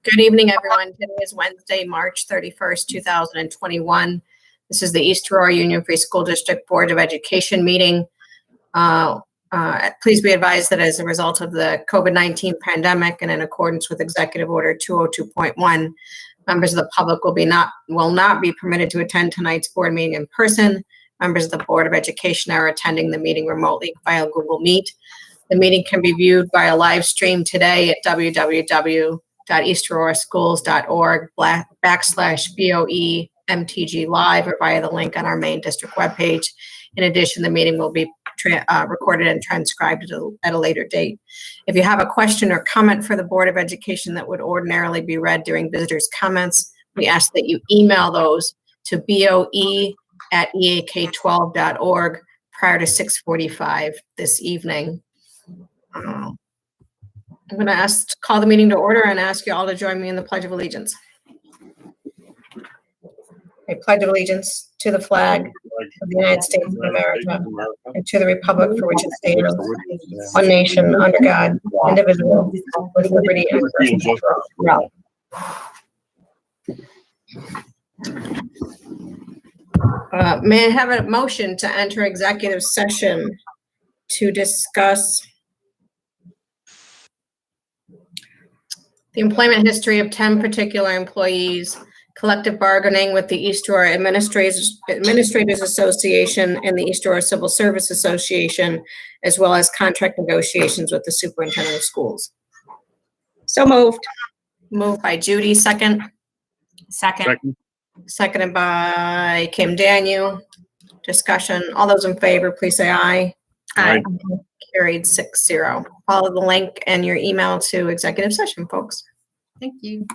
Good evening, everyone. Today is Wednesday, March 31st, 2021. This is the East Aurora Union Free School District Board of Education meeting. Please be advised that as a result of the COVID-19 pandemic and in accordance with Executive Order 202.1, members of the public will not be permitted to attend tonight's board meeting in person. Members of the Board of Education are attending the meeting remotely via Google Meet. The meeting can be viewed via live stream today at www.eastaurora.schools.org/BOE MTG Live or via the link on our main district webpage. In addition, the meeting will be recorded and transcribed at a later date. If you have a question or comment for the Board of Education that would ordinarily be read during visitors' comments, we ask that you email those to boe@eak12.org prior to 6:45 this evening. I'm going to call the meeting to order and ask you all to join me in the Pledge of Allegiance. I pledge allegiance to the flag of the United States of America and to the republic for which it stands, one nation, under God, indivisible, with liberty and justice for all. May I have a motion to enter executive session to discuss the employment history of 10 particular employees, collective bargaining with the East Aurora Administrators Association and the East Aurora Civil Service Association, as well as contract negotiations with the superintendent of schools. So moved. Moved by Judy, second. Second. Seconded by Kim Daniel. Discussion. All those in favor, please say aye. Aye. Carried 6-0. Follow the link and your email to executive session, folks. Thank you.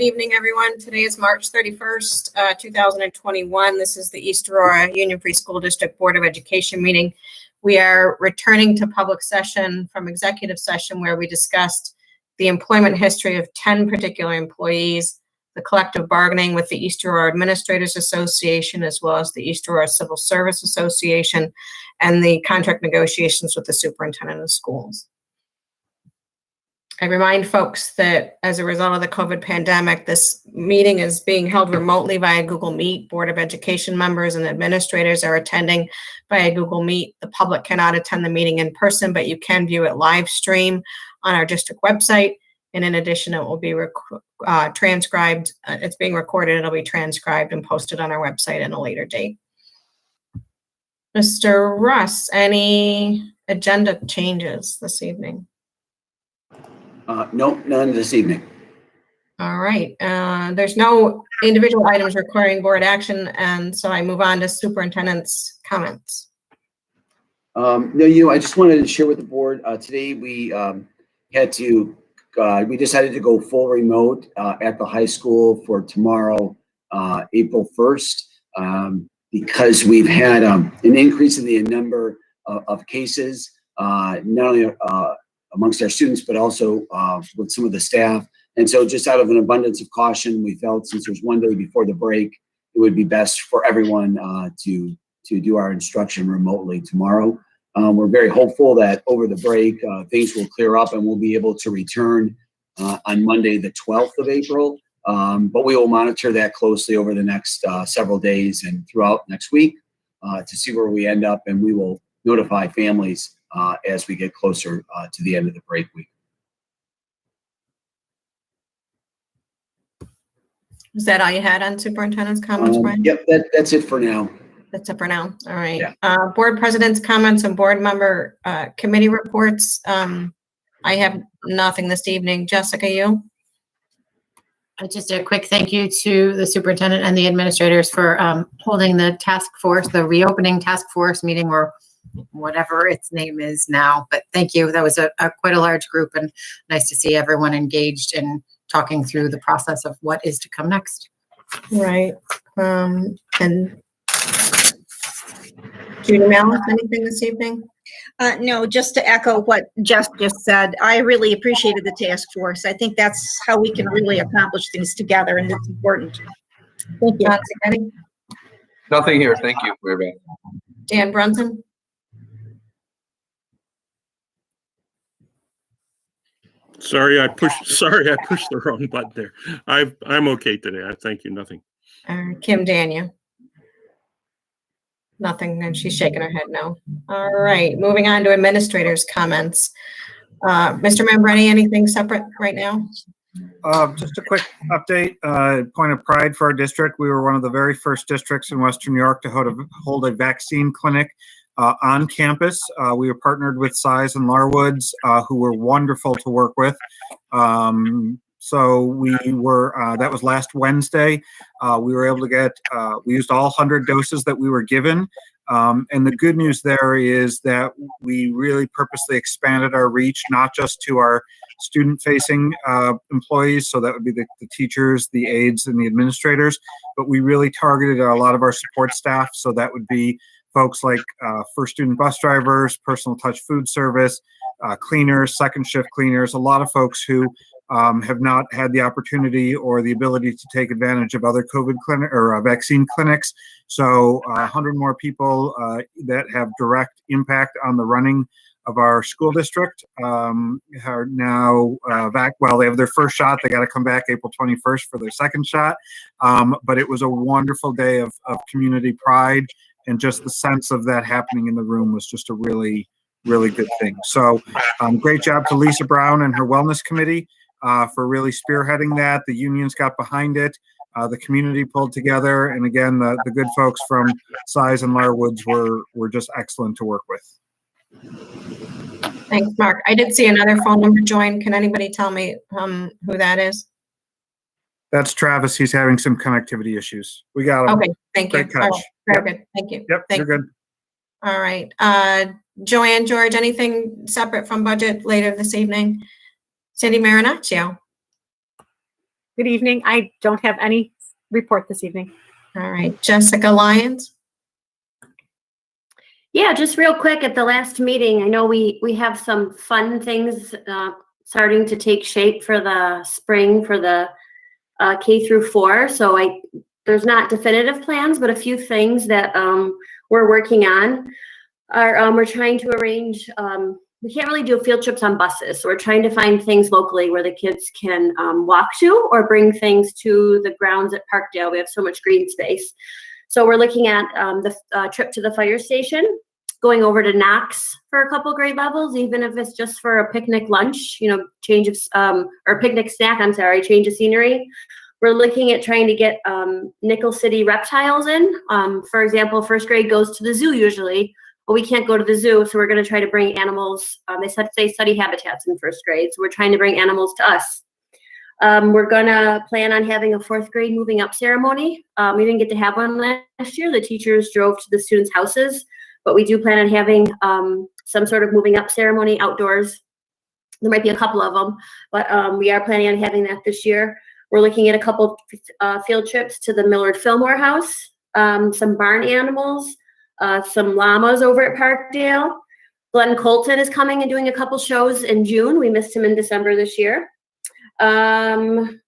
Good evening, everyone. Today is March 31st, 2021. This is the East Aurora Union Free School District Board of Education meeting. We are returning to public session from executive session where we discussed the employment history of 10 particular employees, the collective bargaining with the East Aurora Administrators Association, as well as the East Aurora Civil Service Association, and the contract negotiations with the superintendent of schools. I remind folks that as a result of the COVID pandemic, this meeting is being held remotely via Google Meet. Board of Education members and administrators are attending via Google Meet. The public cannot attend the meeting in person, but you can view it live stream on our district website. And in addition, it will be transcribed. It's being recorded. It'll be transcribed and posted on our website at a later date. Mr. Russ, any agenda changes this evening? No, none this evening. All right. There's no individual items requiring board action, and so I move on to superintendent's comments. No, I just wanted to share with the board today. We we decided to go full remote at the high school for tomorrow, April 1st, because we've had an increase in the number of cases, not only amongst our students, but also with some of the staff. And so just out of an abundance of caution, we felt since there's one day before the break, it would be best for everyone to do our instruction remotely tomorrow. We're very hopeful that over the break, things will clear up and we'll be able to return on Monday, the 12th of April. But we will monitor that closely over the next several days and throughout next week to see where we end up, and we will notify families as we get closer to the end of the break week. Is that all you had on superintendent's comments, Brian? Yep, that's it for now. That's it for now. All right. Yeah. Board president's comments and board member committee reports. I have nothing this evening. Jessica, you? Just a quick thank you to the superintendent and the administrators for holding the task force, the reopening task force meeting, or whatever its name is now. But thank you. That was quite a large group, and nice to see everyone engaged in talking through the process of what is to come next. Right. And Judy Malice, anything this evening? No, just to echo what Jess just said, I really appreciated the task force. I think that's how we can really accomplish things together, and it's important. Thank you. Nothing here. Thank you, Mary Beth. Dan Brunson? Sorry, I pushed the wrong button there. I'm okay today. I thank you. Nothing. Kim Daniel? Nothing, and she's shaking her head no. All right, moving on to administrators' comments. Mr. Membretti, anything separate right now? Just a quick update, point of pride for our district. We were one of the very first districts in Western New York to hold a vaccine clinic on campus. We were partnered with Size and Larwoods, who were wonderful to work with. So we were, that was last Wednesday. We were able to get, we used all 100 doses that we were given. And the good news there is that we really purposely expanded our reach, not just to our student-facing employees, so that would be the teachers, the aides, and the administrators, but we really targeted a lot of our support staff, so that would be folks like first student bus drivers, personal touch food service, cleaners, second shift cleaners, a lot of folks who have not had the opportunity or the ability to take advantage of other COVID clinic or vaccine clinics. So 100 more people that have direct impact on the running of our school district are now back. Well, they have their first shot. They got to come back April 21st for their second shot. But it was a wonderful day of community pride, and just the sense of that happening in the room was just a really, really good thing. So great job to Lisa Brown and her wellness committee for really spearheading that. The unions got behind it. The community pulled together. And again, the good folks from Size and Larwoods were just excellent to work with. Thanks, Mark. I did see another phone number join. Can anybody tell me who that is? That's Travis. He's having some connectivity issues. We got him. Okay, thank you. Great catch. Oh, very good. Thank you. Yep, you're good. All right. Joanne, George, anything separate from budget later this evening? Cindy Marinaccio. Good evening. I don't have any report this evening. All right. Jessica Lyons. Yeah, just real quick, at the last meeting, I know we have some fun things starting to take shape for the spring for the K through 4. So there's not definitive plans, but a few things that we're working on are we're trying to arrange. We can't really do field trips on buses, so we're trying to find things locally where the kids can walk to or bring things to the grounds at Parkdale. We have so much green space. So we're looking at the trip to the fire station, going over to Knox for a couple grade levels, even if it's just for a picnic lunch, change of, or picnic snack, change of scenery. We're looking at trying to get Nickel City reptiles in. For example, first grade goes to the zoo usually. Well, we can't go to the zoo, so we're going to try to bring animals. They study habitats in first grade, so we're trying to bring animals to us. We're going to plan on having a 4th grade moving up ceremony. We didn't get to have one last year. The teachers drove to the students' houses, but we do plan on having some sort of moving up ceremony outdoors. There might be a couple of them, but we are planning on having that this year. We're looking at a couple field trips to the Millard Fillmore House, some barn animals, some llamas over at Parkdale. Glenn Colton is coming and doing a couple shows in June. We missed him in December this year. The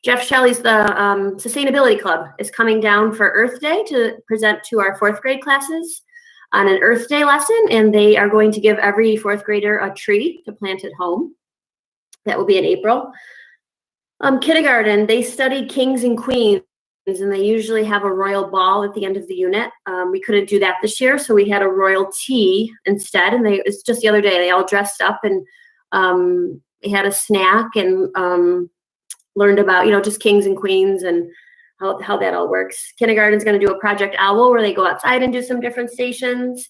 Jeff Shelley's Sustainability Club is coming down for Earth Day to present to our 4th grade classes on an Earth Day lesson, and they are going to give every 4th grader a tree to plant at home. That will be in April. Kindergarten, they study kings and queens, and they usually have a royal ball at the end of the unit. We couldn't do that this year, so we had a royal tea instead. And it's just the other day, they all dressed up and they had a snack and learned about, just kings and queens and how that all works. Kindergarten's going to do a Project Owl where they go outside and do some different stations,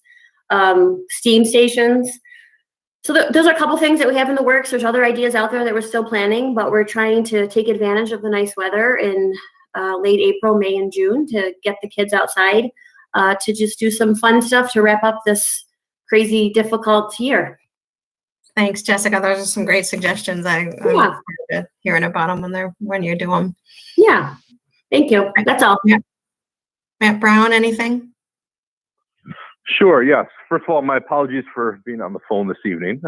STEAM stations. So those are a couple things that we have in the works. There's other ideas out there that we're still planning, but we're trying to take advantage of the nice weather in late April, May, and June to get the kids outside to just do some fun stuff to wrap up this crazy, difficult year. Thanks, Jessica. Those are some great suggestions. I look forward to hearing about them when you do them. Yeah, thank you. That's all. Yeah. Matt Brown, anything? Sure, yes. First of all, my apologies for being on the phone this evening.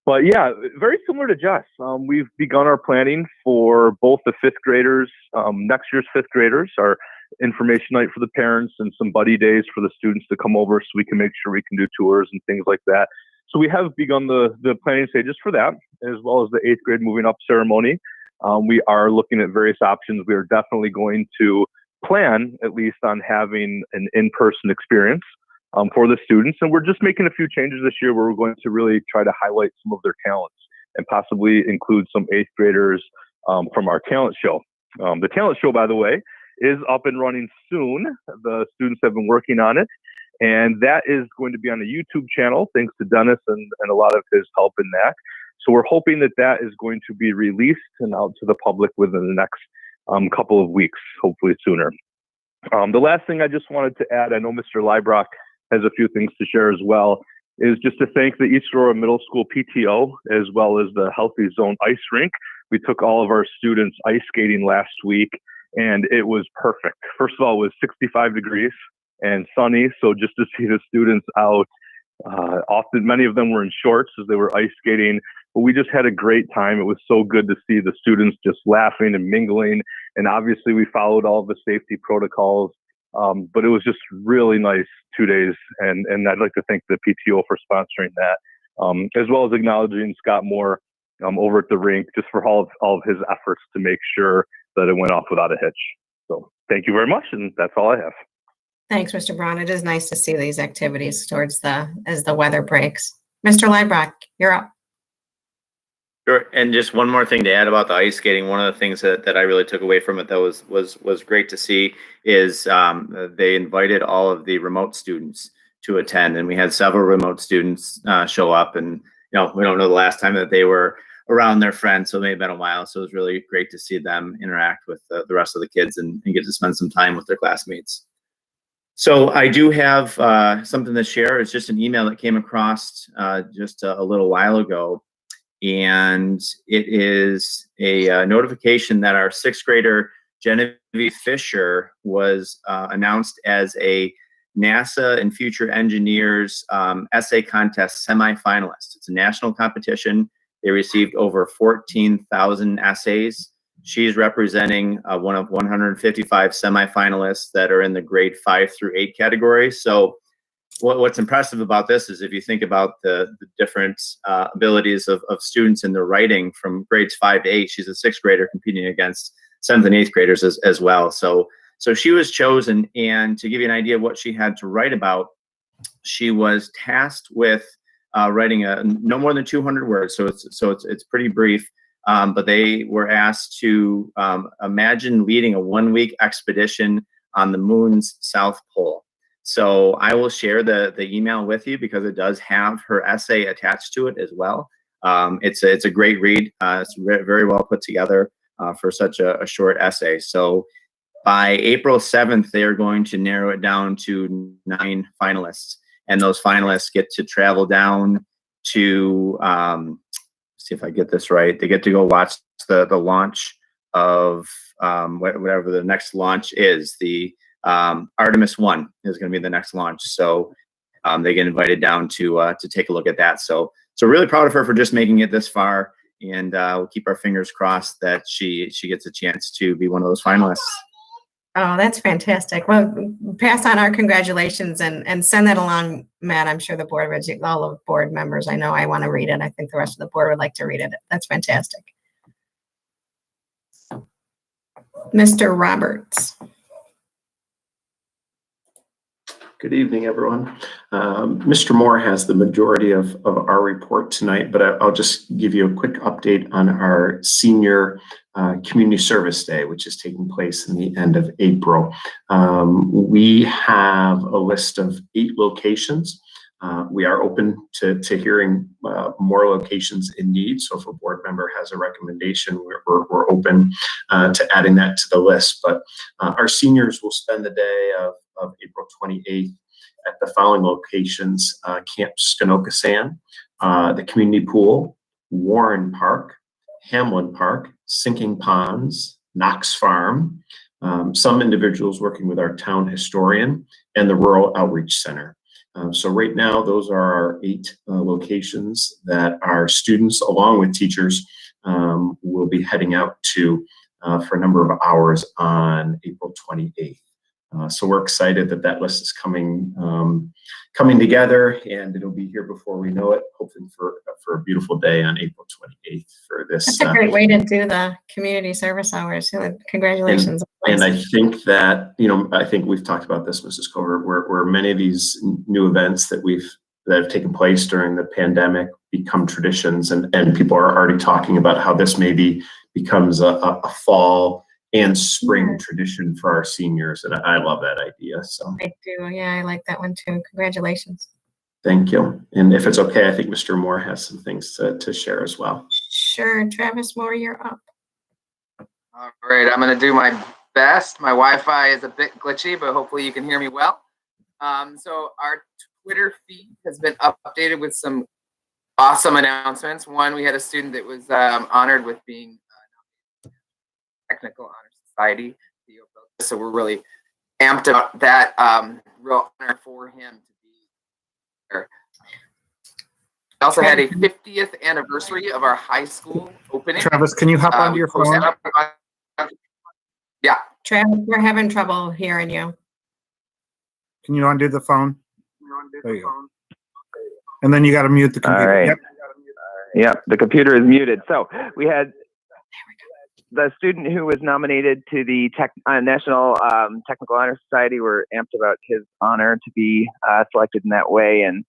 But yeah, very similar to Jess. We've begun our planning for both the 5th graders, next year's 5th graders, our information night for the parents and some buddy days for the students to come over so we can make sure we can do tours and things like that. So we have begun the planning stages for that, as well as the 8th grade moving up ceremony. We are looking at various options. We are definitely going to plan at least on having an in-person experience for the students. And we're just making a few changes this year where we're going to really try to highlight some of their talents and possibly include some 8th graders from our talent show. The talent show, by the way, is up and running soon. The students have been working on it. And that is going to be on the YouTube channel, thanks to Dennis and a lot of his help in that. So we're hoping that is going to be released and out to the public within the next couple of weeks, hopefully sooner. The last thing I just wanted to add, I know Mr. Leibrock has a few things to share as well, is just to thank the East Aurora Middle School PTO, as well as the Healthy Zone Ice Rink. We took all of our students ice skating last week, and it was perfect. First of all, it was 65 degrees and sunny, so just to see the students out, often many of them were in shorts as they were ice skating, but we just had a great time. It was so good to see the students just laughing and mingling, and obviously we followed all the safety protocols, but it was just really nice 2 days, and I'd like to thank the PTO for sponsoring that, as well as acknowledging Scott Moore over at the rink just for all of his efforts to make sure that it went off without a hitch. So thank you very much, and that's all I have. Thanks, Mr. Braun. It is nice to see these activities as the weather breaks. Mr. Leibrock, you're up. Sure. And just one more thing to add about the ice skating. One of the things that I really took away from it that was great to see is they invited all of the remote students to attend, and we had several remote students show up. And we don't know the last time that they were around their friends, so it may have been a while. So it was really great to see them interact with the rest of the kids and get to spend some time with their classmates. So I do have something to share. It's just an email that came across just a little while ago. And it is a notification that our 6th grader, Genevieve Fisher, was announced as a NASA and Future Engineers essay contest semifinalist. It's a national competition. They received over 14,000 essays. She's representing one of 155 semifinalists that are in the grade 5 through 8 category. So what's impressive about this is if you think about the different abilities of students in their writing from grades 5 to 8, she's a 6th grader competing against 7th and 8th graders as well. So she was chosen, and to give you an idea of what she had to write about, she was tasked with writing no more than 200 words. So it's pretty brief. But they were asked to imagine leading a 1-week expedition on the moon's south pole. So I will share the email with you because it does have her essay attached to it as well. It's a great read. It's very well put together for such a short essay. So by April 7th, they are going to narrow it down to 9 finalists. And those finalists get to travel down to, see if I get this right, they get to go watch the launch of whatever the next launch is. The Artemis 1 is going to be the next launch. So they get invited down to take a look at that. So really proud of her for just making it this far. And we'll keep our fingers crossed that she gets a chance to be one of those finalists. Oh, that's fantastic. Well, pass on our congratulations and send that along, Matt. I'm sure the board of all of board members, I know I want to read it. I think the rest of the board would like to read it. That's fantastic. Mr. Roberts. Good evening, everyone. Mr. Moore has the majority of our report tonight, but I'll just give you a quick update on our senior community service day, which is taking place in the end of April. We have a list of 8 locations. We are open to hearing more locations in need. So if a board member has a recommendation, we're open to adding that to the list. But our seniors will spend the day of April 28th at the following locations: Camp Skonokasan, the community pool, Warren Park, Hamlin Park, Sinking Ponds, Knox Farm, some individuals working with our town historian, and the Rural Outreach Center. So right now, those are our 8 locations that our students, along with teachers, will be heading out to for a number of hours on April 28th. So we're excited that list is coming together, and it'll be here before we know it, hoping for a beautiful day on April 28th for this. That's a great way to do the community service hours. So congratulations. And I think that, I think we've talked about this, Mrs. Covert, where many of these new events that have taken place during the pandemic become traditions, and people are already talking about how this maybe becomes a fall and spring tradition for our seniors, and I love that idea. So I do, yeah, I like that one too. Congratulations. Thank you. And if it's okay, I think Mr. Moore has some things to share as well. Sure, Travis Moore, you're up. All right, I'm going to do my best. My Wi-Fi is a bit glitchy, but hopefully you can hear me well. So our Twitter feed has been updated with some awesome announcements. One, we had a student that was honored with being Technical Honor Society. So we're really amped about that. Real honor for him to be there. We also had a 50th anniversary of our high school opening. Travis, can you hop onto your phone? Yeah. Travis, we're having trouble hearing you. Can you undo the phone? There you go. And then you got to mute the computer. All right. Yep, the computer is muted. So we had the student who was nominated to the National Technical Honor Society. We're amped about his honor to be selected in that way, and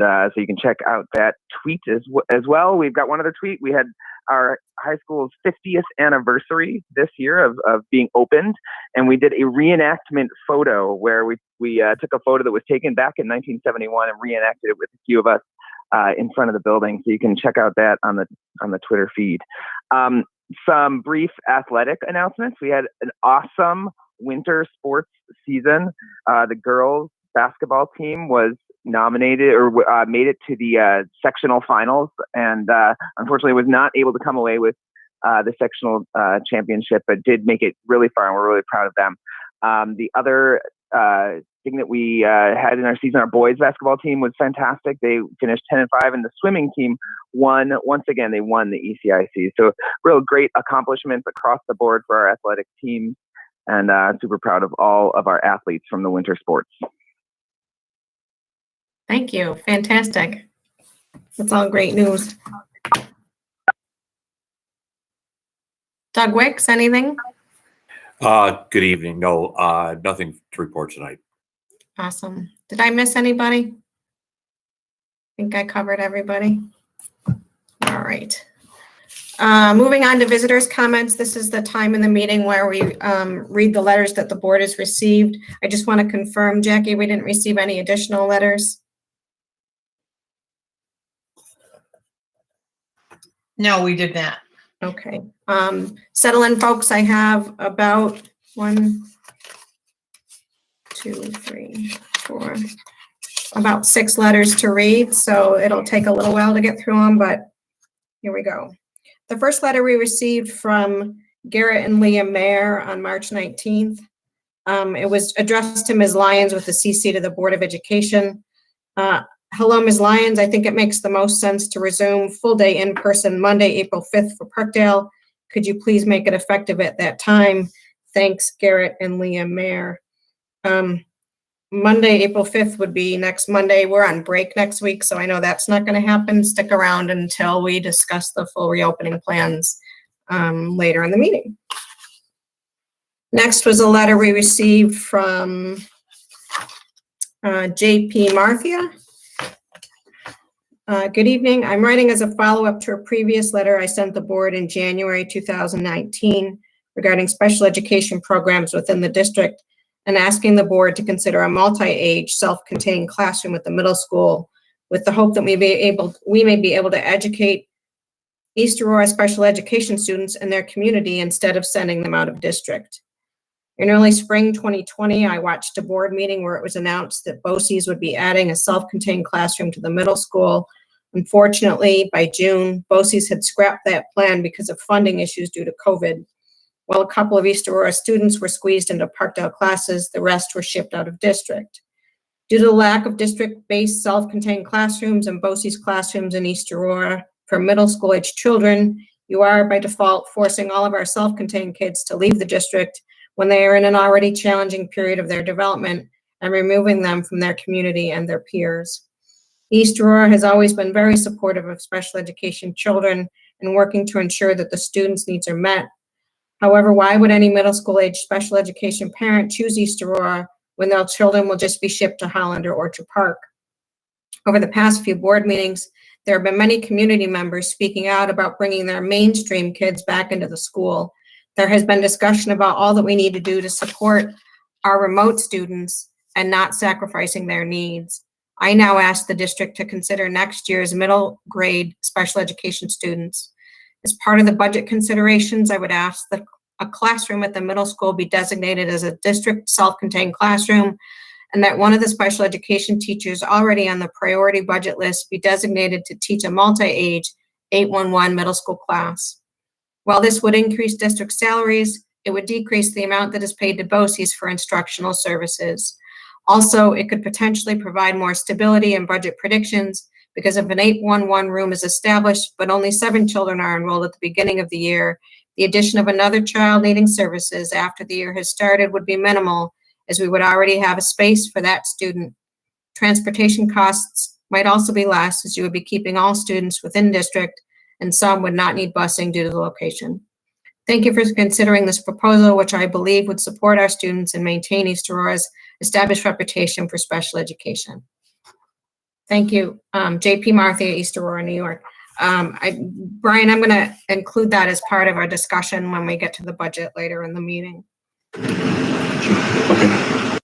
so you can check out that tweet as well. We've got one other tweet. We had our high school's 50th anniversary this year of being opened, and we did a reenactment photo where we took a photo that was taken back in 1971 and reenacted it with a few of us in front of the building. So you can check out that on the Twitter feed. Some brief athletic announcements. We had an awesome winter sports season. The girls basketball team was nominated or made it to the sectional finals, and unfortunately was not able to come away with the sectional championship, but did make it really far, and we're really proud of them. The other thing that we had in our season. Our boys basketball team was fantastic. They finished 10-5, and the swimming team won. Once again, they won the ECIC. So real great accomplishments across the board for our athletic teams, and super proud of all of our athletes from the winter sports. Thank you. Fantastic. That's all great news. Doug Wicks, anything? Good evening. No, nothing to report tonight. Awesome. Did I miss anybody? I think I covered everybody. All right. Moving on to visitors' comments. This is the time in the meeting where we read the letters that the board has received. I just want to confirm, Jackie, we didn't receive any additional letters. No, we did not. Okay. Settle in, folks. I have about 1, 2, 3, 4, about 6 letters to read, so it'll take a little while to get through them, but here we go. The first letter we received from Garrett and Leah Mayer on March 19th. It was addressed to Ms. Lyons with the CC to the Board of Education. Hello, Ms. Lyons. I think it makes the most sense to resume full day in person Monday, April 5th for Parkdale. Could you please make it effective at that time? Thanks, Garrett and Leah Mayer. Monday, April 5th would be next Monday. We're on break next week, so I know that's not going to happen. Stick around until we discuss the full reopening plans later in the meeting. Next was a letter we received from JP Marthia. Good evening. I'm writing as a follow-up to a previous letter I sent the board in January 2019 regarding special education programs within the district and asking the board to consider a multi-age self-contained classroom at the middle school with the hope that we may be able to educate East Aurora special education students in their community instead of sending them out of district. In early spring 2020, I watched a board meeting where it was announced that BOCES would be adding a self-contained classroom to the middle school. Unfortunately, by June, BOCES had scrapped that plan because of funding issues due to COVID. While a couple of East Aurora students were squeezed into Parkdale classes, the rest were shipped out of district. Due to the lack of district-based self-contained classrooms and BOCES classrooms in East Aurora for middle school age children, you are by default forcing all of our self-contained kids to leave the district when they are in an already challenging period of their development and removing them from their community and their peers. East Aurora has always been very supportive of special education children and working to ensure that the students' needs are met. However, why would any middle school age special education parent choose East Aurora when their children will just be shipped to Holland or Orchard Park? Over the past few board meetings, there have been many community members speaking out about bringing their mainstream kids back into the school. There has been discussion about all that we need to do to support our remote students and not sacrificing their needs. I now ask the district to consider next year's middle grade special education students. As part of the budget considerations, I would ask that a classroom at the middle school be designated as a district self-contained classroom and that one of the special education teachers already on the priority budget list be designated to teach a multi-age 811 middle school class. While this would increase district salaries, it would decrease the amount that is paid to BOCES for instructional services. Also, it could potentially provide more stability in budget predictions because if an 811 room is established, but only 7 children are enrolled at the beginning of the year, the addition of another child needing services after the year has started would be minimal, as we would already have a space for that student. Transportation costs might also be less, as you would be keeping all students within district, and some would not need busing due to the location. Thank you for considering this proposal, which I believe would support our students and maintain East Aurora's established reputation for special education. Thank you. JP Marthia, East Aurora, New York. Brian, I'm going to include that as part of our discussion when we get to the budget later in the meeting. Okay.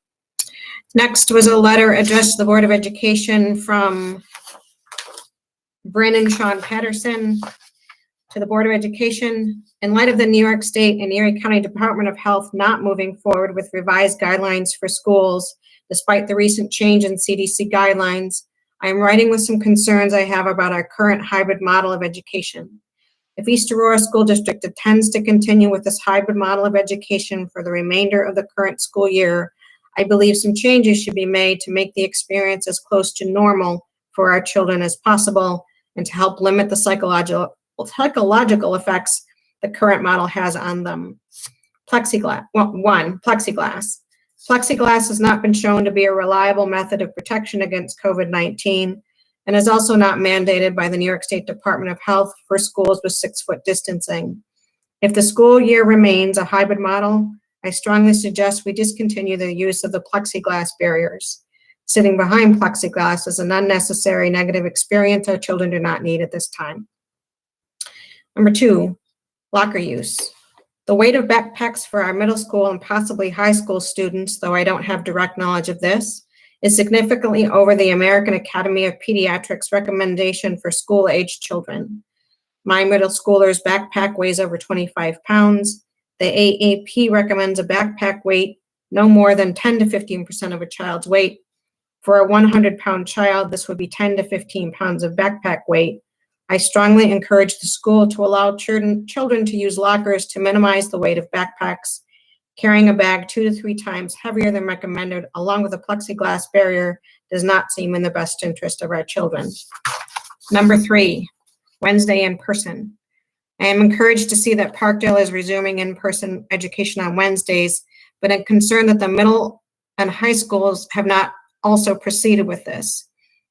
Next was a letter addressed to the Board of Education from Brandon Sean Patterson to the Board of Education. In light of the New York State and Erie County Department of Health not moving forward with revised guidelines for schools, despite the recent change in CDC guidelines, I am writing with some concerns I have about our current hybrid model of education. If East Aurora School District intends to continue with this hybrid model of education for the remainder of the current school year, I believe some changes should be made to make the experience as close to normal for our children as possible and to help limit the psychological effects the current model has on them. Plexiglass. Plexiglass. Plexiglass has not been shown to be a reliable method of protection against COVID-19 and is also not mandated by the New York State Department of Health for schools with 6-foot distancing. If the school year remains a hybrid model, I strongly suggest we discontinue the use of the plexiglass barriers. Sitting behind plexiglass is an unnecessary negative experience our children do not need at this time. Number 2, locker use. The weight of backpacks for our middle school and possibly high school students, though I don't have direct knowledge of this, is significantly over the American Academy of Pediatrics recommendation for school-aged children. My middle schooler's backpack weighs over 25 pounds. The AAP recommends a backpack weight no more than 10 to 15% of a child's weight. For a 100-pound child, this would be 10 to 15 pounds of backpack weight. I strongly encourage the school to allow children to use lockers to minimize the weight of backpacks. Carrying a bag 2 to 3 times heavier than recommended, along with a plexiglass barrier, does not seem in the best interest of our children. Number 3, Wednesday in person. I am encouraged to see that Parkdale is resuming in-person education on Wednesdays, but I'm concerned that the middle and high schools have not also proceeded with this.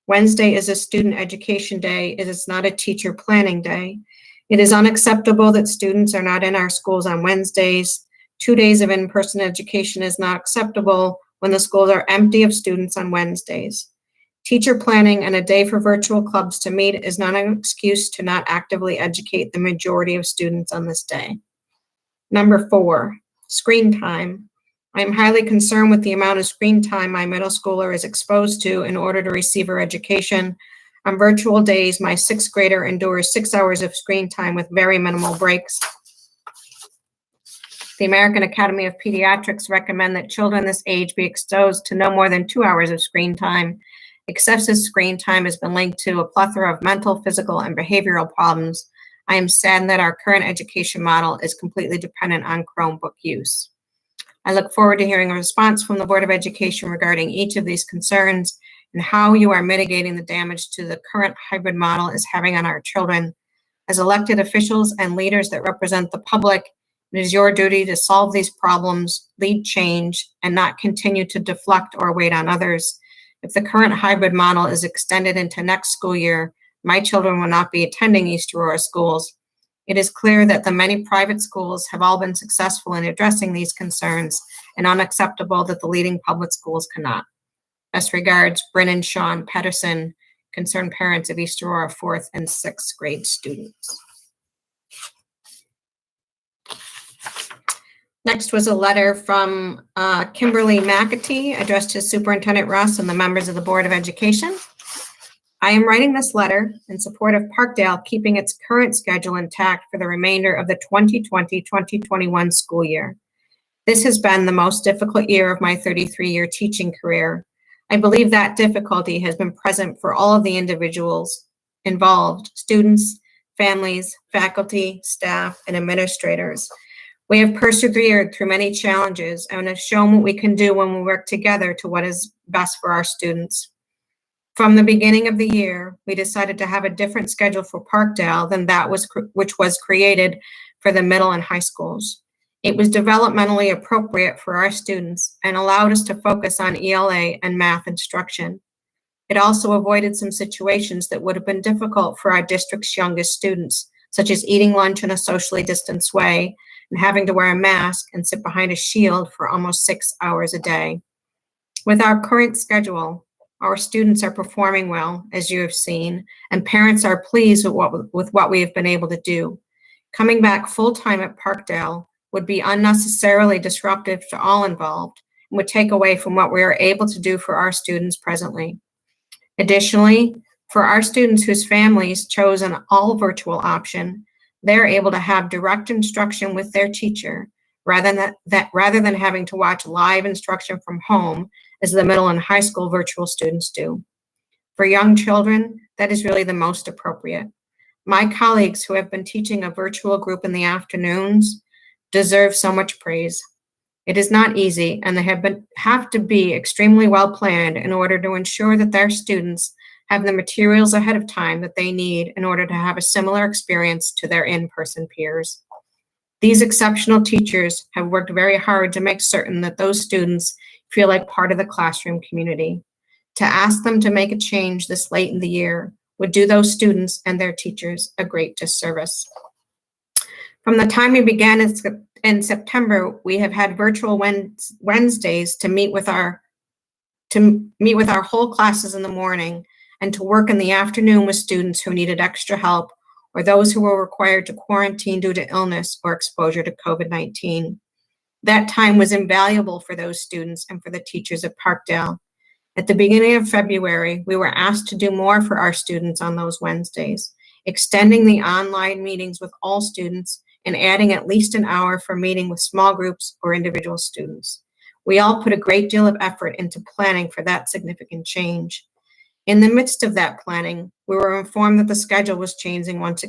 Wednesday is a student education day. It is not a teacher planning day. It is unacceptable that students are not in our schools on Wednesdays. 2 days of in-person education is not acceptable when the schools are empty of students on Wednesdays. Teacher planning and a day for virtual clubs to meet is not an excuse to not actively educate the majority of students on this day. Number 4, screen time. I am highly concerned with the amount of screen time my middle schooler is exposed to in order to receive her education. On virtual days, my 6th grader endures 6 hours of screen time with very minimal breaks. The American Academy of Pediatrics recommend that children this age be exposed to no more than 2 hours of screen time. Excessive screen time has been linked to a plethora of mental, physical, and behavioral problems. I am saddened that our current education model is completely dependent on Chromebook use. I look forward to hearing a response from the Board of Education regarding each of these concerns and how you are mitigating the damage to the current hybrid model is having on our children. As elected officials and leaders that represent the public, it is your duty to solve these problems, lead change, and not continue to deflect or wait on others. If the current hybrid model is extended into next school year, my children will not be attending East Aurora schools. It is clear that the many private schools have all been successful in addressing these concerns and unacceptable that the leading public schools cannot. Best regards, Bryn and Sean Pedersen, concerned parents of East Aurora 4th and 6th grade students. Next was a letter from Kimberly McAtee addressed to Superintendent Russ and the members of the Board of Education. I am writing this letter in support of Parkdale keeping its current schedule intact for the remainder of the 2020-2021 school year. This has been the most difficult year of my 33-year teaching career. I believe that difficulty has been present for all of the individuals involved, students, families, faculty, staff, and administrators. We have persevered through many challenges and have shown what we can do when we work together to what is best for our students. From the beginning of the year, we decided to have a different schedule for Parkdale than that which was created for the middle and high schools. It was developmentally appropriate for our students and allowed us to focus on ELA and math instruction. It also avoided some situations that would have been difficult for our district's youngest students, such as eating lunch in a socially distanced way and having to wear a mask and sit behind a shield for almost 6 hours a day. With our current schedule, our students are performing well, as you have seen, and parents are pleased with what we have been able to do. Coming back full-time at Parkdale would be unnecessarily disruptive to all involved and would take away from what we are able to do for our students presently. Additionally, for our students whose families chose an all-virtual option, they're able to have direct instruction with their teacher rather than having to watch live instruction from home as the middle and high school virtual students do. For young children, that is really the most appropriate. My colleagues who have been teaching a virtual group in the afternoons deserve so much praise. It is not easy, and they have to be extremely well planned in order to ensure that their students have the materials ahead of time that they need in order to have a similar experience to their in-person peers. These exceptional teachers have worked very hard to make certain that those students feel like part of the classroom community. To ask them to make a change this late in the year would do those students and their teachers a great disservice. From the time we began in September, we have had virtual Wednesdays to meet with our whole classes in the morning and to work in the afternoon with students who needed extra help or those who were required to quarantine due to illness or exposure to COVID-19. That time was invaluable for those students and for the teachers at Parkdale. At the beginning of February, we were asked to do more for our students on those Wednesdays, extending the online meetings with all students and adding at least an hour for meeting with small groups or individual students. We all put a great deal of effort into planning for that significant change. In the midst of that planning, we were informed that the schedule was changing once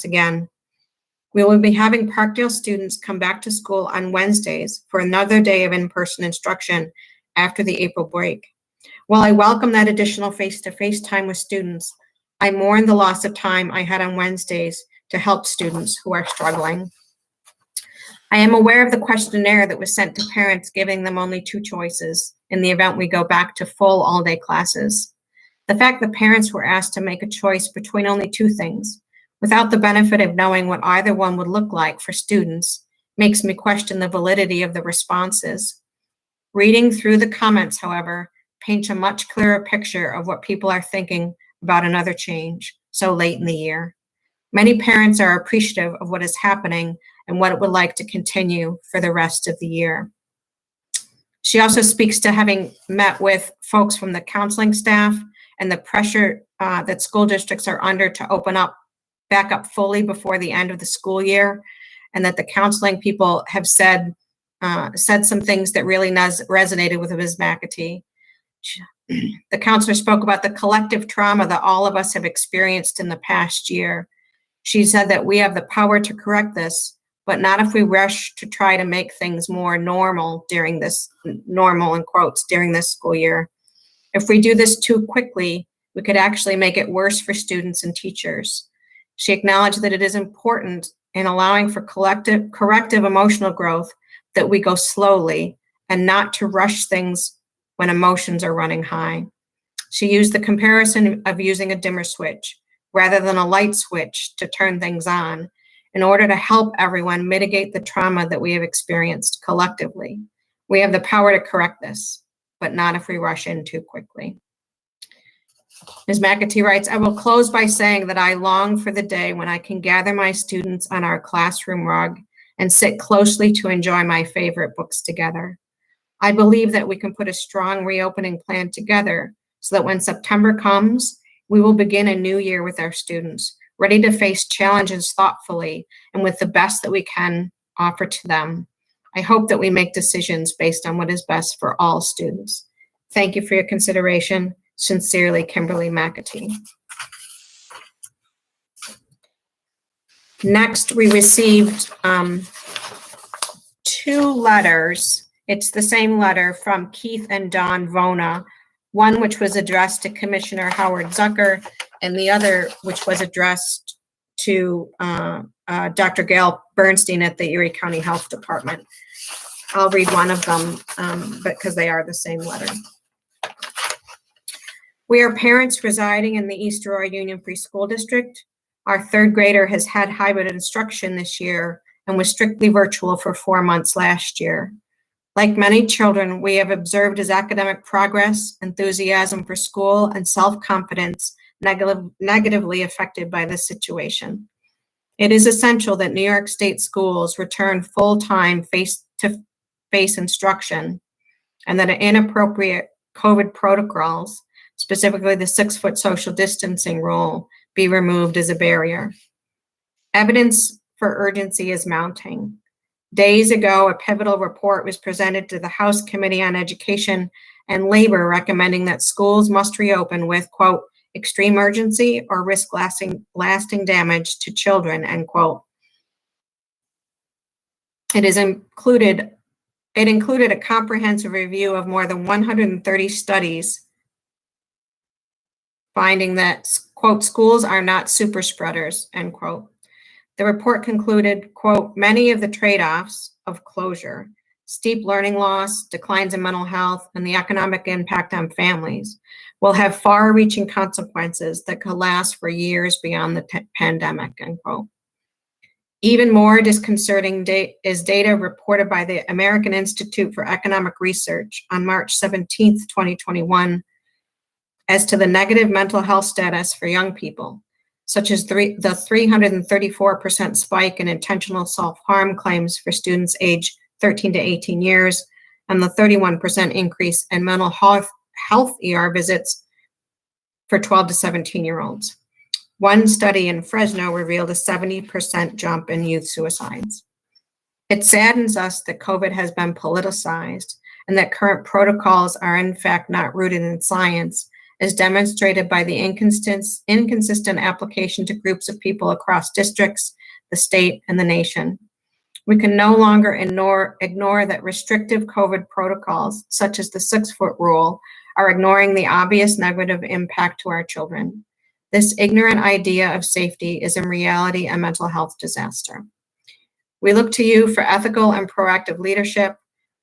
again. We will be having Parkdale students come back to school on Wednesdays for another day of in-person instruction after the April break. While I welcome that additional face-to-face time with students, I mourn the loss of time I had on Wednesdays to help students who are struggling. I am aware of the questionnaire that was sent to parents giving them only 2 choices in the event we go back to full all-day classes. The fact that parents were asked to make a choice between only 2 things, without the benefit of knowing what either one would look like for students, makes me question the validity of the responses. Reading through the comments, however, paints a much clearer picture of what people are thinking about another change so late in the year. Many parents are appreciative of what is happening and what it would like to continue for the rest of the year. She also speaks to having met with folks from the counseling staff and the pressure that school districts are under to open up back up fully before the end of the school year, and that the counseling people have said some things that really resonated with Ms. McAtee. The counselor spoke about the collective trauma that all of us have experienced in the past year. She said that we have the power to correct this, but not if we rush to try to make things more normal during this, normal in quotes, during this school year. If we do this too quickly, we could actually make it worse for students and teachers. She acknowledged that it is important in allowing for corrective emotional growth that we go slowly and not to rush things when emotions are running high. She used the comparison of using a dimmer switch rather than a light switch to turn things on in order to help everyone mitigate the trauma that we have experienced collectively. We have the power to correct this, but not if we rush in too quickly. Ms. McAtee writes, I will close by saying that I long for the day when I can gather my students on our classroom rug and sit closely to enjoy my favorite books together. I believe that we can put a strong reopening plan together so that when September comes, we will begin a new year with our students, ready to face challenges thoughtfully and with the best that we can offer to them. I hope that we make decisions based on what is best for all students. Thank you for your consideration. Sincerely, Kimberly McAtee. Next, we received 2 letters. It's the same letter from Keith and Dawn Vona, one which was addressed to Commissioner Howard Zucker, and the other which was addressed to Dr. Gail Bernstein at the Erie County Health Department. I'll read one of them because they are the same letter. We are parents residing in the East Aurora Union Free School District. Our 3rd grader has had hybrid instruction this year and was strictly virtual for 4 months last year. Like many children, we have observed his academic progress, enthusiasm for school, and self-confidence negatively affected by this situation. It is essential that New York State schools return full-time face-to-face instruction and that inappropriate COVID protocols, specifically the 6-foot social distancing rule, be removed as a barrier. Evidence for urgency is mounting. Days ago, a pivotal report was presented to the House Committee on Education and Labor recommending that schools must reopen with, quote, extreme urgency or risk lasting damage to children, end quote. It is included It included a comprehensive review of more than 130 studies, finding that, quote, schools are not super spreaders, end quote. The report concluded, quote, many of the trade-offs of closure, steep learning loss, declines in mental health, and the economic impact on families will have far-reaching consequences that could last for years beyond the pandemic, end quote. Even more disconcerting is data reported by the American Institute for Economic Research on March 17th, 2021, as to the negative mental health status for young people, such as the 334% spike in intentional self-harm claims for students aged 13 to 18 years, and the 31% increase in mental health ER visits for 12 to 17-year-olds. One study in Fresno revealed a 70% jump in youth suicides. It saddens us that COVID has been politicized and that current protocols are in fact not rooted in science, as demonstrated by the inconsistent application to groups of people across districts, the state, and the nation. We can no longer ignore that restrictive COVID protocols, such as the 6-foot rule, are ignoring the obvious negative impact to our children. This ignorant idea of safety is in reality a mental health disaster. We look to you for ethical and proactive leadership.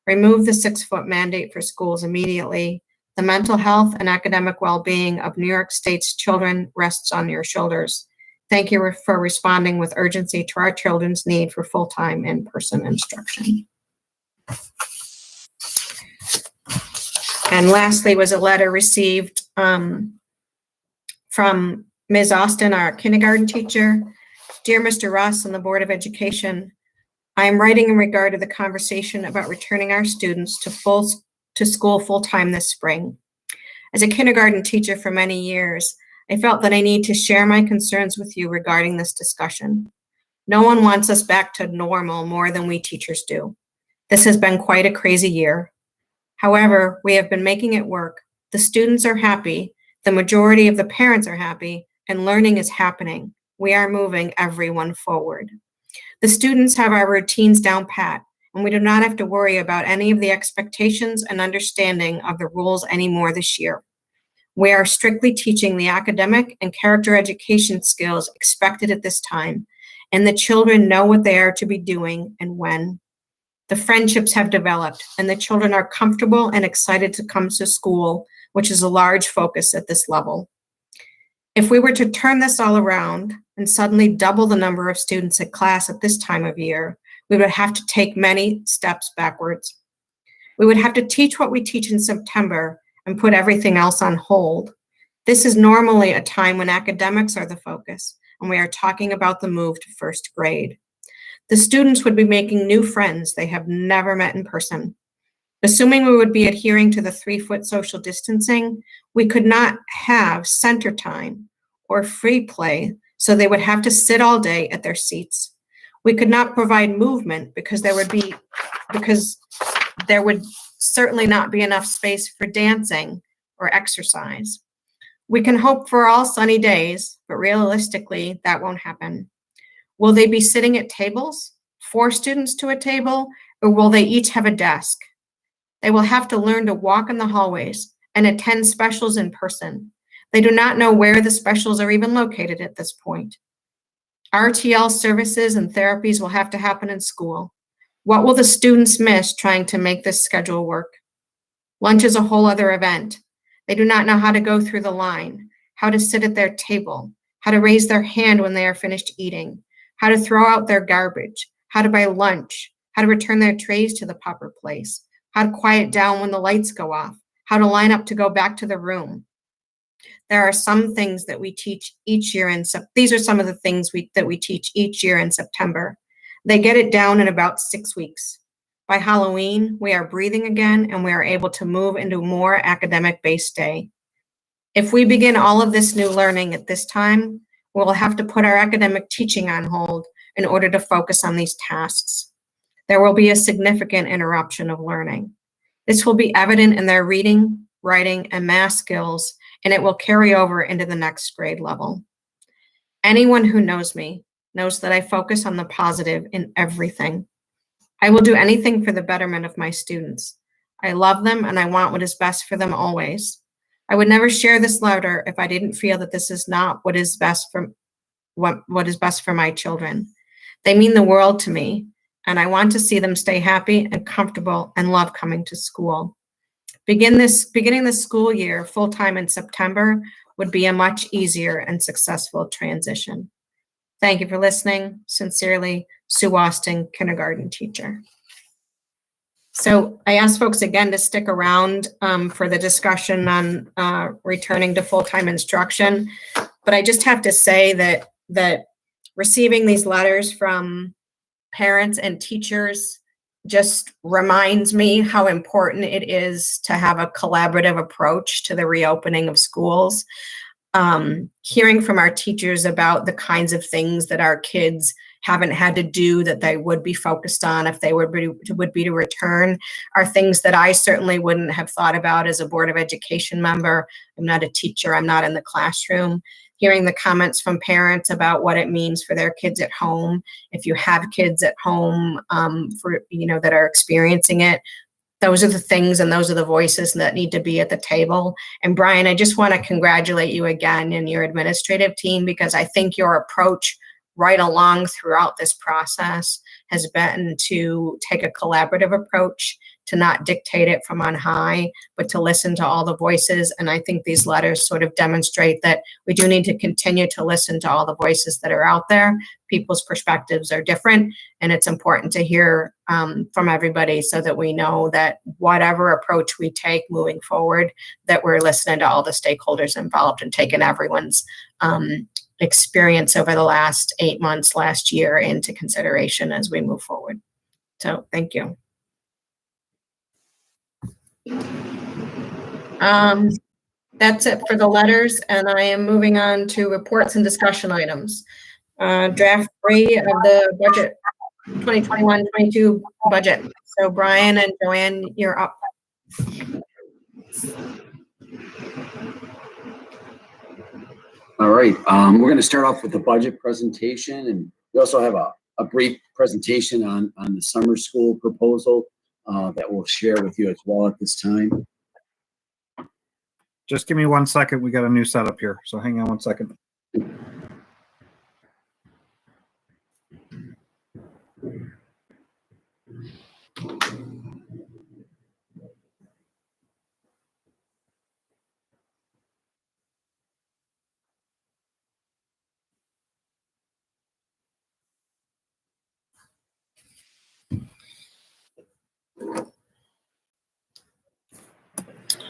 Remove the 6-foot mandate for schools immediately. The mental health and academic well-being of New York State's children rests on your shoulders. Thank you for responding with urgency to our children's need for full-time in-person instruction. And lastly was a letter received from Ms. Austin, our kindergarten teacher. Dear Mr. Ross and the Board of Education, I am writing in regard to the conversation about returning our students to school full-time this spring. As a kindergarten teacher for many years, I felt that I need to share my concerns with you regarding this discussion. No one wants us back to normal more than we teachers do. This has been quite a crazy year. However, we have been making it work. The students are happy, the majority of the parents are happy, and learning is happening. We are moving everyone forward. The students have our routines down pat, and we do not have to worry about any of the expectations and understanding of the rules anymore this year. We are strictly teaching the academic and character education skills expected at this time, and the children know what they are to be doing and when. The friendships have developed, and the children are comfortable and excited to come to school, which is a large focus at this level. If we were to turn this all around and suddenly double the number of students at class at this time of year, we would have to take many steps backwards. We would have to teach what we teach in September and put everything else on hold. This is normally a time when academics are the focus, and we are talking about the move to first grade. The students would be making new friends they have never met in person. Assuming we would be adhering to the 3-foot social distancing, we could not have center time or free play, so they would have to sit all day at their seats. We could not provide movement because there would certainly not be enough space for dancing or exercise. We can hope for all sunny days, but realistically, that won't happen. Will they be sitting at tables, 4 students to a table, or will they each have a desk? They will have to learn to walk in the hallways and attend specials in person. They do not know where the specials are even located at this point. RTL services and therapies will have to happen in school. What will the students miss trying to make this schedule work? Lunch is a whole other event. They do not know how to go through the line, how to sit at their table, how to raise their hand when they are finished eating, how to throw out their garbage, how to buy lunch, how to return their trays to the proper place, how to quiet down when the lights go off, how to line up to go back to the room. There are some things that we teach each year these are some of the things that we teach each year in September. They get it down in about 6 weeks. By Halloween, we are breathing again and we are able to move into a more academic-based day. If we begin all of this new learning at this time, we'll have to put our academic teaching on hold in order to focus on these tasks. There will be a significant interruption of learning. This will be evident in their reading, writing, and math skills, and it will carry over into the next grade level. Anyone who knows me knows that I focus on the positive in everything. I will do anything for the betterment of my students. I love them and I want what is best for them always. I would never share this letter if I didn't feel that this is not what is best for what is best for my children. They mean the world to me, and I want to see them stay happy and comfortable and love coming to school. Beginning this school year full-time in September would be a much easier and successful transition. Thank you for listening. Sincerely, Sue Austin, kindergarten teacher. So I asked folks again to stick around for the discussion on returning to full-time instruction. But I just have to say that receiving these letters from parents and teachers just reminds me how important it is to have a collaborative approach to the reopening of schools. Hearing from our teachers about the kinds of things that our kids haven't had to do that they would be focused on if they would be to return are things that I certainly wouldn't have thought about as a Board of Education member. I'm not a teacher, I'm not in the classroom. Hearing the comments from parents about what it means for their kids at home. If you have kids at home that are experiencing it, those are the things and those are the voices that need to be at the table. And Brian, I just want to congratulate you again and your administrative team, because I think your approach right along throughout this process has been to take a collaborative approach, to not dictate it from on high, but to listen to all the voices. And I think these letters sort of demonstrate that we do need to continue to listen to all the voices that are out there. People's perspectives are different, and it's important to hear from everybody so that we know that whatever approach we take moving forward, that we're listening to all the stakeholders involved and taking everyone's experience over the last 8 months, last year into consideration as we move forward. So thank you. That's it for the letters, and I am moving on to reports and discussion items. Draft 3 of the budget, 2021-22 budget. So Brian and Joanne, you're up. All right, we're going to start off with the budget presentation, and we also have a brief presentation on the summer school proposal that we'll share with you as well at this time. Just give me 1 second. We got a new setup here, so hang on 1 second.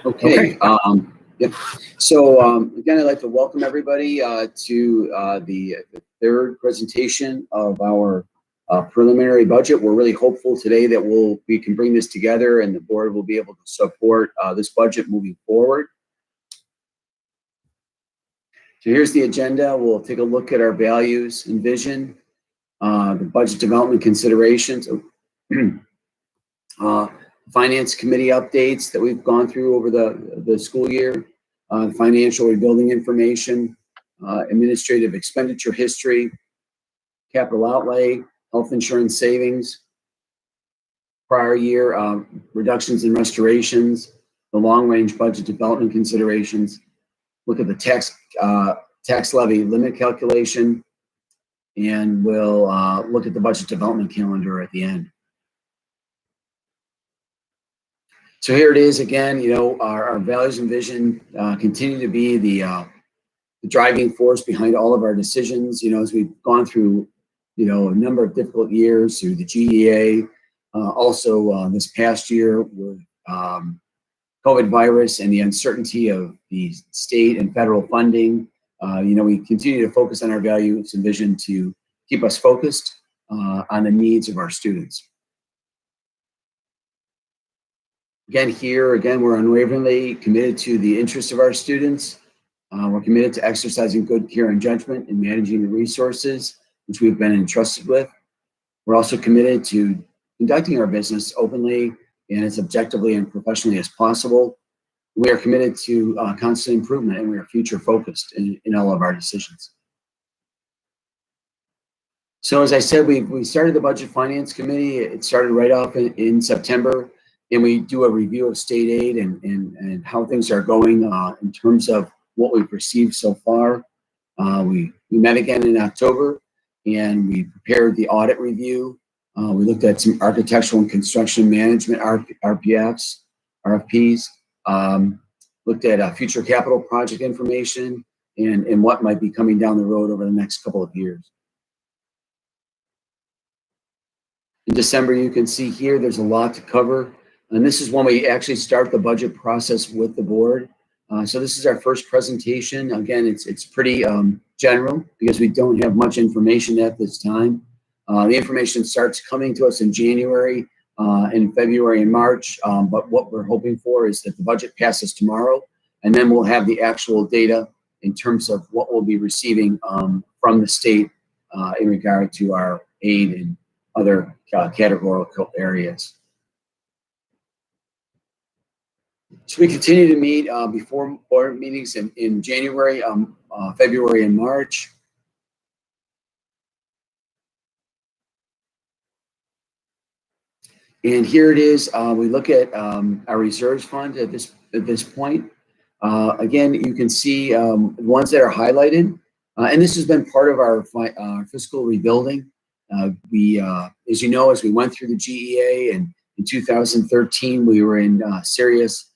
Okay. Yep. So again, I'd like to welcome everybody to the third presentation of our preliminary budget. We're really hopeful today that we can bring this together and the board will be able to support this budget moving forward. So here's the agenda. We'll take a look at our values and vision, the budget development considerations, finance committee updates that we've gone through over the school year, financial rebuilding information, administrative expenditure history, capital outlay, health insurance savings, prior year reductions and restorations, the long-range budget development considerations, look at the tax levy limit calculation, and we'll look at the budget development calendar at the end. So here it is again. Our values and vision continue to be the driving force behind all of our decisions. As we've gone through, a number of difficult years through the GEA, also this past year with COVID virus and the uncertainty of the state and federal funding. We continue to focus on our values and vision to keep us focused on the needs of our students. Again, we're unwaveringly committed to the interests of our students. We're committed to exercising good care and judgment in managing the resources which we've been entrusted with. We're also committed to conducting our business openly and as objectively and professionally as possible. We are committed to constant improvement, and we are future focused in all of our decisions. So as I said, we started the Budget Finance Committee. It started right off in September, and we do a review of state aid and how things are going in terms of what we've received so far. We met again in October, and we prepared the audit review. We looked at some architectural and construction management RFPs, looked at future capital project information and what might be coming down the road over the next couple of years. In December, you can see here, there's a lot to cover. And this is when we actually start the budget process with the board. So this is our first presentation. Again, it's pretty general because we don't have much information at this time. The information starts coming to us in January, in February and March. But what we're hoping for is that the budget passes tomorrow, and then we'll have the actual data in terms of what we'll be receiving from the state in regard to our aid and other categorical areas. So we continue to meet before board meetings in January, February, and March. And here it is. We look at our reserves fund at this point. Again, you can see the ones that are highlighted, and this has been part of our fiscal rebuilding. As you know, as we went through the GEA and in 2013, we were in serious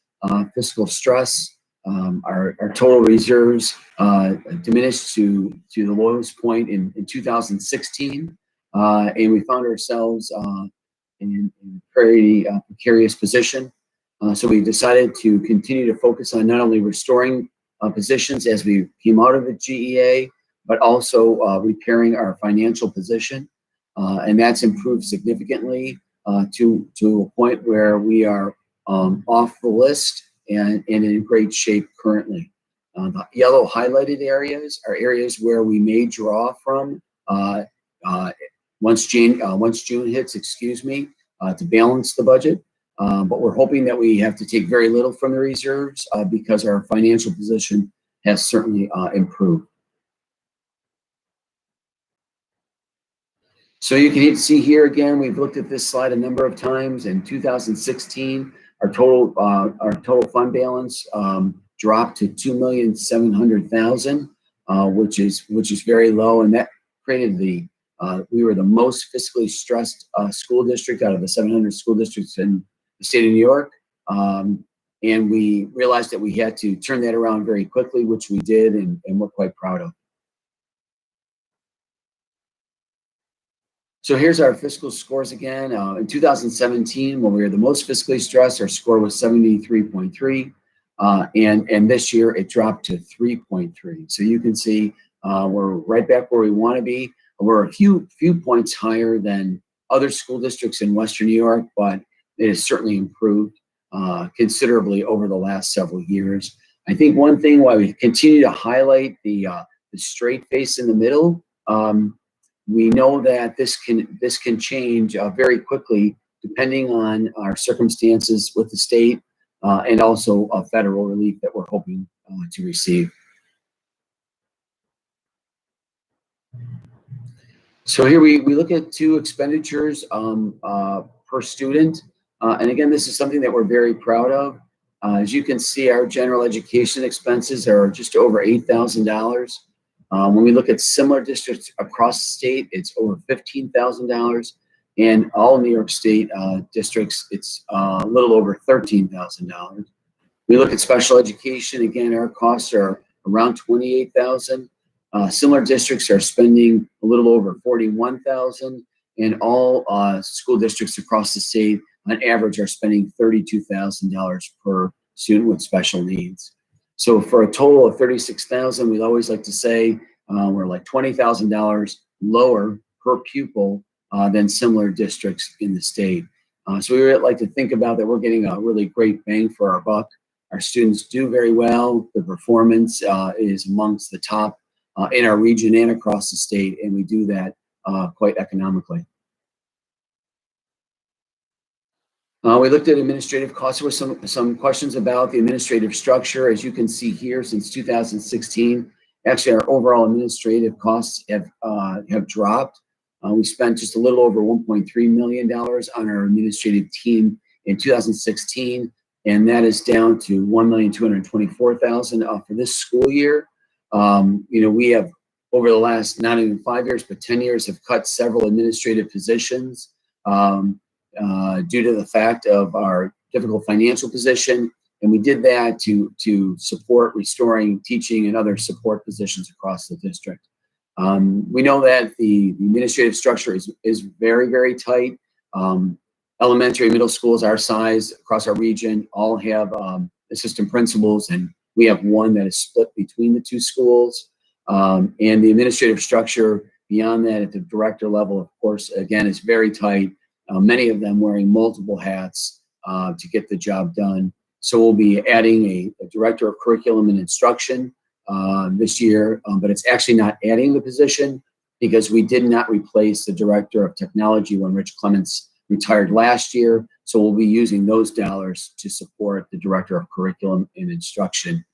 fiscal stress. Our total reserves diminished to the lowest point in 2016, and we found ourselves in a very precarious position. So we decided to continue to focus on not only restoring positions as we came out of the GEA, but also repairing our financial position. And that's improved significantly to a point where we are off the list and in great shape currently. The yellow highlighted areas are areas where we may draw from once June hits, to balance the budget. But we're hoping that we have to take very little from the reserves because our financial position has certainly improved. So you can see here again, we've looked at this slide a number of times. In 2016, our total fund balance dropped to $2,700,000, which is very low, and that created we were the most fiscally stressed school district out of the 700 school districts in the state of New York, and we realized that we had to turn that around very quickly, which we did, and we're quite proud of. So here's our fiscal scores again. In 2017, when we were the most fiscally stressed, our score was 73.3. And this year it dropped to 3.3. So you can see we're right back where we want to be. We're a few points higher than other school districts in Western New York, but it has certainly improved considerably over the last several years. I think one thing why we continue to highlight the straight face in the middle, we know that this can change very quickly depending on our circumstances with the state and also federal relief that we're hoping to receive. So here we look at two expenditures per student. And again, this is something that we're very proud of. As you can see, our general education expenses are just over $8,000. When we look at similar districts across the state, it's over $15,000. And all New York State districts, it's a little over $13,000. We look at special education, again, our costs are around $28,000. Similar districts are spending a little over $41,000, and all school districts across the state, on average, are spending $32,000 per student with special needs. So for a total of $36,000, we'd always like to say we're like $20,000 lower per pupil than similar districts in the state. So we would like to think about that we're getting a really great bang for our buck. Our students do very well. The performance is amongst the top in our region and across the state, and we do that quite economically. We looked at administrative costs. There were some questions about the administrative structure. As you can see here, since 2016, actually our overall administrative costs have dropped. We spent just a little over $1.3 million on our administrative team in 2016, and that is down to $1,224,000 for this school year. We have, over the last not even 5 years, but 10 years, have cut several administrative positions due to the fact of our difficult financial position. And we did that to support restoring teaching and other support positions across the district. We know that the administrative structure is very, very tight. Elementary and middle schools our size across our region all have assistant principals, and we have one that is split between the two schools. And the administrative structure beyond that at the director level, of course, again, is very tight. Many of them wearing multiple hats to get the job done. So we'll be adding a director of curriculum and instruction this year, but it's actually not adding the position because we did not replace the director of technology when Rich Clements retired last year. So we'll be using those dollars to support the director of curriculum and instruction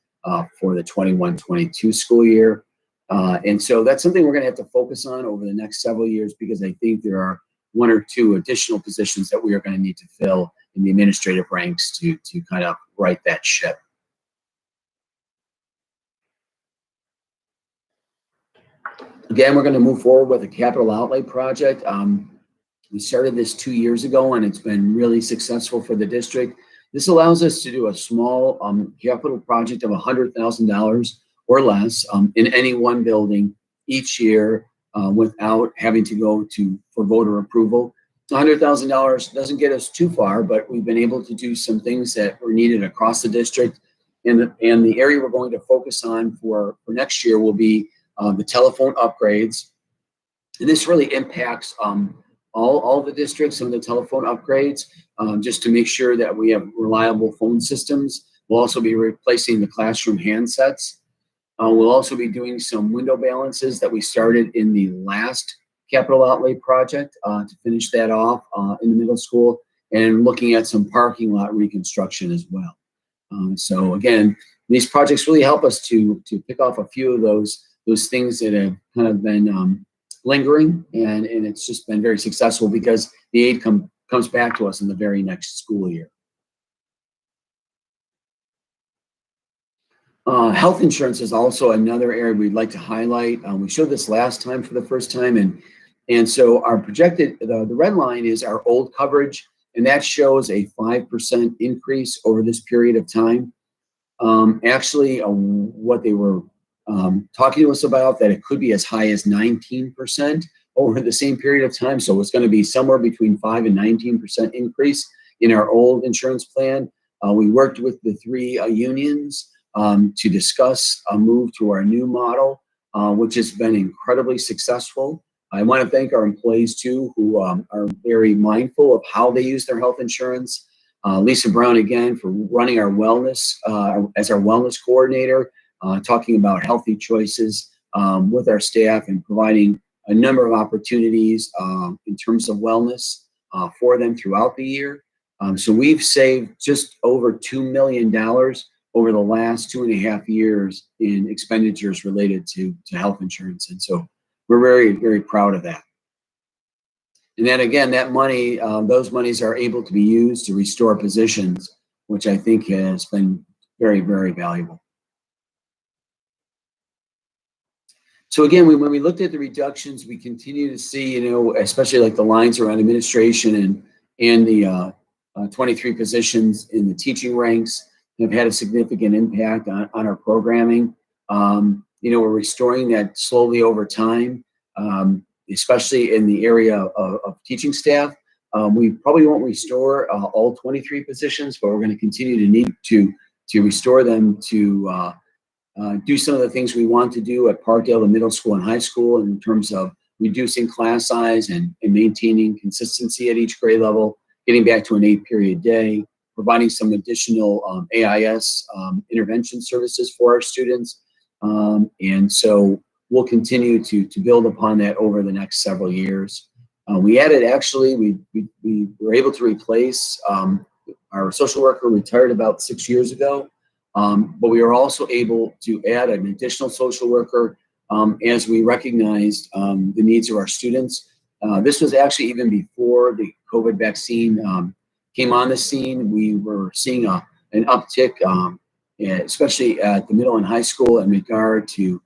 for the 21-22 school year. And so that's something we're going to have to focus on over the next several years, because I think there are 1 or 2 additional positions that we are going to need to fill in the administrative ranks to kind of right that ship. Again, we're going to move forward with a capital outlay project. We started this 2 years ago, and it's been really successful for the district. This allows us to do a small capital project of $100,000 or less in any one building each year without having to go for voter approval. $100,000 doesn't get us too far, but we've been able to do some things that were needed across the district. And the area we're going to focus on for next year will be the telephone upgrades. And this really impacts all the districts, some of the telephone upgrades, just to make sure that we have reliable phone systems. We'll also be replacing the classroom handsets. We'll also be doing some window balances that we started in the last capital outlay project to finish that off in the middle school, and looking at some parking lot reconstruction as well. So again, these projects really help us to pick off a few of those things that have kind of been lingering, and it's just been very successful because the aid comes back to us in the very next school year. Health insurance is also another area we'd like to highlight. We showed this last time for the first time, and so our projected, the red line is our old coverage, and that shows a 5% increase over this period of time. Actually, what they were talking to us about, that it could be as high as 19% over the same period of time. So it's going to be somewhere between 5 and 19% increase in our old insurance plan. We worked with the 3 unions to discuss a move to our new model, which has been incredibly successful. I want to thank our employees too, who are very mindful of how they use their health insurance. Lisa Brown, again, for running our wellness as our wellness coordinator, talking about healthy choices with our staff and providing a number of opportunities in terms of wellness for them throughout the year. So we've saved just over $2 million over the last 2.5 years in expenditures related to health insurance. And so we're very, very proud of that. And then again, that money, those monies are able to be used to restore positions, which I think has been very, very valuable. So again, when we looked at the reductions, we continue to see, especially like the lines around administration and the 23 positions in the teaching ranks have had a significant impact on our programming. We're restoring that slowly over time, especially in the area of teaching staff. We probably won't restore all 23 positions, but we're going to continue to need to restore them to do some of the things we want to do at Parkdale, the middle school and high school, in terms of reducing class size and maintaining consistency at each grade level, getting back to an 8-period day, providing some additional AIS intervention services for our students. And so we'll continue to build upon that over the next several years. We added, actually, we were able to replace our social worker retired about 6 years ago. But we were also able to add an additional social worker as we recognized the needs of our students. This was actually even before the COVID vaccine came on the scene. We were seeing an uptick, especially at the middle and high school in regard to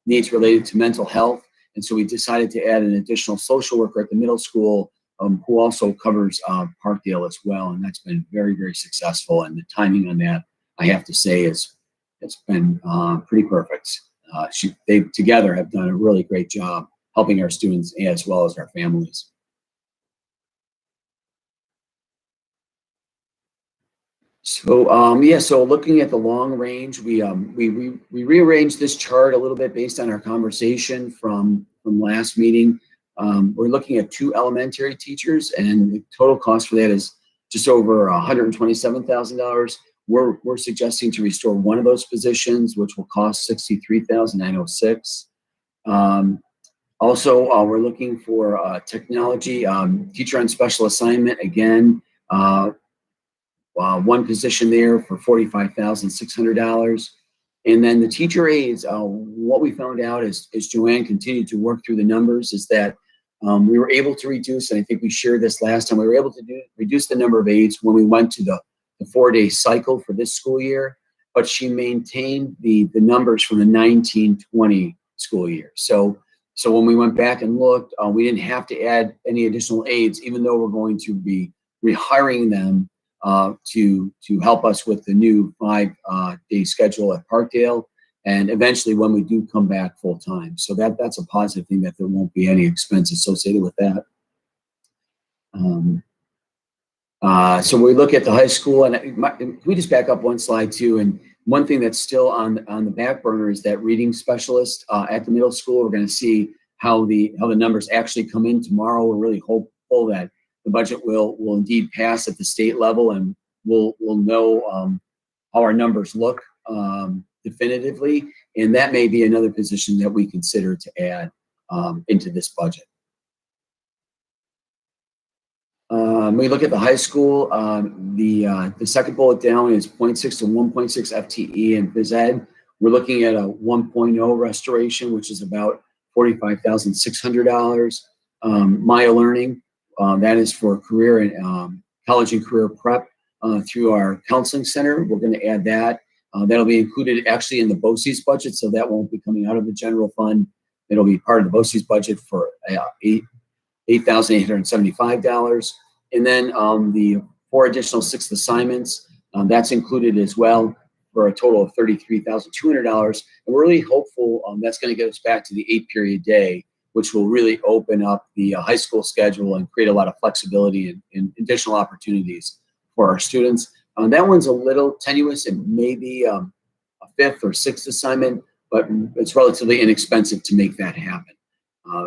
needs related to mental health. And so we decided to add an additional social worker at the middle school who also covers Parkdale as well. And that's been very, very successful. And the timing on that, I have to say, it's been pretty perfect. They together have done a really great job helping our students as well as our families. So so looking at the long range, we rearranged this chart a little bit based on our conversation from last meeting. We're looking at 2 elementary teachers, and the total cost for that is just over $127,000. We're suggesting to restore one of those positions, which will cost $63,906. Also, we're looking for technology teacher on special assignment. Again, one position there for $45,600. And then the teacher aides, what we found out is Joanne continued to work through the numbers, is that we were able to reduce, and I think we shared this last time, we were able to reduce the number of aides when we went to the 4-day cycle for this school year, but she maintained the numbers from the 19-20 school year. So when we went back and looked, we didn't have to add any additional aides, even though we're going to be rehiring them to help us with the new 5-day schedule at Parkdale, and eventually when we do come back full time. So that's a positive thing, that there won't be any expense associated with that. So we look at the high school, and can we just back up one slide too? And one thing that's still on the back burner is that reading specialist at the middle school. We're going to see how the numbers actually come in tomorrow. We're really hopeful that the budget will indeed pass at the state level, and we'll know how our numbers look definitively. And that may be another position that we consider to add into this budget. We look at the high school. The second bullet down is 0.6 to 1.6 FTE in phys ed. We're looking at a 1.0 restoration, which is about $45,600. Maya Learning, that is for career and college and career prep through our counseling center. We're going to add that. That'll be included actually in the BOCES budget, so that won't be coming out of the general fund. It'll be part of the BOCES budget for $8,875. And then the 4 additional 6th assignments, that's included as well for a total of $33,200. And we're really hopeful that's going to get us back to the 8-period day, which will really open up the high school schedule and create a lot of flexibility and additional opportunities for our students. That one's a little tenuous. It may be a 5th or 6th assignment, but it's relatively inexpensive to make that happen.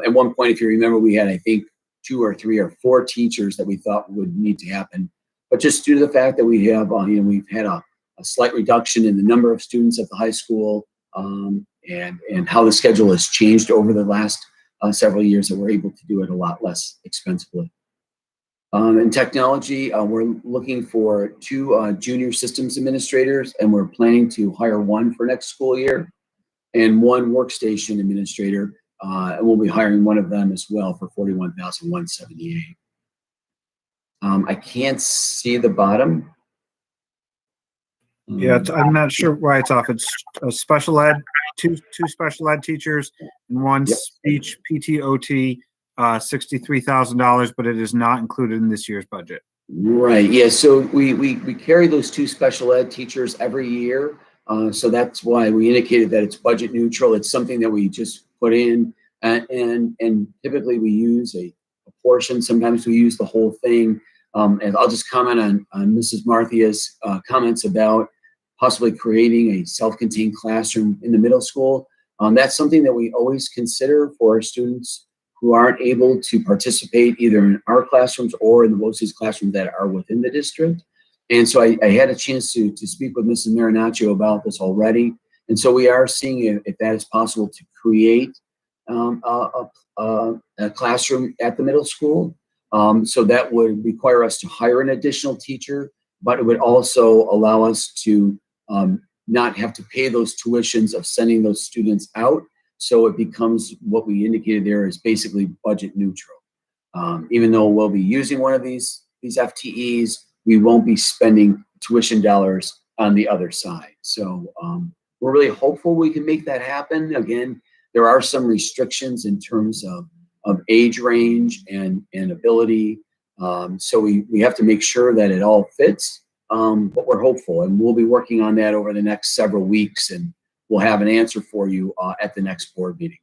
At one point, if you remember, we had, I think, 2 or 3 or 4 teachers that we thought would need to happen. But just due to the fact that we have, we've had a slight reduction in the number of students at the high school, and how the schedule has changed over the last several years, that we're able to do it a lot less expensively. In technology, we're looking for 2 junior systems administrators, and we're planning to hire 1 for next school year, and 1 workstation administrator. And we'll be hiring 1 of them as well for $41,178. I can't see the bottom. Yeah, I'm not sure why it's off. It's a special ed, two special ed teachers, and 1 speech PTOT, $63,000, but it is not included in this year's budget. Right. Yeah. So we carry those 2 special ed teachers every year. So that's why we indicated that it's budget neutral. It's something that we just put in, and typically we use a portion. Sometimes we use the whole thing. And I'll just comment on Mrs. Marthia's comments about possibly creating a self-contained classroom in the middle school. That's something that we always consider for our students who aren't able to participate either in our classrooms or in the BOCES classrooms that are within the district. And so I had a chance to speak with Mrs. Marinaccio about this already. And so we are seeing if that is possible to create a classroom at the middle school. So that would require us to hire an additional teacher, but it would also allow us to not have to pay those tuitions of sending those students out. So it becomes what we indicated there is basically budget neutral. Even though we'll be using one of these FTEs, we won't be spending tuition dollars on the other side. So we're really hopeful we can make that happen. Again, there are some restrictions in terms of age range and ability. So we have to make sure that it all fits, but we're hopeful, and we'll be working on that over the next several weeks, and we'll have an answer for you at the next board meeting.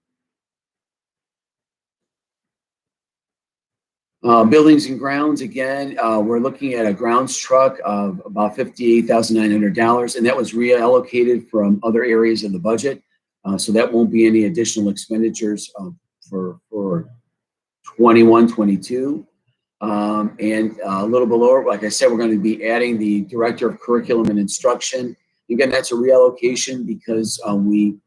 Buildings and grounds, again, we're looking at a grounds truck of about $58,900, and that was reallocated from other areas of the budget. So that won't be any additional expenditures for 21, 22. And a little below, like I said, we're going to be adding the Director of Curriculum and Instruction. Again, that's a reallocation because we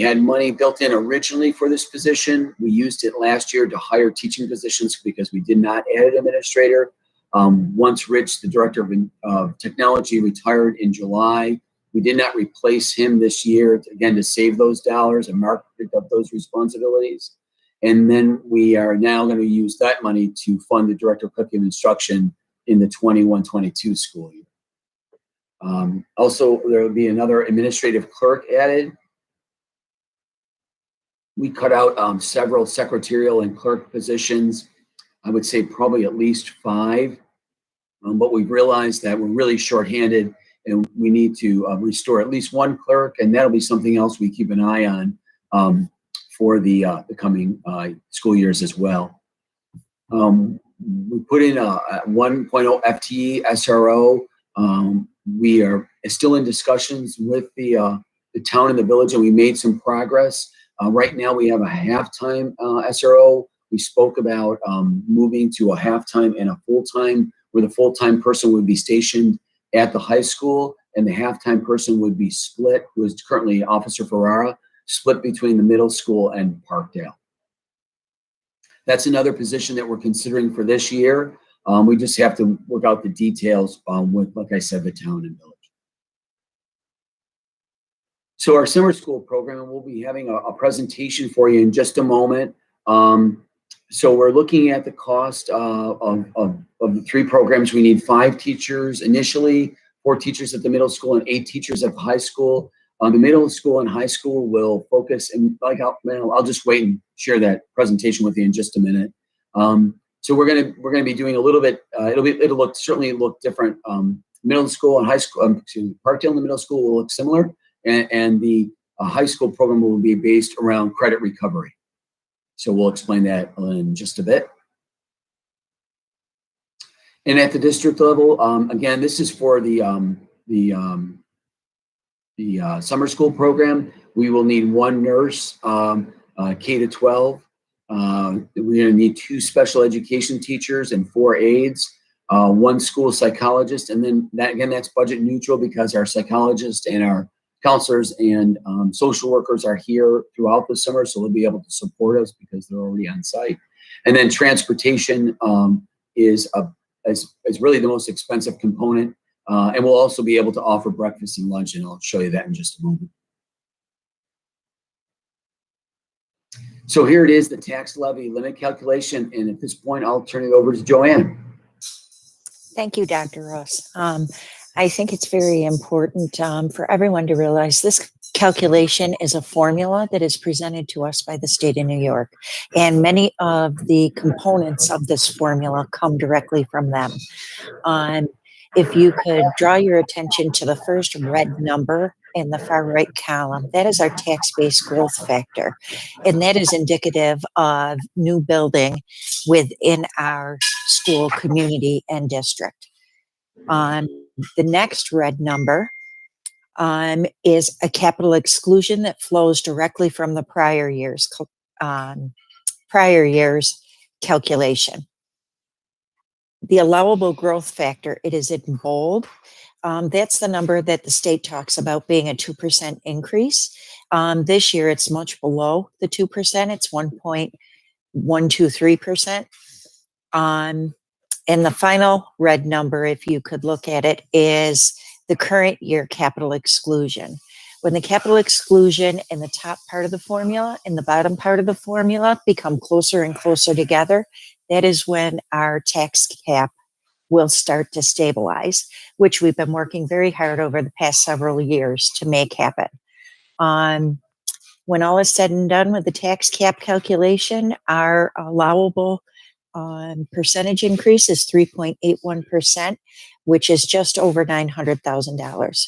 had money built in originally for this position. We used it last year to hire teaching positions because we did not add an administrator. Once Rich, the Director of Technology, retired in July, we did not replace him this year, again, to save those dollars, and Mark picked up those responsibilities. And then we are now going to use that money to fund the Director of Curriculum and Instruction in the 21-22 school year. Also, there will be another administrative clerk added. We cut out several secretarial and clerk positions. I would say probably at least 5. But we've realized that we're really shorthanded and we need to restore at least 1 clerk, and that'll be something else we keep an eye on for the coming school years as well. We put in a 1.0 FTE SRO. We are still in discussions with the town and the village, and we made some progress. Right now we have a half-time SRO. We spoke about moving to a half-time and a full-time, where the full-time person would be stationed at the high school and the half-time person would be split, who is currently Officer Aurora, split between the middle school and Parkdale. That's another position that we're considering for this year. We just have to work out the details with, like I said, the town and village. So our summer school program, we'll be having a presentation for you in just a moment. So we're looking at the cost of the 3 programs. We need 5 teachers initially, 4 teachers at the middle school and 8 teachers at the high school. The middle school and high school will focus, and like I'll just wait and share that presentation with you in just a minute. So we're gonna be doing a little bit. It'll certainly look different. Middle school and high school, Parkdale and the middle school will look similar, and the high school program will be based around credit recovery. So we'll explain that in just a bit. And at the district level, again, this is for the summer school program. We will need 1 nurse, K-12. We're going to need 2 special education teachers and 4 aides, 1 school psychologist, and then that's budget neutral because our psychologists and our counselors and social workers are here throughout the summer, so they'll be able to support us because they're already on site. And then transportation is really the most expensive component. And we'll also be able to offer breakfast and lunch, and I'll show you that in just a moment. So here it is, the tax levy limit calculation. And at this point, I'll turn it over to Joanne. Thank you, Dr. Ross. I think it's very important for everyone to realize this calculation is a formula that is presented to us by the state of New York. And many of the components of this formula come directly from them. If you could draw your attention to the first red number in the far right column, that is our tax-based growth factor. And that is indicative of new building within our school community and district. The next red number is a capital exclusion that flows directly from the prior year's calculation. The allowable growth factor, it is in bold. That's the number that the state talks about being a 2% increase. This year, it's much below the 2%. It's 1.123%. And the final red number, if you could look at it, is the current year capital exclusion. When the capital exclusion in the top part of the formula and the bottom part of the formula become closer and closer together, that is when our tax cap will start to stabilize, which we've been working very hard over the past several years to make happen. When all is said and done with the tax cap calculation, our allowable percentage increase is 3.81%, which is just over $900,000.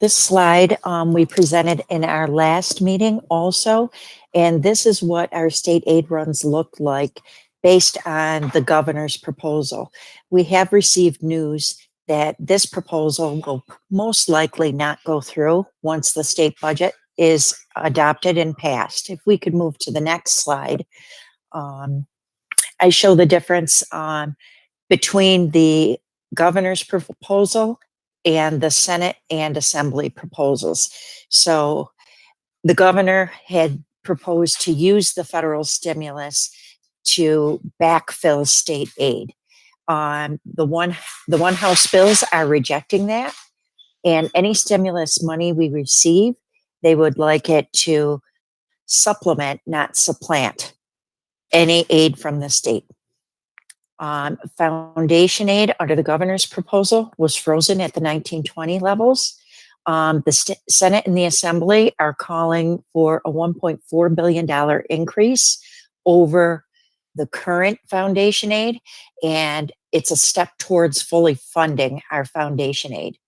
This slide we presented in our last meeting also, and this is what our state aid runs look like based on the governor's proposal. We have received news that this proposal will most likely not go through once the state budget is adopted and passed. If we could move to the next slide, I show the difference between the governor's proposal and the Senate and Assembly proposals. So the governor had proposed to use the federal stimulus to backfill state aid. The one House bills are rejecting that, and any stimulus money we receive, they would like it to supplement, not supplant, any aid from the state. Foundation aid under the governor's proposal was frozen at the 1920 levels. The Senate and the Assembly are calling for a $1.4 billion increase over the current foundation aid, and it's a step towards fully funding our foundation aid.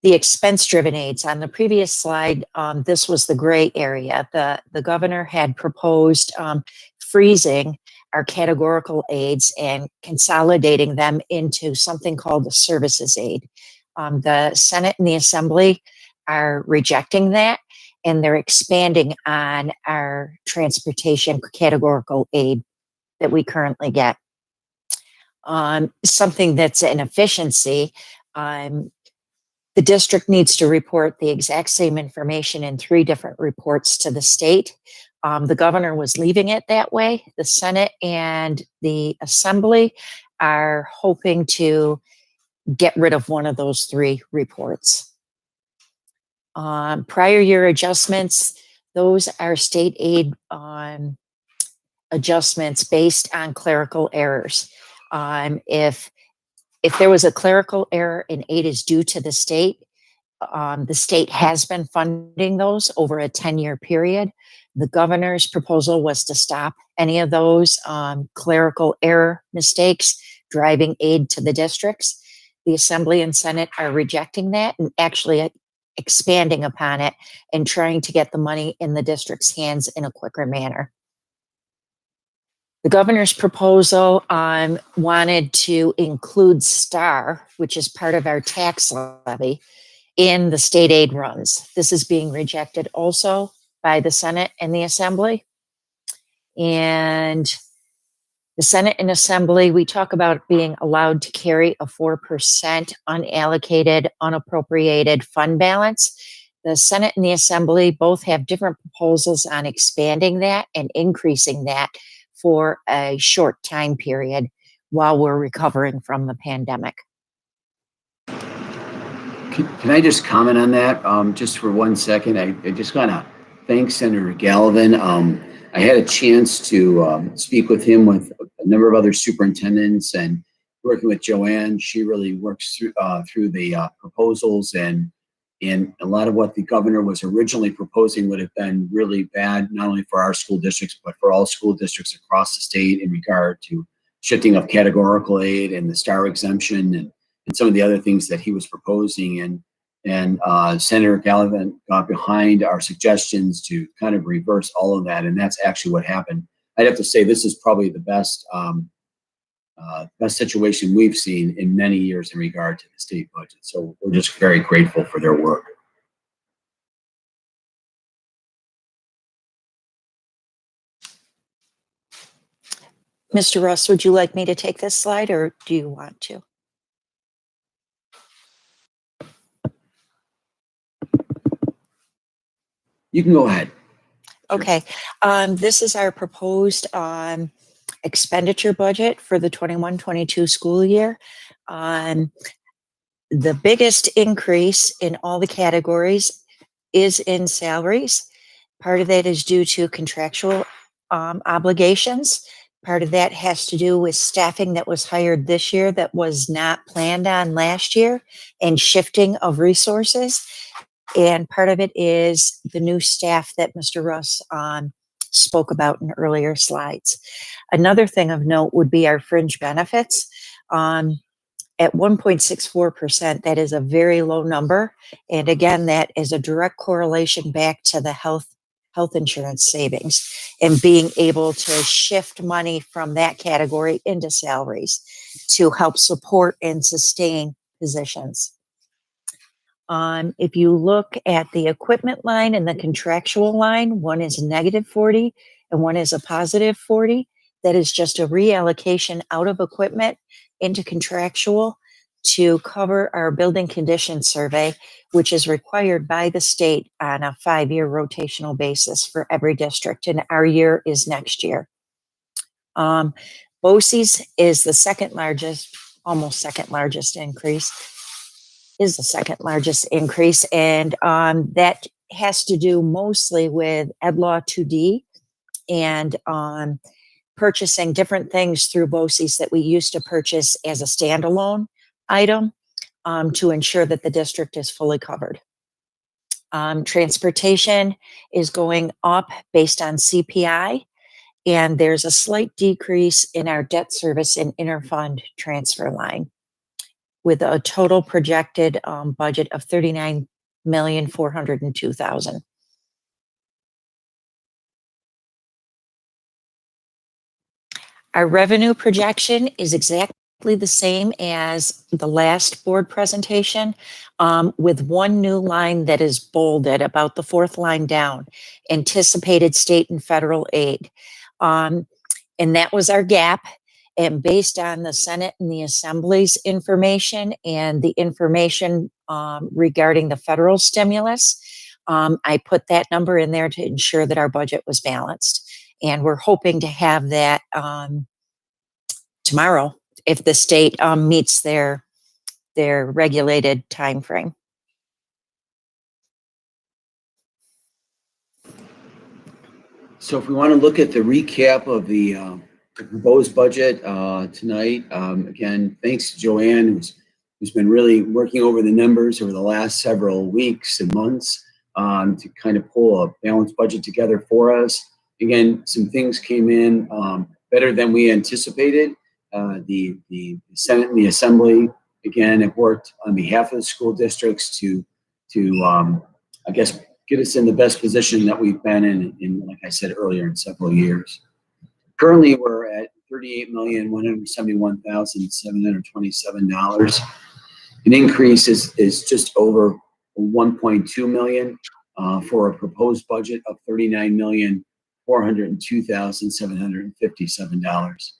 The expense-driven aids on the previous slide, this was the gray area. The governor had proposed freezing our categorical aids and consolidating them into something called the services aid. The Senate and the Assembly are rejecting that, and they're expanding on our transportation categorical aid that we currently get. Something that's an efficiency, the district needs to report the exact same information in 3 different reports to the state. The governor was leaving it that way. The Senate and the Assembly are hoping to get rid of one of those 3 reports. Prior year adjustments, those are state aid adjustments based on clerical errors. If there was a clerical error and aid is due to the state has been funding those over a 10-year period. The governor's proposal was to stop any of those clerical error mistakes driving aid to the districts. The Assembly and Senate are rejecting that and actually expanding upon it and trying to get the money in the district's hands in a quicker manner. The governor's proposal wanted to include STAR, which is part of our tax levy, in the state aid runs. This is being rejected also by the Senate and the Assembly. And the Senate and Assembly, we talk about being allowed to carry a 4% unallocated, unappropriated fund balance. The Senate and the Assembly both have different proposals on expanding that and increasing that for a short time period while we're recovering from the pandemic. Can I just comment on that just for 1 second? I just want to thank Senator Galvin. I had a chance to speak with him with a number of other superintendents and working with Joanne. She really works through the proposals, and a lot of what the governor was originally proposing would have been really bad, not only for our school districts, but for all school districts across the state in regard to shifting of categorical aid and the STAR exemption and some of the other things that he was proposing. And Senator Galvin got behind our suggestions to kind of reverse all of that, and that's actually what happened. I'd have to say this is probably the best situation we've seen in many years in regard to the state budget. So we're just very grateful for their work. Mr. Russ, would you like me to take this slide or do you want to? You can go ahead. Okay. This is our proposed expenditure budget for the 21-22 school year. The biggest increase in all the categories is in salaries. Part of that is due to contractual obligations. Part of that has to do with staffing that was hired this year that was not planned on last year and shifting of resources. And part of it is the new staff that Mr. Russ spoke about in earlier slides. Another thing of note would be our fringe benefits. At 1.64%, that is a very low number. And again, that is a direct correlation back to the health insurance savings and being able to shift money from that category into salaries to help support and sustain positions. If you look at the equipment line and the contractual line, one is -40 and one is a +40. That is just a reallocation out of equipment into contractual to cover our building condition survey, which is required by the state on a 5-year rotational basis for every district, and our year is next year. BOCES is the second largest, almost second largest increase, is the second largest increase, and that has to do mostly with Ed Law 2D and purchasing different things through BOCES that we used to purchase as a standalone item to ensure that the district is fully covered. Transportation is going up based on CPI, and there's a slight decrease in our debt service and interfund transfer line with a total projected budget of $39,402,000. Our revenue projection is exactly the same as the last board presentation, with one new line that is bolded about the 4th line down, anticipated state and federal aid. And that was our gap. And based on the Senate and the Assembly's information and the information regarding the federal stimulus, I put that number in there to ensure that our budget was balanced. And we're hoping to have that tomorrow if the state meets their regulated time frame. So if we want to look at the recap of the proposed budget tonight, again, thanks to Joanne, who's been really working over the numbers over the last several weeks and months to kind of pull a balanced budget together for us. Again, some things came in better than we anticipated. The Senate and the Assembly, again, have worked on behalf of the school districts to I guess, get us in the best position that we've been in, like I said earlier, in several years. Currently, we're at $38,171,727. An increase is just over 1.2 million for a proposed budget of $39,402,757.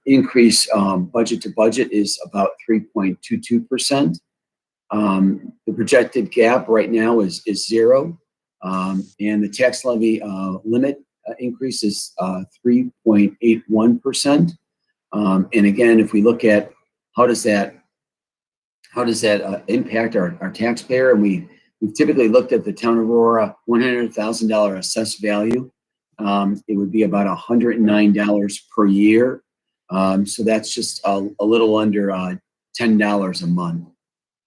Increase budget to budget is about 3.22%. The projected gap right now is 0, and the tax levy limit increase is 3.81%. And again, if we look at how does that impact our taxpayer, and we've typically looked at the town of Aurora $100,000 assessed value. It would be about $109 per year. So that's just a little under $10 a month.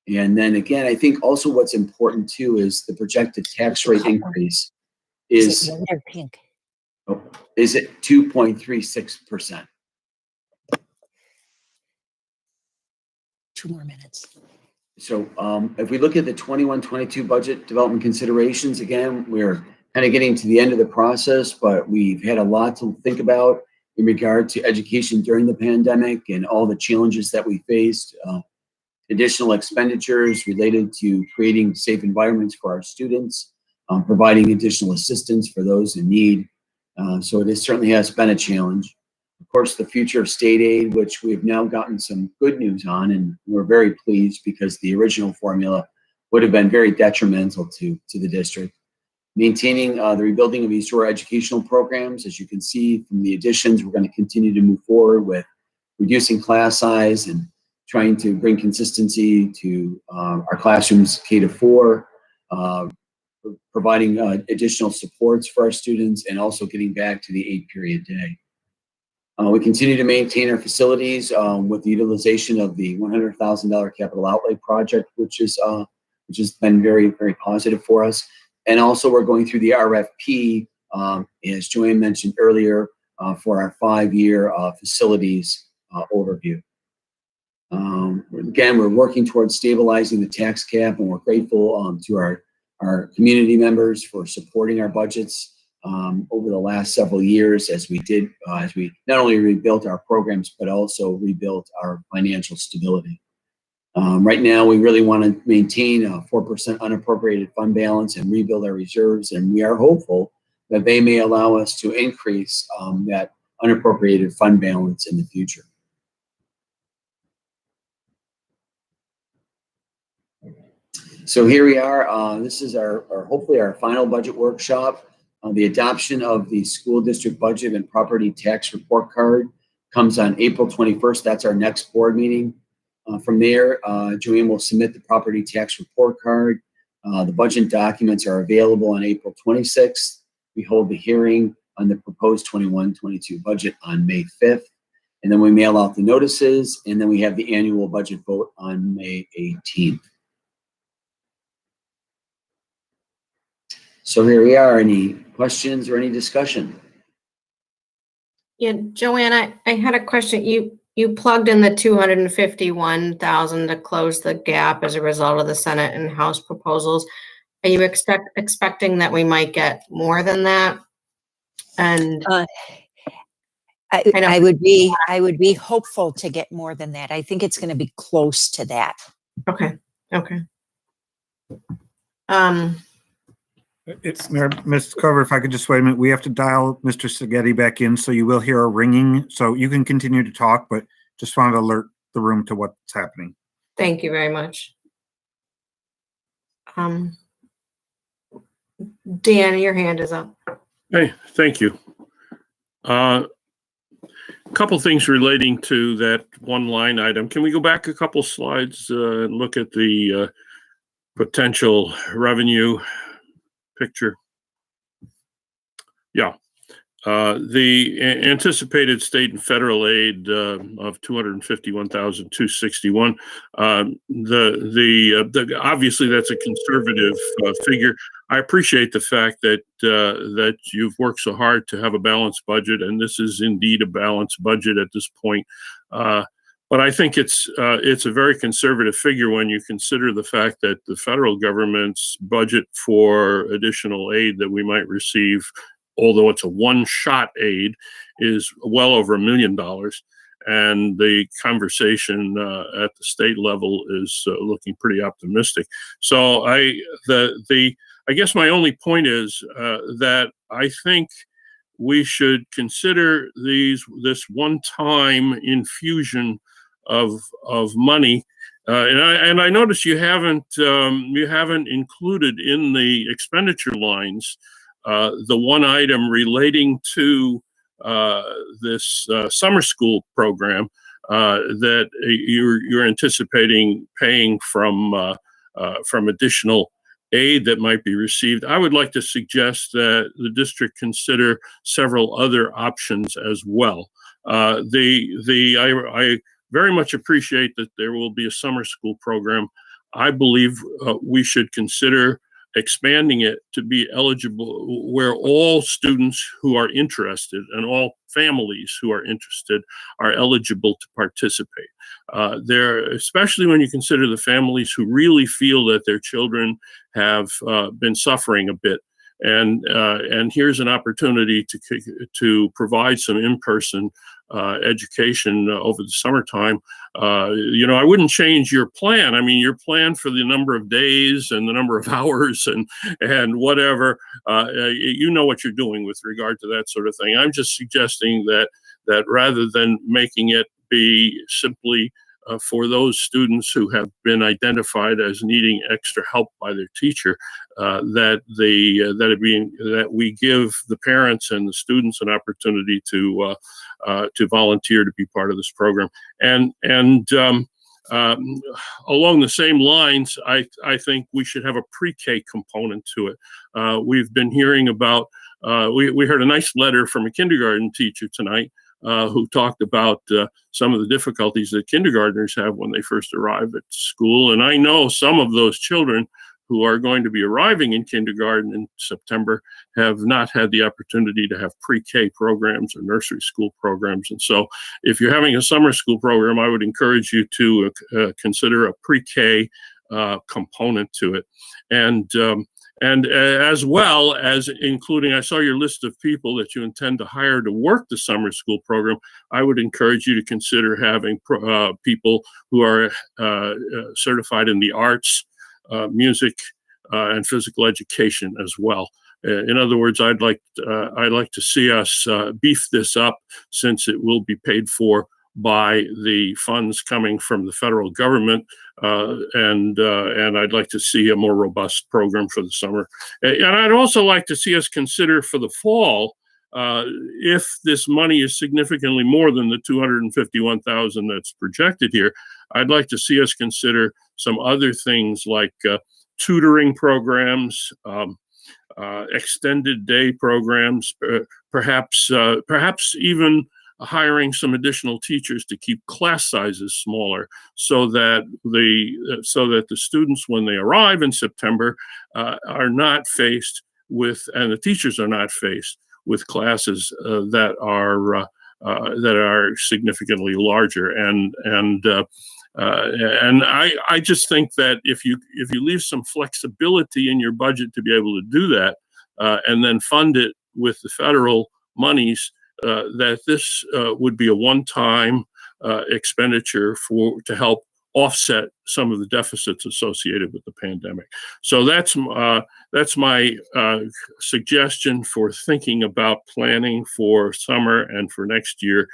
And then again, I think also what's important too is the projected tax rate increase is it red or pink? Is at 2.36%. 2 more minutes. So if we look at the 21-22 budget development considerations, again, we're kind of getting to the end of the process, but we've had a lot to think about in regard to education during the pandemic and all the challenges that we faced. Additional expenditures related to creating safe environments for our students, providing additional assistance for those in need. So it certainly has been a challenge. Of course, the future of state aid, which we've now gotten some good news on, and we're very pleased because the original formula would have been very detrimental to the district. maintaining the rebuilding of East Aurora educational programs. As you can see from the additions, we're going to continue to move forward with reducing class size and trying to bring consistency to our classrooms K-4, providing additional supports for our students, and also getting back to the 8-period day. We continue to maintain our facilities with the utilization of the $100,000 capital outlay project, which has been very, very positive for us. And also we're going through the RFP, as Joanne mentioned earlier, for our 5-year facilities overview. Again, we're working towards stabilizing the tax cap, and we're grateful to our community members for supporting our budgets over the last several years as we not only rebuilt our programs, but also rebuilt our financial stability. Right now, we really want to maintain a 4% unappropriated fund balance and rebuild our reserves, and we are hopeful that they may allow us to increase that unappropriated fund balance in the future. So here we are. This is hopefully our final budget workshop. The adoption of the school district budget and property tax report card comes on April 21st. That's our next board meeting. From there, Joanne will submit the property tax report card. The budget documents are available on April 26th. We hold the hearing on the proposed 21-22 budget on May 5th. And then we mail out the notices, and then we have the annual budget vote on May 18th. So here we are. Any questions or any discussion? Yeah, Joanne, I had a question. You plugged in the 251,000 to close the gap as a result of the Senate and House proposals. Are you expecting that we might get more than that? And I would be hopeful to get more than that. I think it's going to be close to that. Okay. Ms. Carver, if I could just wait a minute, we have to dial Mr. Seghetti back in, so you will hear a ringing. So you can continue to talk, but just wanted to alert the room to what's happening. Thank you very much. Dan, your hand is up. Hey, thank you. A couple things relating to that one line item. Can we go back a couple slides and look at the potential revenue picture? Yeah. The anticipated state and federal aid of $251,261. Obviously that's a conservative figure. I appreciate the fact that that you've worked so hard to have a balanced budget, and this is indeed a balanced budget at this point. But I think it's a very conservative figure when you consider the fact that the federal government's budget for additional aid that we might receive, although it's a one-shot aid, is well over $1 million. And the conversation at the state level is looking pretty optimistic. So I guess my only point is that I think we should consider this one-time infusion of money. And I notice you haven't included in the expenditure lines the one item relating to this summer school program that you're anticipating paying from additional aid that might be received. I would like to suggest that the district consider several other options as well. I very much appreciate that there will be a summer school program. I believe we should consider expanding it to be eligible where all students who are interested and all families who are interested are eligible to participate. Especially when you consider the families who really feel that their children have been suffering a bit. And here's an opportunity to provide some in-person education over the summertime. I wouldn't change your plan. I mean, your plan for the number of days and the number of hours and whatever, you know what you're doing with regard to that sort of thing. I'm just suggesting that rather than making it be simply for those students who have been identified as needing extra help by their teacher, that we give the parents and the students an opportunity to volunteer to be part of this program. And along the same lines, I think we should have a pre-K component to it. We've been hearing about, we heard a nice letter from a kindergarten teacher tonight who talked about some of the difficulties that kindergartners have when they first arrive at school. And I know some of those children who are going to be arriving in kindergarten in September have not had the opportunity to have pre-K programs or nursery school programs. And so if you're having a summer school program, I would encourage you to consider a pre-K component to it. And as well as including, I saw your list of people that you intend to hire to work the summer school program. I would encourage you to consider having people who are certified in the arts, music, and physical education as well. In other words, I'd like to see us beef this up, since it will be paid for by the funds coming from the federal government, and I'd like to see a more robust program for the summer. And I'd also like to see us consider for the fall, if this money is significantly more than the $251,000 that's projected here, I'd like to see us consider some other things like tutoring programs, extended day programs, perhaps even hiring some additional teachers to keep class sizes smaller, so that the students, when they arrive in September, are not faced with, and the teachers are not faced with classes that are significantly larger. And I just think that if you leave some flexibility in your budget to be able to do that, and then fund it with the federal monies, that this would be a one-time expenditure to help offset some of the deficits associated with the pandemic. So that's my suggestion for thinking about planning for summer and for next year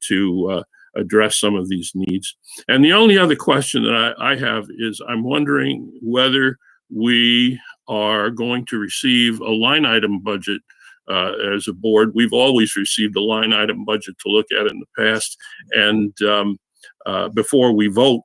to address some of these needs. And the only other question that I have is, I'm wondering whether we are going to receive a line item budget as a board. We've always received a line item budget to look at in the past, and before we vote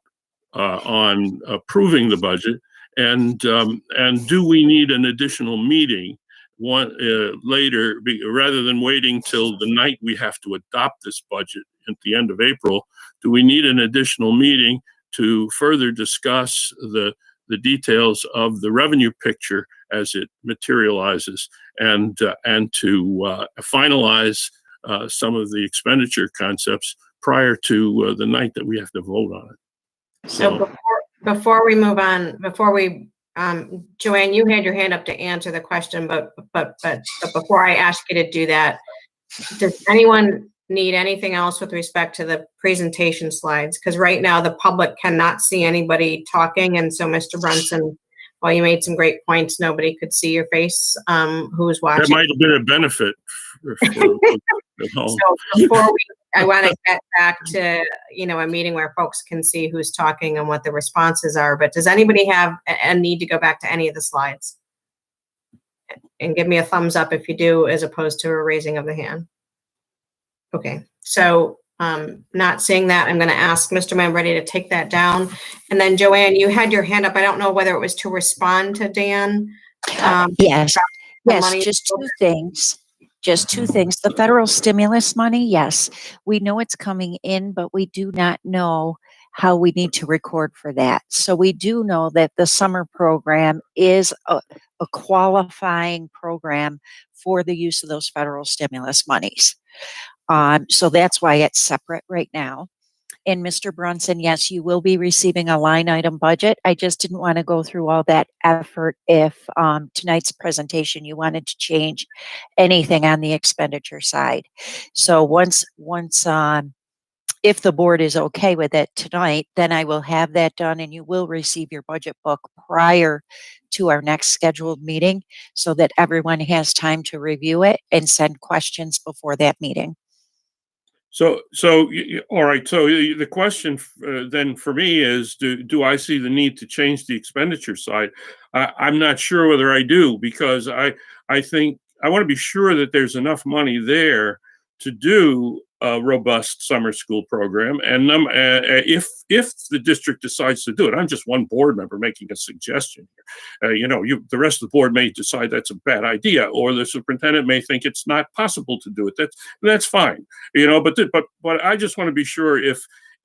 on approving the budget, and do we need an additional meeting later, rather than waiting till the night we have to adopt this budget at the end of April? Do we need an additional meeting to further discuss the details of the revenue picture as it materializes, and to finalize some of the expenditure concepts prior to the night that we have to vote on it? So before we move on, Joanne, you had your hand up to answer the question, but before I ask you to do that, does anyone need anything else with respect to the presentation slides? Because right now the public cannot see anybody talking, and so Mr. Brunson, while you made some great points, nobody could see your face who was watching. That might have been a benefit at home. So before I want to get back to, a meeting where folks can see who's talking and what the responses are, but does anybody have a need to go back to any of the slides? And give me a thumbs up if you do, as opposed to a raising of the hand. Okay, so not seeing that, I'm going to ask Mr. Manready to take that down. And then Joanne, you had your hand up. I don't know whether it was to respond to Dan. Yes, just two things. The federal stimulus money, yes, we know it's coming in, but we do not know how we need to record for that. So we do know that the summer program is a qualifying program for the use of those federal stimulus monies. So that's why it's separate right now. And Mr. Brunson, yes, you will be receiving a line item budget. I just didn't want to go through all that effort if tonight's presentation you wanted to change anything on the expenditure side. So once if the board is okay with it tonight, then I will have that done, and you will receive your budget book prior to our next scheduled meeting, so that everyone has time to review it and send questions before that meeting. All right. So the question then for me is, do I see the need to change the expenditure side? I'm not sure whether I do, because I think I want to be sure that there's enough money there to do a robust summer school program. And if the district decides to do it, I'm just one board member making a suggestion here. The rest of the board may decide that's a bad idea, or the superintendent may think it's not possible to do it. That's fine. But I just want to be sure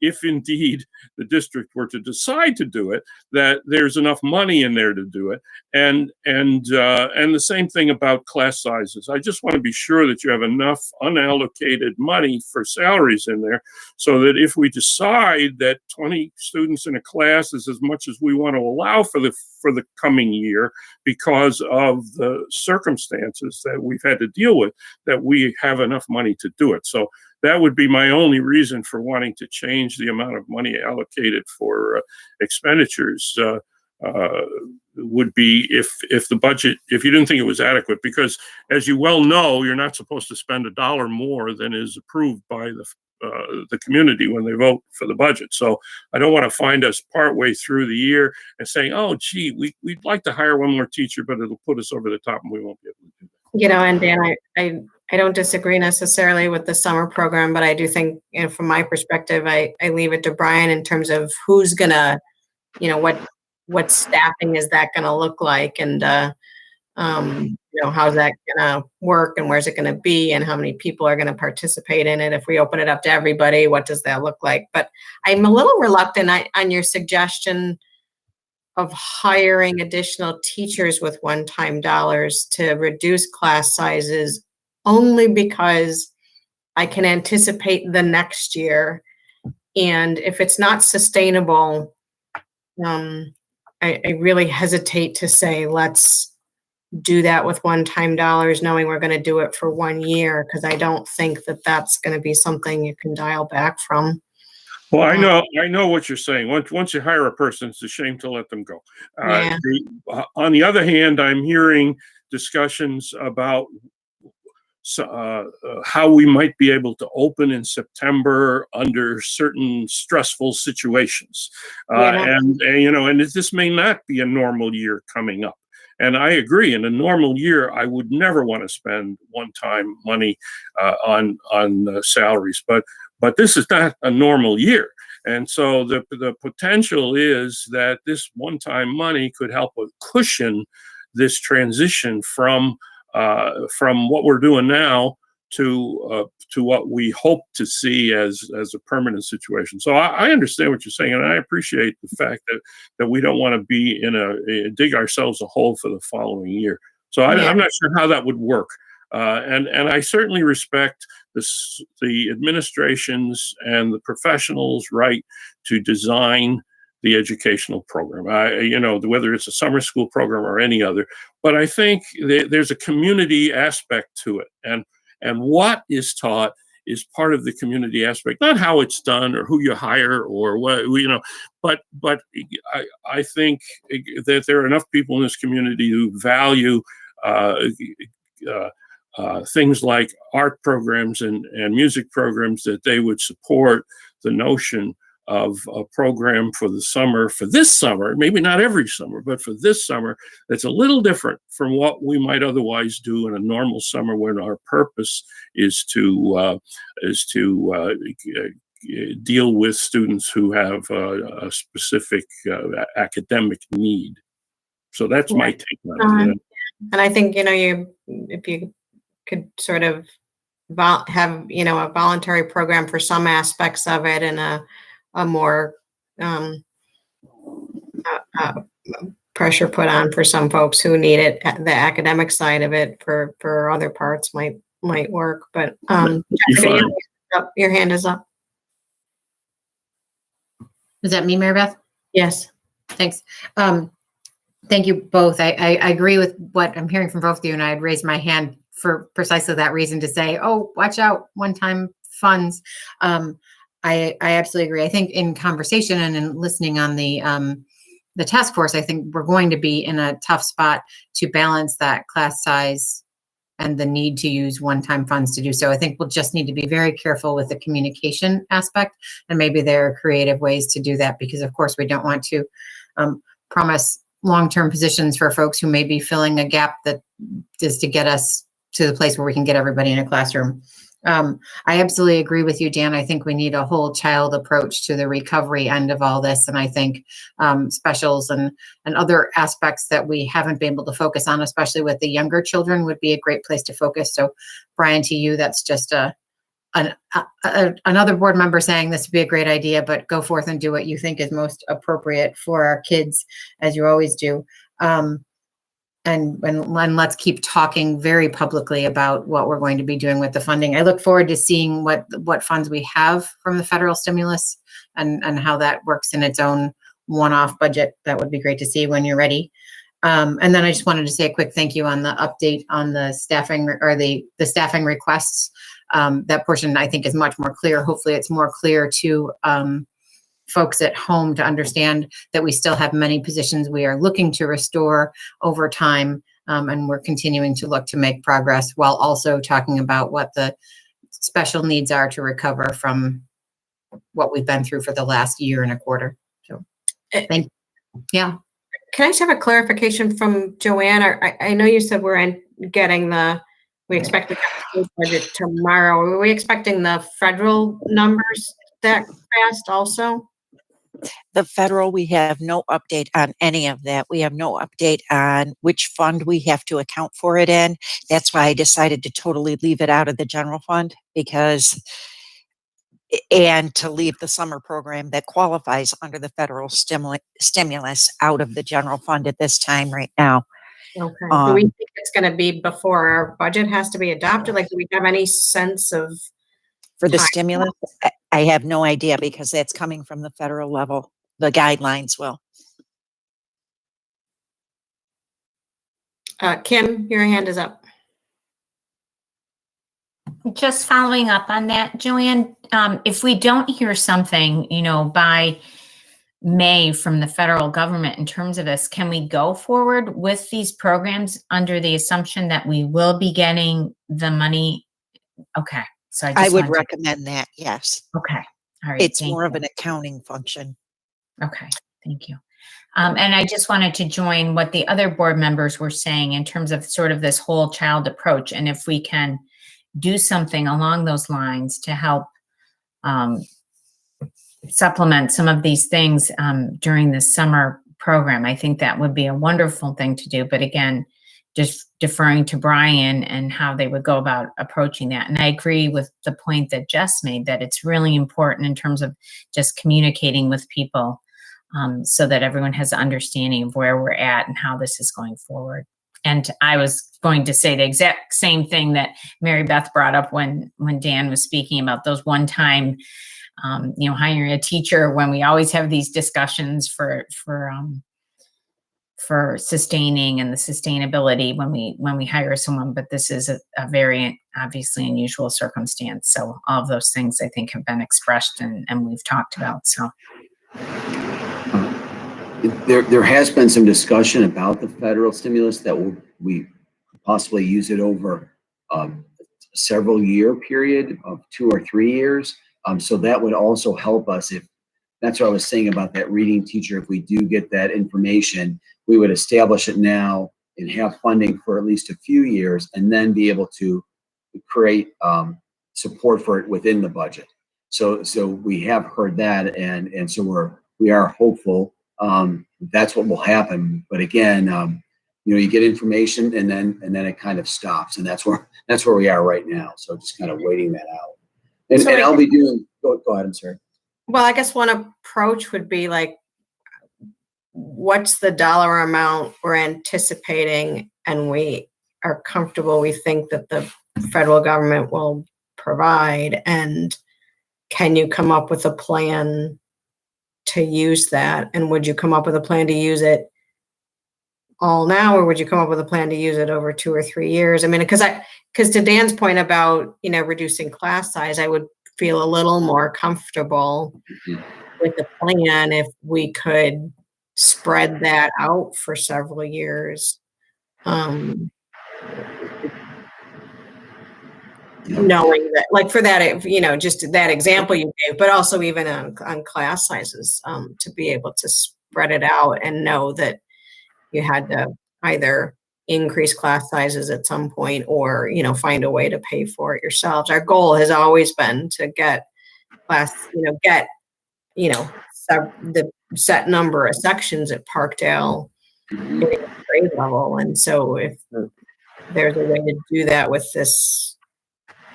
if indeed the district were to decide to do it, that there's enough money in there to do it. And the same thing about class sizes. I just want to be sure that you have enough unallocated money for salaries in there, so that if we decide that 20 students in a class is as much as we want to allow for the coming year because of the circumstances that we've had to deal with, that we have enough money to do it. So that would be my only reason for wanting to change the amount of money allocated for expenditures. Would be if the budget, if you didn't think it was adequate, because as you well know, you're not supposed to spend $1 more than is approved by the community when they vote for the budget. So I don't want to find us partway through the year and saying, oh, gee, we'd like to hire one more teacher, but it'll put us over the top and we won't be able to do that. And Dan, I don't disagree necessarily with the summer program, but I do think, from my perspective, I leave it to Brian in terms of who's gonna, what staffing is that gonna look like, and how's that gonna work, and where's it gonna be, and how many people are gonna participate in it. If we open it up to everybody, what does that look like? But I'm a little reluctant on your suggestion of hiring additional teachers with one-time dollars to reduce class sizes, only because I can anticipate the next year. And if it's not sustainable, I really hesitate to say, let's do that with one-time dollars, knowing we're going to do it for 1 year, because I don't think that that's going to be something you can dial back from. Well, I know what you're saying. Once you hire a person, it's a shame to let them go. Yeah. On the other hand, I'm hearing discussions about how we might be able to open in September under certain stressful situations, and this may not be a normal year coming up. And I agree, in a normal year, I would never want to spend one-time money on salaries, but this is not a normal year. And so the potential is that this one-time money could help cushion this transition from what we're doing now to what we hope to see as a permanent situation. So I understand what you're saying, and I appreciate the fact that we don't want to be dig ourselves a hole for the following year. So I'm not sure how that would work. And I certainly respect the administration's and the professionals' right to design the educational program, whether it's a summer school program or any other. But I think there's a community aspect to it, and what is taught is part of the community aspect, not how it's done or who you hire or what, but I think that there are enough people in this community who value things like art programs and music programs, that they would support the notion of a program for this summer, maybe not every summer, but for this summer, that's a little different from what we might otherwise do in a normal summer, when our purpose is to deal with students who have a specific academic need. So that's my take on it. And I think, if you could sort of have, a voluntary program for some aspects of it, and a more pressure put on for some folks who need it, the academic side of it for other parts might work. But Jessica, your hand is up. Is that me, Mary Beth? Yes. Thanks. Thank you both. I agree with what I'm hearing from both of you, and I'd raise my hand for precisely that reason, to say, oh, watch out, one-time funds. I absolutely agree. I think in conversation and in listening on the task force, I think we're going to be in a tough spot to balance that class size and the need to use one-time funds to do so. I think we'll just need to be very careful with the communication aspect, and maybe there are creative ways to do that, because of course we don't want to promise long-term positions for folks who may be filling a gap that is to get us to the place where we can get everybody in a classroom. I absolutely agree with you, Dan. I think we need a whole child approach to the recovery end of all this. And I think specials and other aspects that we haven't been able to focus on, especially with the younger children, would be a great place to focus. So Brian, to you, that's just another board member saying this would be a great idea, but go forth and do what you think is most appropriate for our kids, as you always do. And let's keep talking very publicly about what we're going to be doing with the funding. I look forward to seeing what funds we have from the federal stimulus and how that works in its own one-off budget. That would be great to see when you're ready. And then I just wanted to say a quick thank you on the update on the staffing or the staffing requests. That portion I think is much more clear. Hopefully it's more clear to folks at home to understand that we still have many positions we are looking to restore over time, and we're continuing to look to make progress while also talking about what the special needs are to recover from what we've been through for the last year and a quarter. So thank you. Yeah. Can I just have a clarification from Joanne? I know you said we expect the school budget tomorrow. Were we expecting the federal numbers that fast also? The federal, we have no update on any of that. We have no update on which fund we have to account for it in. That's why I decided to totally leave it out of the general fund, and to leave the summer program that qualifies under the federal stimulus out of the general fund at this time right now. Okay. Do we think it's going to be before our budget has to be adopted? Like, do we have any sense of for the stimulus? I have no idea, because that's coming from the federal level. The guidelines will. Kim, your hand is up. Just following up on that, Joanne, if we don't hear something, by May from the federal government in terms of this, can we go forward with these programs under the assumption that we will be getting the money? Okay. So I would recommend that. Yes. Okay. All right. It's more of an accounting function. Okay. Thank you. And I just wanted to join what the other board members were saying in terms of sort of this whole child approach. And if we can do something along those lines to help supplement some of these things during the summer program, I think that would be a wonderful thing to do. But again, just deferring to Brian and how they would go about approaching that. And I agree with the point that Jess made, that it's really important in terms of just communicating with people so that everyone has an understanding of where we're at and how this is going forward. And I was going to say the exact same thing that Mary Beth brought up when Dan was speaking about those one-time, hiring a teacher, when we always have these discussions for sustaining and the sustainability when we hire someone, but this is a very obviously unusual circumstance. So all of those things I think have been expressed and we've talked about. So there has been some discussion about the federal stimulus that we possibly use it over a several year period of 2 or 3 years. So that would also help us if. That's what I was saying about that reading teacher. If we do get that information, we would establish it now and have funding for at least a few years, and then be able to create support for it within the budget. So we have heard that, and so we are hopeful that's what will happen. But again, you get information and then it kind of stops, and that's where we are right now. So just kind of waiting that out. And I'll be doing. Go ahead. I'm sorry. Well, I guess one approach would be like, what's the dollar amount we're anticipating, and we are comfortable, we think that the federal government will provide, and can you come up with a plan to use that? And would you come up with a plan to use it all now, or would you come up with a plan to use it over 2 or 3 years? I mean, because to Dan's point about, reducing class size, I would feel a little more comfortable with the plan if we could spread that out for several years. knowing that, like for that, just that example you gave, but also even on class sizes, to be able to spread it out and know that you had to either increase class sizes at some point or, find a way to pay for it yourselves. Our goal has always been to get the set number of sections at Parkdale hitting grade level. And so if there's a way to do that with this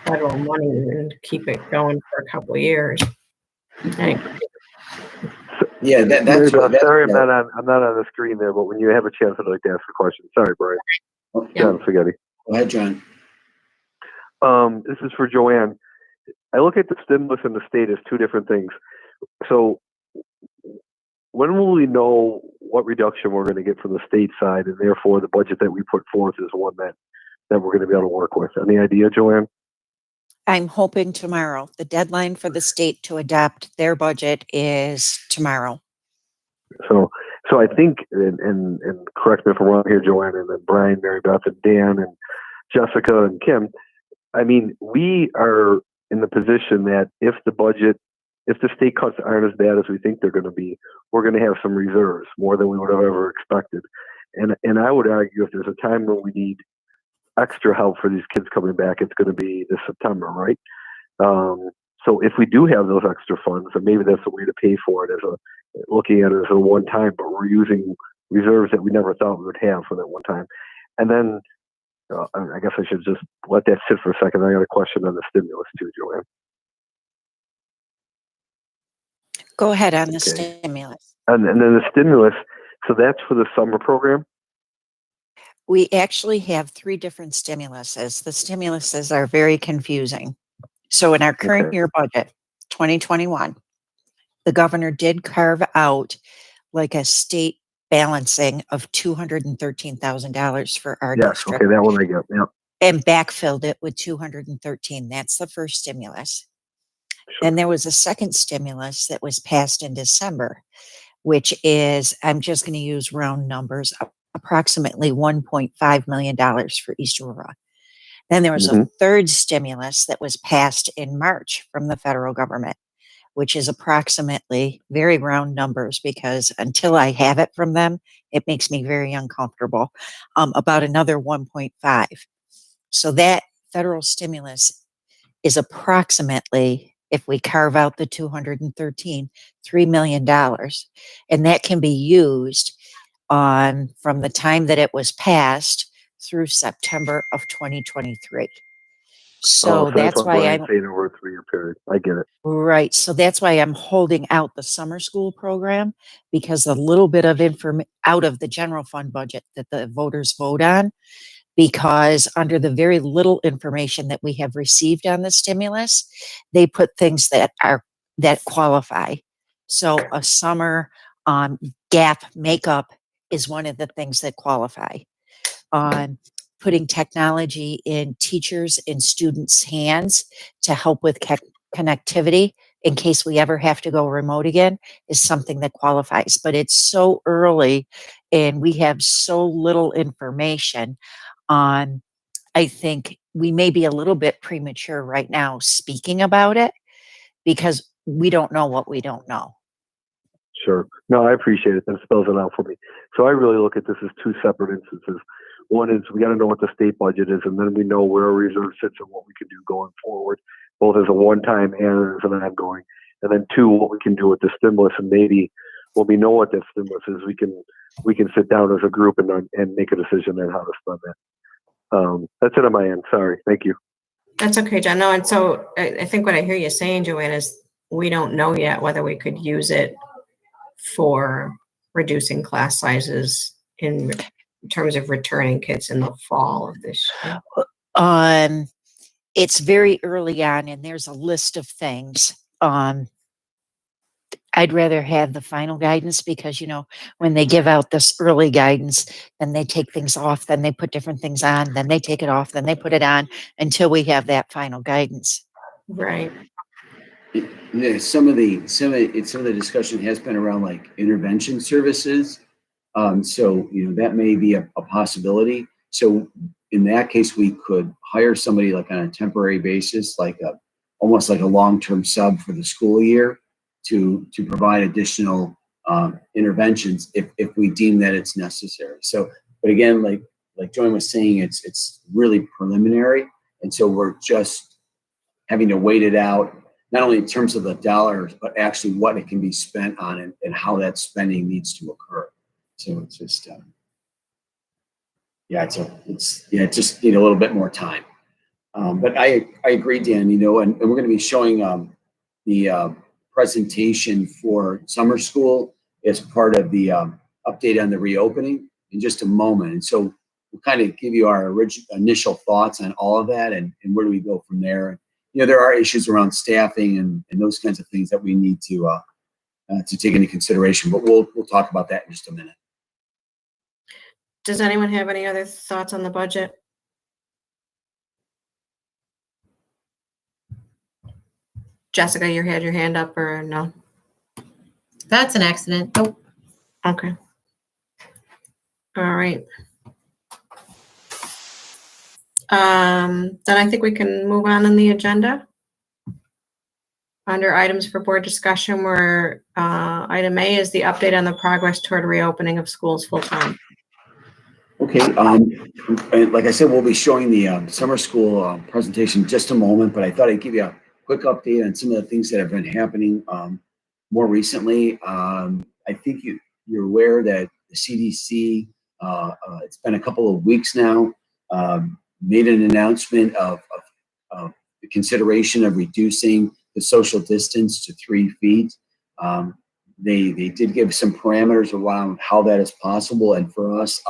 federal money and keep it going for a couple of years. Yeah, that's sorry, I'm not on the screen there, but when you have a chance, I'd like to ask a question. Sorry, Brian. John Spaghetti. Go ahead, John. This is for Joanne. I look at the stimulus and the state as two different things. So when will we know what reduction we're going to get from the state side, and therefore the budget that we put forth is one that we're going to be able to work with? Any idea, Joanne? I'm hoping tomorrow. The deadline for the state to adopt their budget is tomorrow. So I think, and correct me if I'm wrong here, Joanne, and then Brian, Mary Beth, and Dan, and Jessica, and Kim. I mean, we are in the position that if the state cuts aren't as bad as we think they're going to be, we're going to have some reserves, more than we would have ever expected. And I would argue if there's a time when we need extra help for these kids coming back, it's going to be this September, right? So if we do have those extra funds, and maybe that's a way to pay for it, looking at it as a one time, but we're using reserves that we never thought we would have for that one time. And then I guess I should just let that sit for a second. I got a question on the stimulus too, Joanne. Go ahead on the stimulus. And then the stimulus, so that's for the summer program? We actually have 3 different stimuluses. The stimuluses are very confusing. So in our current year budget, 2021, the governor did carve out like a state balancing of $213,000 for our district. Okay, that one I get. Yep. And backfilled it with 213. That's the first stimulus. Then there was a second stimulus that was passed in December, which is, I'm just going to use round numbers, approximately $1.5 million for East Aurora. Then there was a third stimulus that was passed in March from the federal government, which is approximately, very round numbers, because until I have it from them, it makes me very uncomfortable, about another 1.5. So that federal stimulus is approximately, if we carve out the 213, $3 million. And that can be used from the time that it was passed through September of 2023. So that's why I'm saying over a 3-year period. I get it. Right. So that's why I'm holding out the summer school program, because a little bit of out of the general fund budget that the voters vote on, because under the very little information that we have received on the stimulus, they put things that qualify. So a summer gap makeup is one of the things that qualify. Putting technology in teachers and students' hands to help with connectivity in case we ever have to go remote again is something that qualifies. But it's so early and we have so little information on, I think we may be a little bit premature right now speaking about it because we don't know what we don't know. Sure. No, I appreciate it. That spells it out for me. So I really look at this as 2 separate instances. One is we got to know what the state budget is, and then we know where our reserve sits and what we can do going forward, both as a one-time and as an ongoing. And then 2, what we can do with the stimulus, and maybe when we know what that stimulus is, we can sit down as a group and make a decision on how to spend that. That's it on my end. Sorry. Thank you. That's okay, John. No, and so I think what I hear you saying, Joanne, is we don't know yet whether we could use it for reducing class sizes in terms of returning kids in the fall of this year. It's very early on, and there's a list of things. I'd rather have the final guidance because, when they give out this early guidance, then they take things off, then they put different things on, then they take it off, then they put it on until we have that final guidance. Right. Some of the discussion has been around like intervention services. So, that may be a possibility. So in that case, we could hire somebody like on a temporary basis, almost like a long-term sub for the school year to provide additional interventions if we deem that it's necessary. So, but again, like Joanne was saying, it's really preliminary. And so we're just having to wait it out, not only in terms of the dollars, but actually what it can be spent on and how that spending needs to occur. So it's just, it just need a little bit more time. But I agree, Dan, and we're going to be showing the presentation for summer school as part of the update on the reopening in just a moment. And so we'll kind of give you our initial thoughts on all of that and where do we go from there. There are issues around staffing and those kinds of things that we need to take into consideration, but we'll talk about that in just a minute. Does anyone have any other thoughts on the budget? Jessica, you had your hand up or no? That's an accident. Oh, okay. All right. Then I think we can move on the agenda. Under items for board discussion, where item A is the update on the progress toward reopening of schools full-time. Okay, and like I said, we'll be showing the summer school presentation in just a moment, but I thought I'd give you a quick update on some of the things that have been happening more recently. I think you're aware that the CDC, it's been a couple of weeks now, made an announcement of the consideration of reducing the social distance to 3 feet. They did give some parameters around how that is possible, and for us,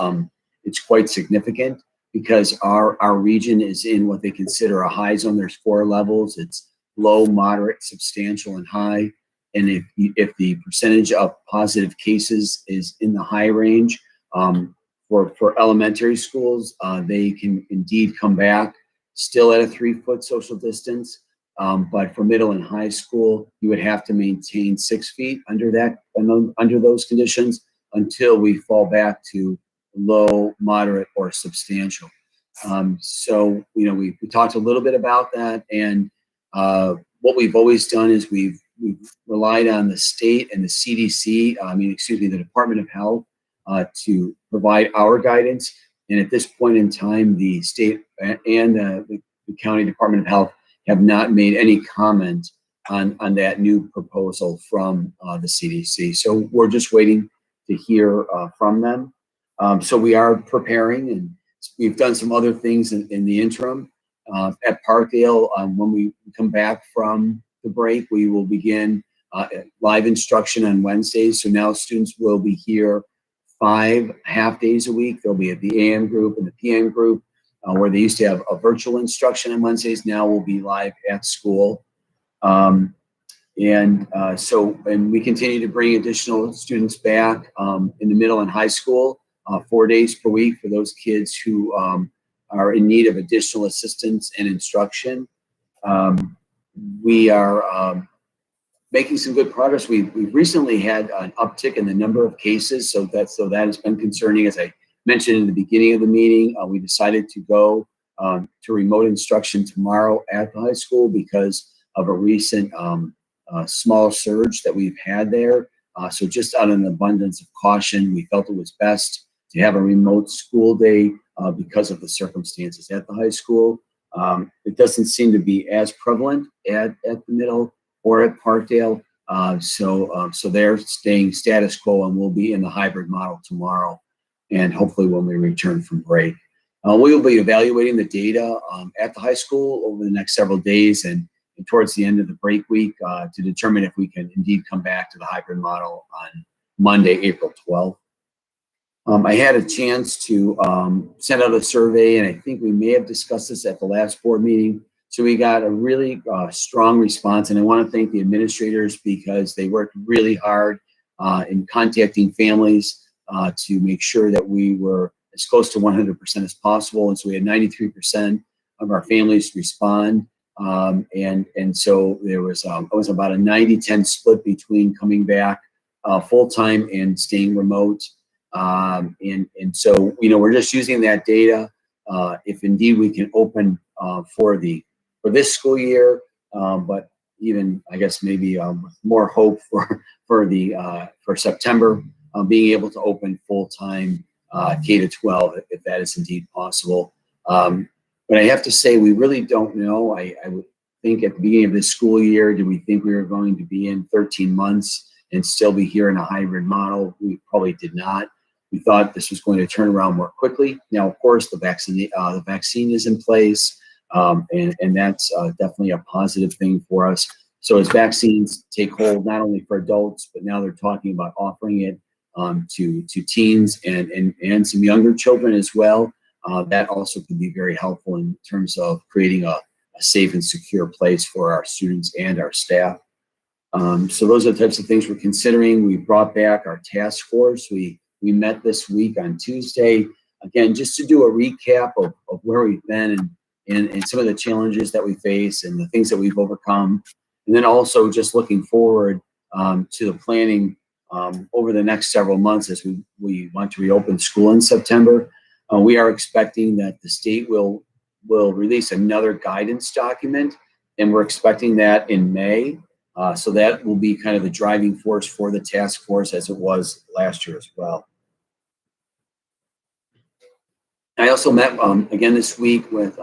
it's quite significant because our region is in what they consider a high zone. There's 4 levels. It's low, moderate, substantial, and high. And if the percentage of positive cases is in the high range, for elementary schools, they can indeed come back still at a 3-foot social distance. But for middle and high school, you would have to maintain 6 feet under those conditions until we fall back to low, moderate, or substantial. So, we talked a little bit about that, and what we've always done is we've relied on the state and the CDC, the Department of Health, to provide our guidance. And at this point in time, the state and the county Department of Health have not made any comment on that new proposal from the CDC. So we're just waiting to hear from them. So we are preparing, and we've done some other things in the interim. At Parkdale, when we come back from the break, we will begin live instruction on Wednesdays. So now students will be here 5 half days a week. They'll be at the AM group and the PM group, where they used to have a virtual instruction on Wednesdays. Now we'll be live at school. And we continue to bring additional students back in the middle and high school, 4 days per week for those kids who are in need of additional assistance and instruction. We are making some good progress. We've recently had an uptick in the number of cases, so that has been concerning. As I mentioned in the beginning of the meeting, we decided to go to remote instruction tomorrow at the high school because of a recent small surge that we've had there. So just out of an abundance of caution, we felt it was best to have a remote school day because of the circumstances at the high school. It doesn't seem to be as prevalent at the middle or at Parkdale. So they're staying status quo, and we'll be in the hybrid model tomorrow and hopefully when we return from break. We will be evaluating the data at the high school over the next several days and towards the end of the break week to determine if we can indeed come back to the hybrid model on Monday, April 12th. I had a chance to send out a survey, and I think we may have discussed this at the last board meeting. So we got a really strong response, and I want to thank the administrators because they worked really hard in contacting families to make sure that we were as close to 100% as possible. And so we had 93% of our families respond. And so there was it was about a 90-10 split between coming back full-time and staying remote. And so, we're just using that data if indeed we can open for this school year, but even I guess maybe more hope for September, being able to open full time K to 12 if that is indeed possible. But I have to say we really don't know. I would think at the beginning of this school year, did we think we were going to be in 13 months and still be here in a hybrid model? We probably did not. We thought this was going to turn around more quickly. Now, of course, the vaccine is in place, and that's definitely a positive thing for us. So as vaccines take hold, not only for adults, but now they're talking about offering it to teens and some younger children as well. That also can be very helpful in terms of creating a safe and secure place for our students and our staff. So those are the types of things we're considering. We brought back our task force. We met this week on Tuesday, again, just to do a recap of where we've been and some of the challenges that we face and the things that we've overcome. And then also just looking forward to the planning over the next several months as we want to reopen school in September. We are expecting that the state will release another guidance document, and we're expecting that in May. So that will be kind of the driving force for the task force as it was last year as well. I also met again this week with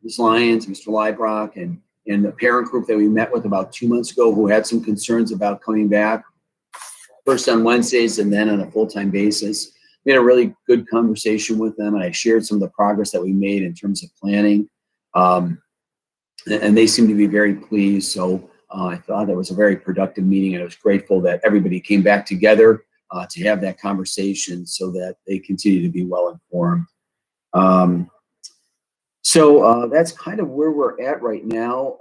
Ms. Lyons, Mr. Leibrock, and the parent group that we met with about 2 months ago who had some concerns about coming back, first on Wednesdays and then on a full-time basis. We had a really good conversation with them, and I shared some of the progress that we made in terms of planning. And they seemed to be very pleased. So I thought it was a very productive meeting, and I was grateful that everybody came back together to have that conversation so that they continue to be well informed. So that's kind of where we're at right now.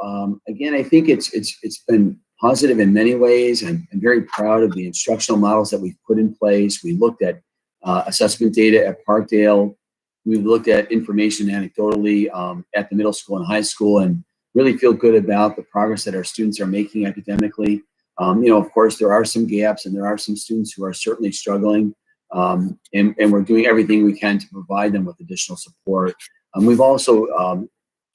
Again, I think it's been positive in many ways. I'm very proud of the instructional models that we've put in place. We looked at assessment data at Parkdale. We've looked at information anecdotally at the middle school and high school, and really feel good about the progress that our students are making academically. Of course, there are some gaps, and there are some students who are certainly struggling, and we're doing everything we can to provide them with additional support. We've also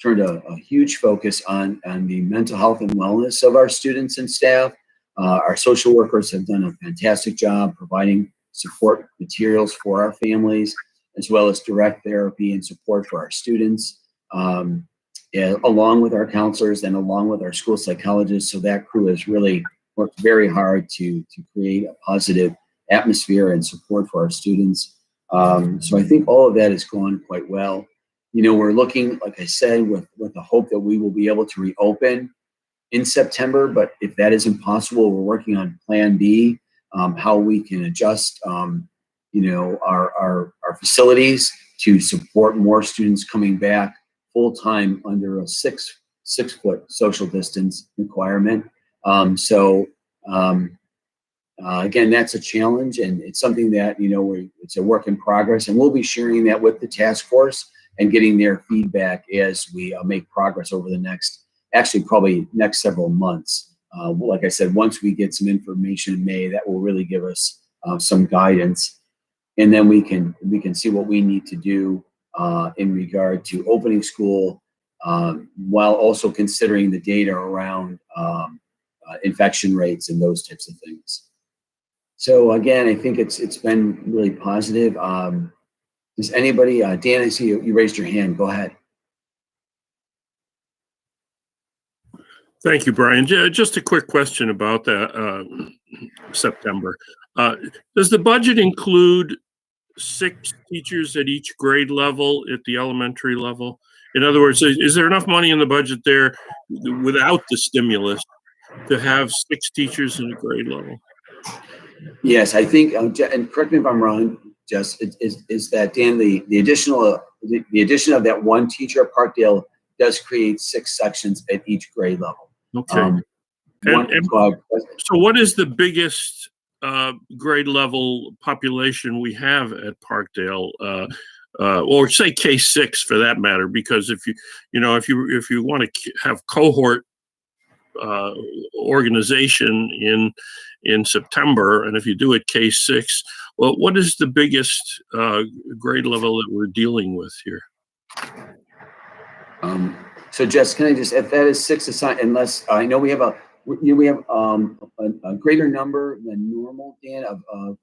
turned a huge focus on the mental health and wellness of our students and staff. Our social workers have done a fantastic job providing support materials for our families, as well as direct therapy and support for our students, along with our counselors and along with our school psychologists. So that crew has really worked very hard to create a positive atmosphere and support for our students. So I think all of that has gone quite well. We're looking, like I said, with the hope that we will be able to reopen in September, but if that isn't possible, we're working on Plan B, how we can adjust, our facilities to support more students coming back full time under a 6 foot social distance requirement. Again, that's a challenge, and it's something that it's a work in progress, and we'll be sharing that with the task force and getting their feedback as we make progress over the probably next several months. Like I said, once we get some information in May, that will really give us some guidance, and then we can see what we need to do in regard to opening school, while also considering the data around infection rates and those types of things. So again, I think it's been really positive. Does anybody, Dan, I see you raised your hand. Go ahead. Thank you, Brian. Just a quick question about that September. Does the budget include 6 teachers at each grade level at the elementary level? In other words, is there enough money in the budget there without the stimulus to have 6 teachers in the grade level? Yes, I think, and correct me if I'm wrong, Jess, is that, Dan, the addition of that one teacher at Parkdale does create 6 sections at each grade level. Okay. So what is the biggest grade level population we have at Parkdale, or say K6 for that matter? Because if you want to have cohort organization in September. And if you do it K6, well, what is the biggest grade level that we're dealing with here? So Jess, can I just, if that is 6 assigned, unless I know we have a greater number than normal, Dan, of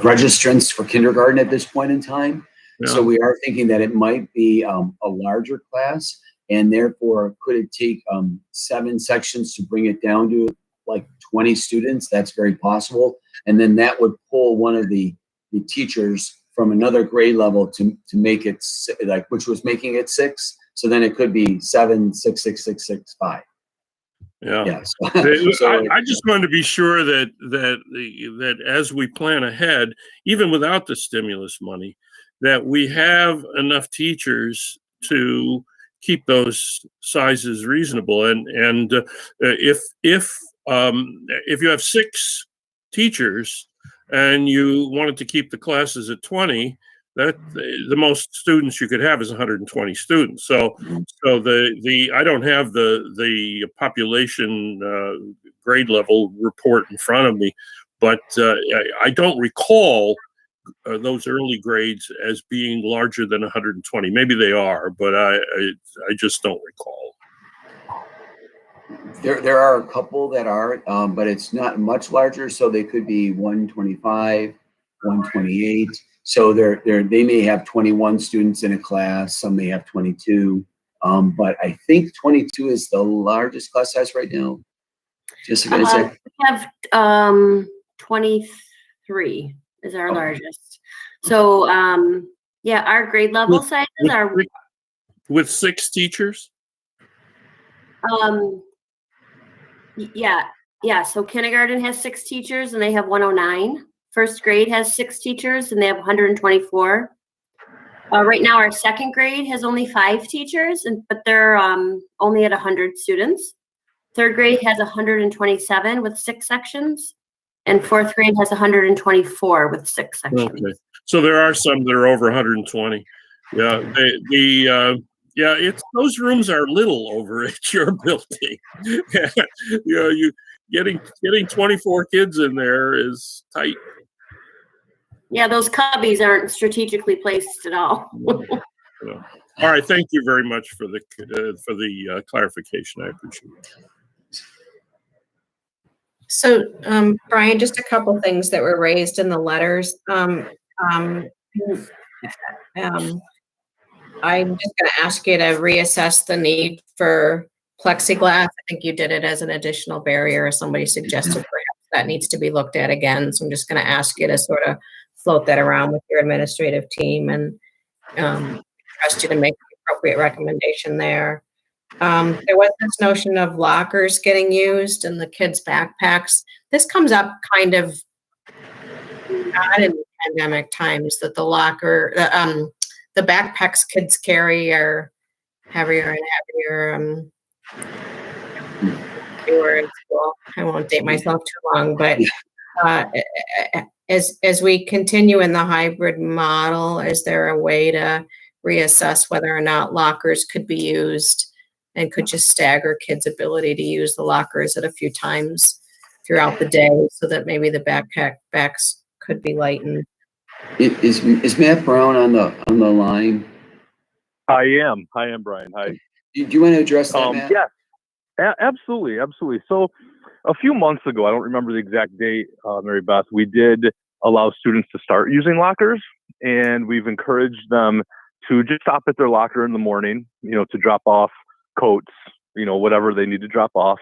registrants for kindergarten at this point in time. Yeah. So we are thinking that it might be a larger class, and therefore could it take 7 sections to bring it down to like 20 students? That's very possible. And then that would pull one of the teachers from another grade level to make it like, which was making it 6. So then it could be 7, 6, 6, 6, 6, 5. Yeah. Yes. I just wanted to be sure that as we plan ahead, even without the stimulus money, that we have enough teachers to keep those sizes reasonable. And if you have 6 teachers and you wanted to keep the classes at 20, that the most students you could have is 120 students. So I don't have the population grade level report in front of me, but I don't recall those early grades as being larger than 120. Maybe they are, but I just don't recall. There are a couple that are, but it's not much larger. So they could be 125, 128. So they may have 21 students in a class. Some may have 22. But I think 22 is the largest class size right now. Jessica, is it? We have 23 is our largest. So yeah, our grade level sizes are with 6 teachers. Yeah. So kindergarten has 6 teachers and they have 109. First grade has 6 teachers and they have 124. Right now, our second grade has only 5 teachers, but they're only at 100 students. Third grade has 127 with 6 sections, and fourth grade has 124 with 6 sections. Okay, so there are some that are over 120. Yeah, those rooms are little over at your building. You getting 24 kids in there is tight. Yeah, those cubbies aren't strategically placed at all. All right, thank you very much for the clarification. I appreciate it. So, Brian, just a couple things that were raised in the letters. I'm just going to ask you to reassess the need for plexiglass. I think you did it as an additional barrier, as somebody suggested. Perhaps that needs to be looked at again. So I'm just going to ask you to sort of float that around with your administrative team and trust you to make the appropriate recommendation there. There was this notion of lockers getting used in the kids' backpacks. This comes up kind of not in pandemic times, that the the backpacks kids carry are heavier and heavier. They were in school. I won't date myself too long, but as we continue in the hybrid model, is there a way to reassess whether or not lockers could be used and could just stagger kids' ability to use the lockers at a few times throughout the day so that maybe the backpacks could be lightened? Is Matt Brown on the line? I am, Brian. Hi. Do you want to address that, Matt? Yeah, absolutely. So a few months ago, I don't remember the exact date, Mary Beth, we did allow students to start using lockers, and we've encouraged them to just stop at their locker in the morning, to drop off coats, whatever they need to drop off,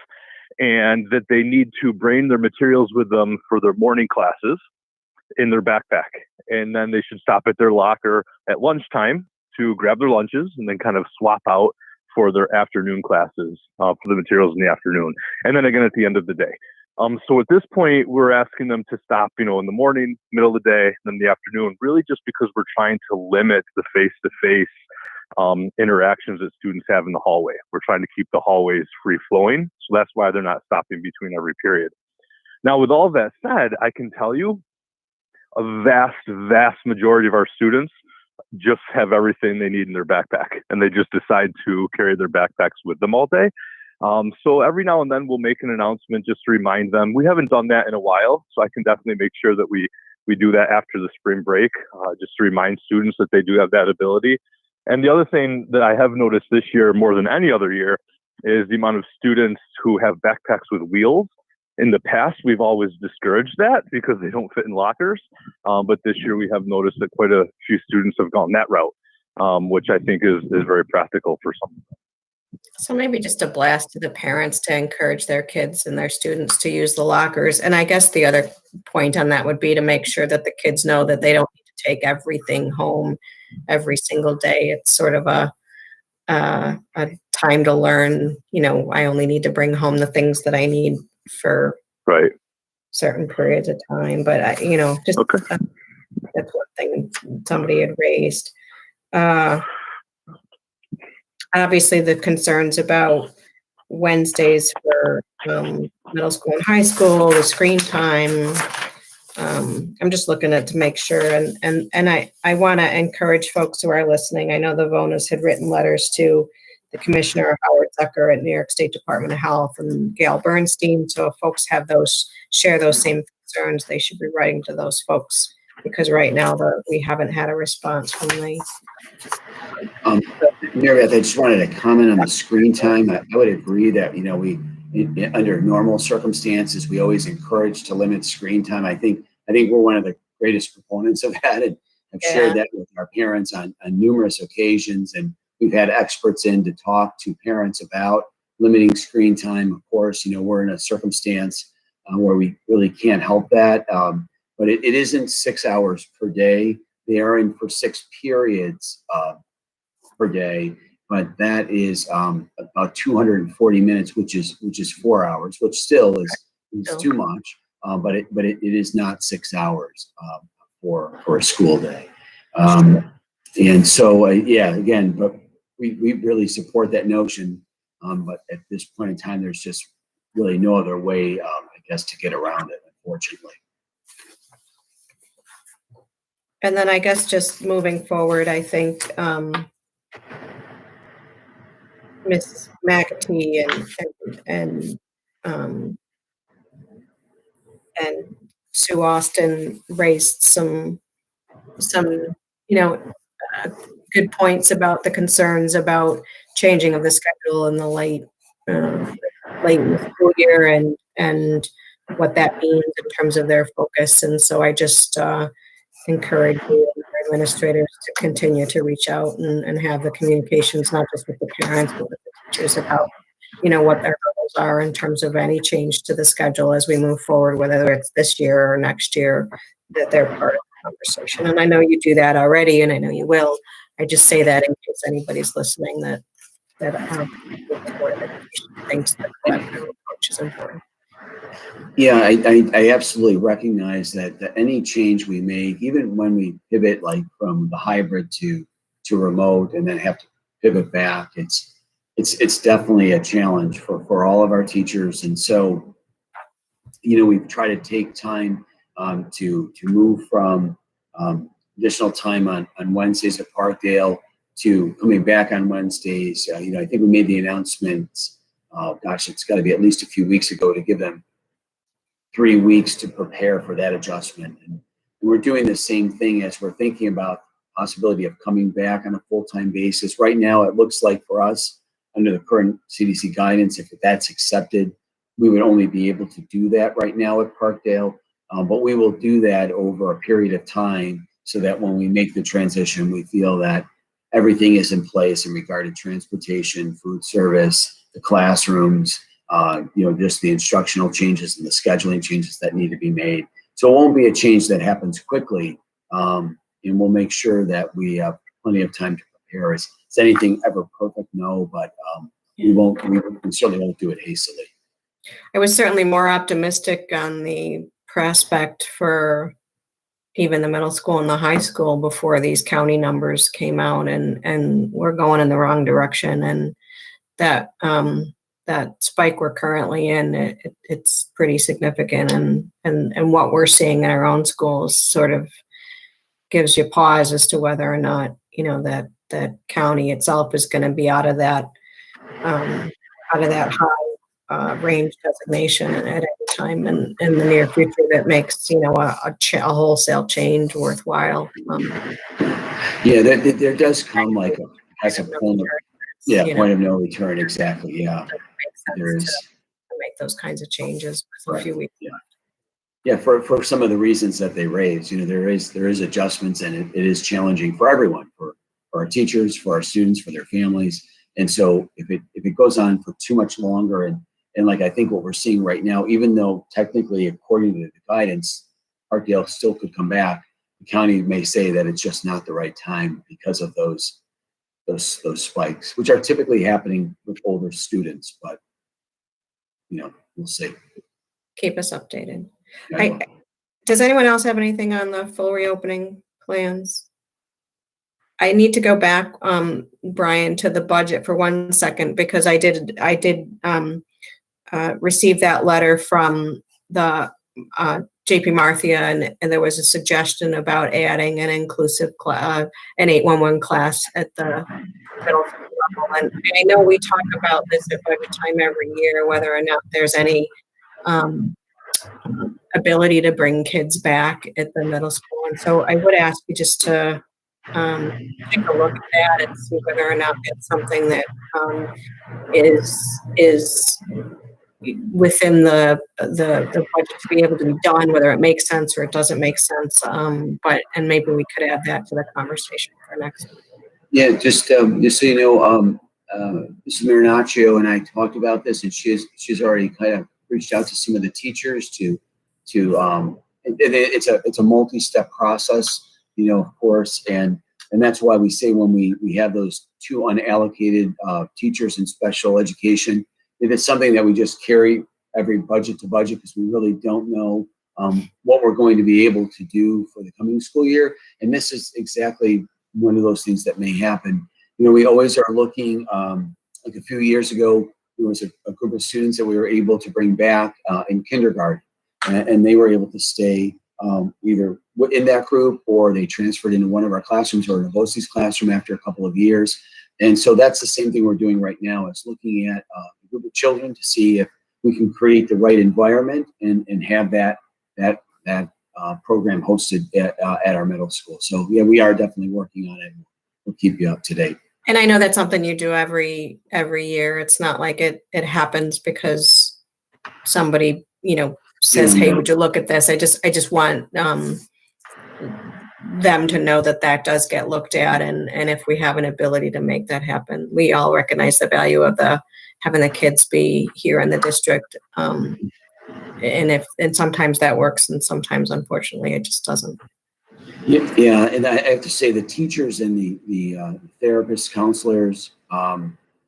and that they need to bring their materials with them for their morning classes in their backpack. And then they should stop at their locker at lunchtime to grab their lunches and then kind of swap out for their afternoon classes for the materials in the afternoon, and then again at the end of the day. So at this point, we're asking them to stop, in the morning, middle of the day, and then the afternoon, really just because we're trying to limit the face-to-face interactions that students have in the hallway. We're trying to keep the hallways free-flowing, so that's why they're not stopping between every period. Now, with all that said, I can tell you a vast, vast majority of our students just have everything they need in their backpack, and they just decide to carry their backpacks with them all day. So every now and then we'll make an announcement just to remind them. We haven't done that in a while, so I can definitely make sure that we do that after the spring break, just to remind students that they do have that ability. And the other thing that I have noticed this year more than any other year is the amount of students who have backpacks with wheels. In the past, we've always discouraged that because they don't fit in lockers. But this year we have noticed that quite a few students have gone that route, which I think is very practical for some. So maybe just a blast to the parents to encourage their kids and their students to use the lockers. And I guess the other point on that would be to make sure that the kids know that they don't need to take everything home every single day. It's sort of a time to learn, I only need to bring home the things that I need for certain periods of time. But, just that's one thing somebody had raised. Obviously, the concerns about Wednesdays for middle school and high school, the screen time. I'm just looking at to make sure, and I want to encourage folks who are listening. I know the Vonas had written letters to the Commissioner Howard Zucker at New York State Department of Health and Gail Bernstein. So if folks have share those same concerns, they should be writing to those folks, because right now we haven't had a response from the. Mary Beth, I just wanted to comment on the screen time. I would agree that, we, under normal circumstances, we always encourage to limit screen time. I think we're one of the greatest proponents of that, and I've shared that with our parents on numerous occasions, and we've had experts in to talk to parents about limiting screen time. Of course, we're in a circumstance where we really can't help that, but it isn't 6 hours per day. They are in for 6 periods per day, but that is about 240 minutes, which is 4 hours, which still is too much. But it is not 6 hours for a school day. And so again, but we really support that notion. But at this point in time, there's just really no other way, I guess, to get around it, unfortunately. And then I guess just moving forward, I think Ms. McAtee and Sue Austin raised some good points about the concerns about changing of the schedule in the late in the school year and what that means in terms of their focus. And so I just encourage you and your administrators to continue to reach out and have the communications, not just with the parents, but with the teachers about, what their goals are in terms of any change to the schedule as we move forward, whether it's this year or next year, that they're part of the conversation. And I know you do that already, and I know you will. I just say that in case anybody's listening that thinks that approach is important. Yeah, I absolutely recognize that any change we make, even when we pivot like from the hybrid to remote and then have to pivot back, it's definitely a challenge for all of our teachers. And so, we've tried to take time to move from additional time on Wednesdays at Parkdale to coming back on Wednesdays. I think we made the announcement, it's got to be at least a few weeks ago, to give them 3 weeks to prepare for that adjustment. And we're doing the same thing as we're thinking about possibility of coming back on a full-time basis. Right now, it looks like for us, under the current CDC guidance, if that's accepted, we would only be able to do that right now at Parkdale. But we will do that over a period of time so that when we make the transition, we feel that everything is in place in regard to transportation, food service, the classrooms, just the instructional changes and the scheduling changes that need to be made. So it won't be a change that happens quickly, and we'll make sure that we have plenty of time to prepare. Is anything ever perfect? No, but we certainly won't do it hastily. I was certainly more optimistic on the prospect for even the middle school and the high school before these county numbers came out, and we're going in the wrong direction. And that spike we're currently in, it's pretty significant, and what we're seeing in our own schools sort of gives you pause as to whether or not that county itself is going to be out of that out of that high range designation at any time in the near future that makes, a wholesale change worthwhile. Yeah, there does come like a point of, point of no return. Exactly. Yeah. There is. To make those kinds of changes for a few weeks. Yeah, for some of the reasons that they raise, there is adjustments, and it is challenging for everyone, for our teachers, for our students, for their families. And so if it goes on for too much longer, and like I think what we're seeing right now, even though technically according to the guidance, Hartdale still could come back, the county may say that it's just not the right time because of those spikes, which are typically happening with older students. But we'll see. Keep us updated. Does anyone else have anything on the full reopening plans? I need to go back, Brian, to the budget for 1 second, because I did receive that letter from the JP Marthia, and there was a suggestion about adding an inclusive an 811 class at the middle school level. And I know we talk about this at budget time every year, whether or not there's any ability to bring kids back at the middle school. And so I would ask you just to take a look at that and see whether or not it's something that is within the budget to be able to be done, whether it makes sense or it doesn't make sense. And maybe we could add that to the conversation for next week. Yeah, just so you know, Mrs. Marinaccio and I talked about this, and she's already kind of reached out to some of the teachers to it's a multi-step process, of course, and that's why we say when we have those 2 unallocated teachers in special education, if it's something that we just carry every budget to budget, because we really don't know what we're going to be able to do for the coming school year. And this is exactly one of those things that may happen. We always are looking, like a few years ago, there was a group of students that we were able to bring back in kindergarten, and they were able to stay either in that group, or they transferred into one of our classrooms or in Vosie's classroom after a couple of years. And so that's the same thing we're doing right now, is looking at a group of children to see if we can create the right environment and have that program hosted at our middle school. So yeah, we are definitely working on it. We'll keep you up to date. And I know that's something you do every year. It's not like it happens because somebody, says, hey, would you look at this? I just want them to know that does get looked at. And if we have an ability to make that happen, we all recognize the value of having the kids be here in the district. And sometimes that works, and sometimes, unfortunately, it just doesn't. Yeah, and I have to say the teachers and the therapists, counselors,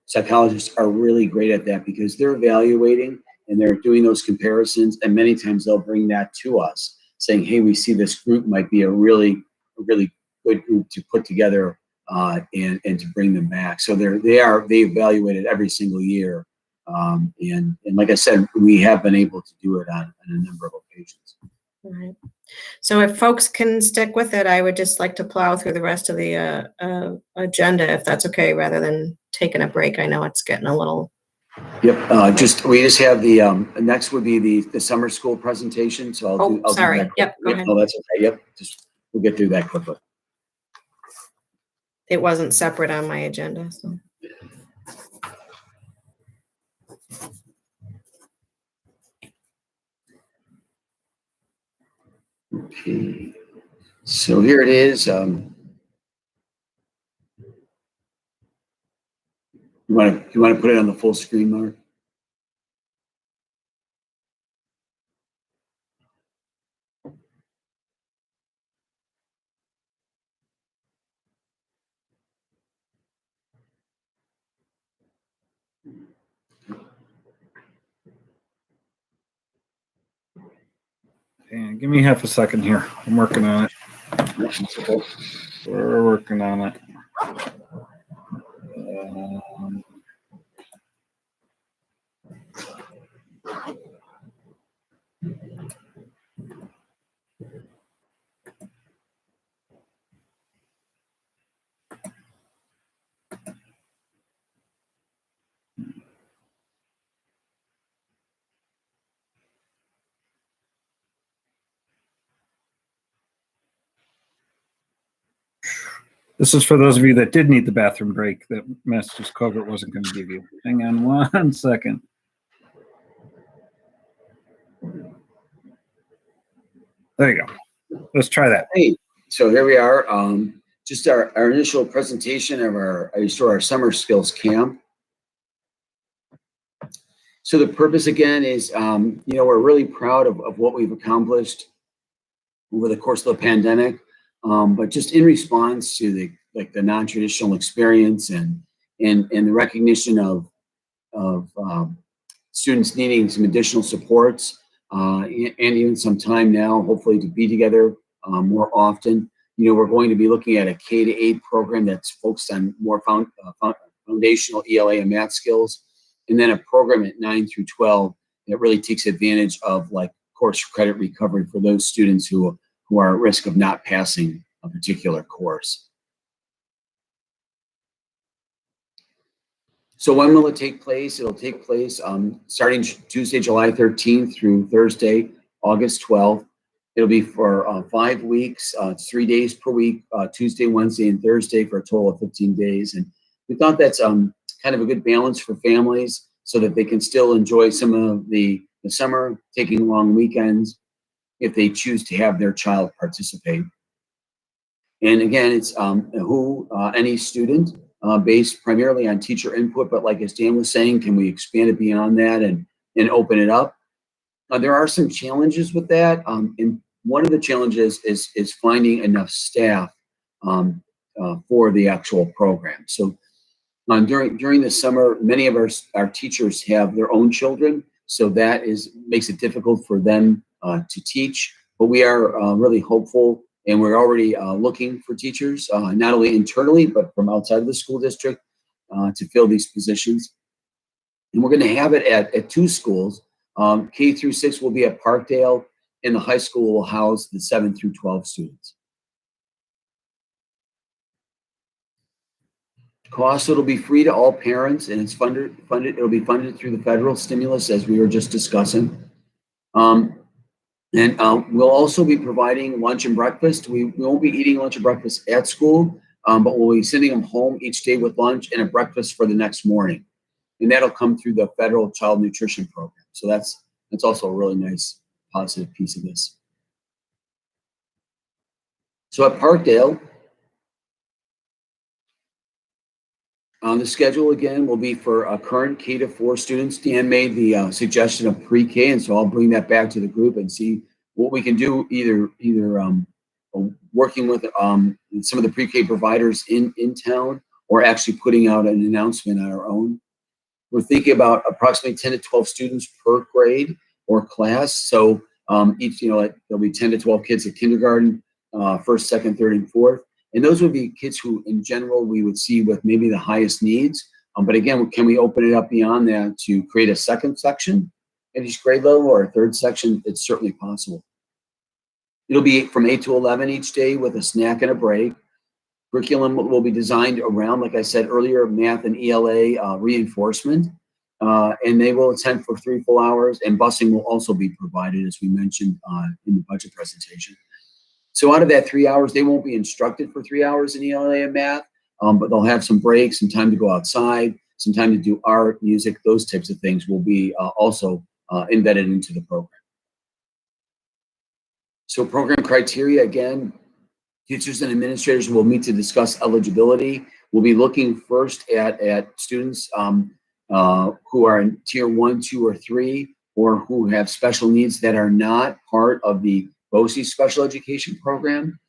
psychologists are really great at that, because they're evaluating and they're doing those comparisons, and many times they'll bring that to us, saying, hey, we see this group might be a really good group to put together and to bring them back. So they evaluate it every single year. And like I said, we have been able to do it on a number of occasions. All right. So if folks can stick with it, I would just like to plow through the rest of the agenda, if that's okay, rather than taking a break. I know it's getting a little. Yep. We just have the next would be the summer school presentation. So I'll sorry. do that. Yep. Go ahead. No, that's okay. Yep. We'll get through that quickly. It wasn't separate on my agenda. So. Okay. So here it is. You want to put it on the full screen, Mark? And give me half a second here. I'm working on it. We're working on it. This is for those of you that did need the bathroom break that Mrs. Covert wasn't going to give you. Hang on 1 second. There you go. Let's try that. Hey, so here we are. Just our initial presentation of our summer skills camp. So the purpose again is, we're really proud of what we've accomplished over the course of the pandemic, but just in response to the non-traditional experience and the recognition of students needing some additional supports and even some time now, hopefully, to be together more often. We're going to be looking at a K-8 program that's focused on more foundational ELA and math skills, and then a program at 9 through 12 that really takes advantage of course credit recovery for those students who are at risk of not passing a particular course. So when will it take place? It'll take place starting Tuesday, July 13th through Thursday, August 12th. It'll be for 5 weeks, 3 days per week, Tuesday, Wednesday, and Thursday, for a total of 15 days. And we thought that's kind of a good balance for families so that they can still enjoy some of the summer, taking long weekends if they choose to have their child participate. And again, it's any student based primarily on teacher input, but like as Dan was saying, can we expand it beyond that and open it up? There are some challenges with that. And one of the challenges is finding enough staff for the actual program. So during the summer, many of our teachers have their own children, so that makes it difficult for them to teach. But we are really hopeful, and we're already looking for teachers, not only internally, but from outside of the school district to fill these positions. And we're going to have it at 2 schools. K through 6 will be at Parkdale, and the high school will house the 7 through 12 students. Cost, it'll be free to all parents, and it's funded. It'll be funded through the federal stimulus, as we were just discussing. And we'll also be providing lunch and breakfast. We won't be eating lunch and breakfast at school, but we'll be sending them home each day with lunch and a breakfast for the next morning. And that'll come through the federal child nutrition program. So that's also a really nice positive piece of this. So at Parkdale, the schedule again will be for current K-4 students. Dan made the suggestion of pre-K, and so I'll bring that back to the group and see what we can do, either working with some of the pre-K providers in town, or actually putting out an announcement on our own. We're thinking about approximately 10 to 12 students per grade or class. So each, there'll be 10 to 12 kids at kindergarten, first, second, third, and fourth. And those would be kids who, in general, we would see with maybe the highest needs. But again, can we open it up beyond that to create a second section at each grade level, or a third section? It's certainly possible. It'll be from 8 to 11 each day with a snack and a break. Curriculum will be designed around, like I said earlier, math and ELA reinforcement. And they will attend for 3 full hours, and busing will also be provided, as we mentioned in the budget presentation. So out of that 3 hours, they won't be instructed for 3 hours in ELA and math, but they'll have some breaks, some time to go outside, some time to do art, music, those types of things will be also embedded into the program. So program criteria, again, teachers and administrators will meet to discuss eligibility. We'll be looking first at students who are in tier 1, 2, or 3, or who have special needs that are not part of the BOCES special education program.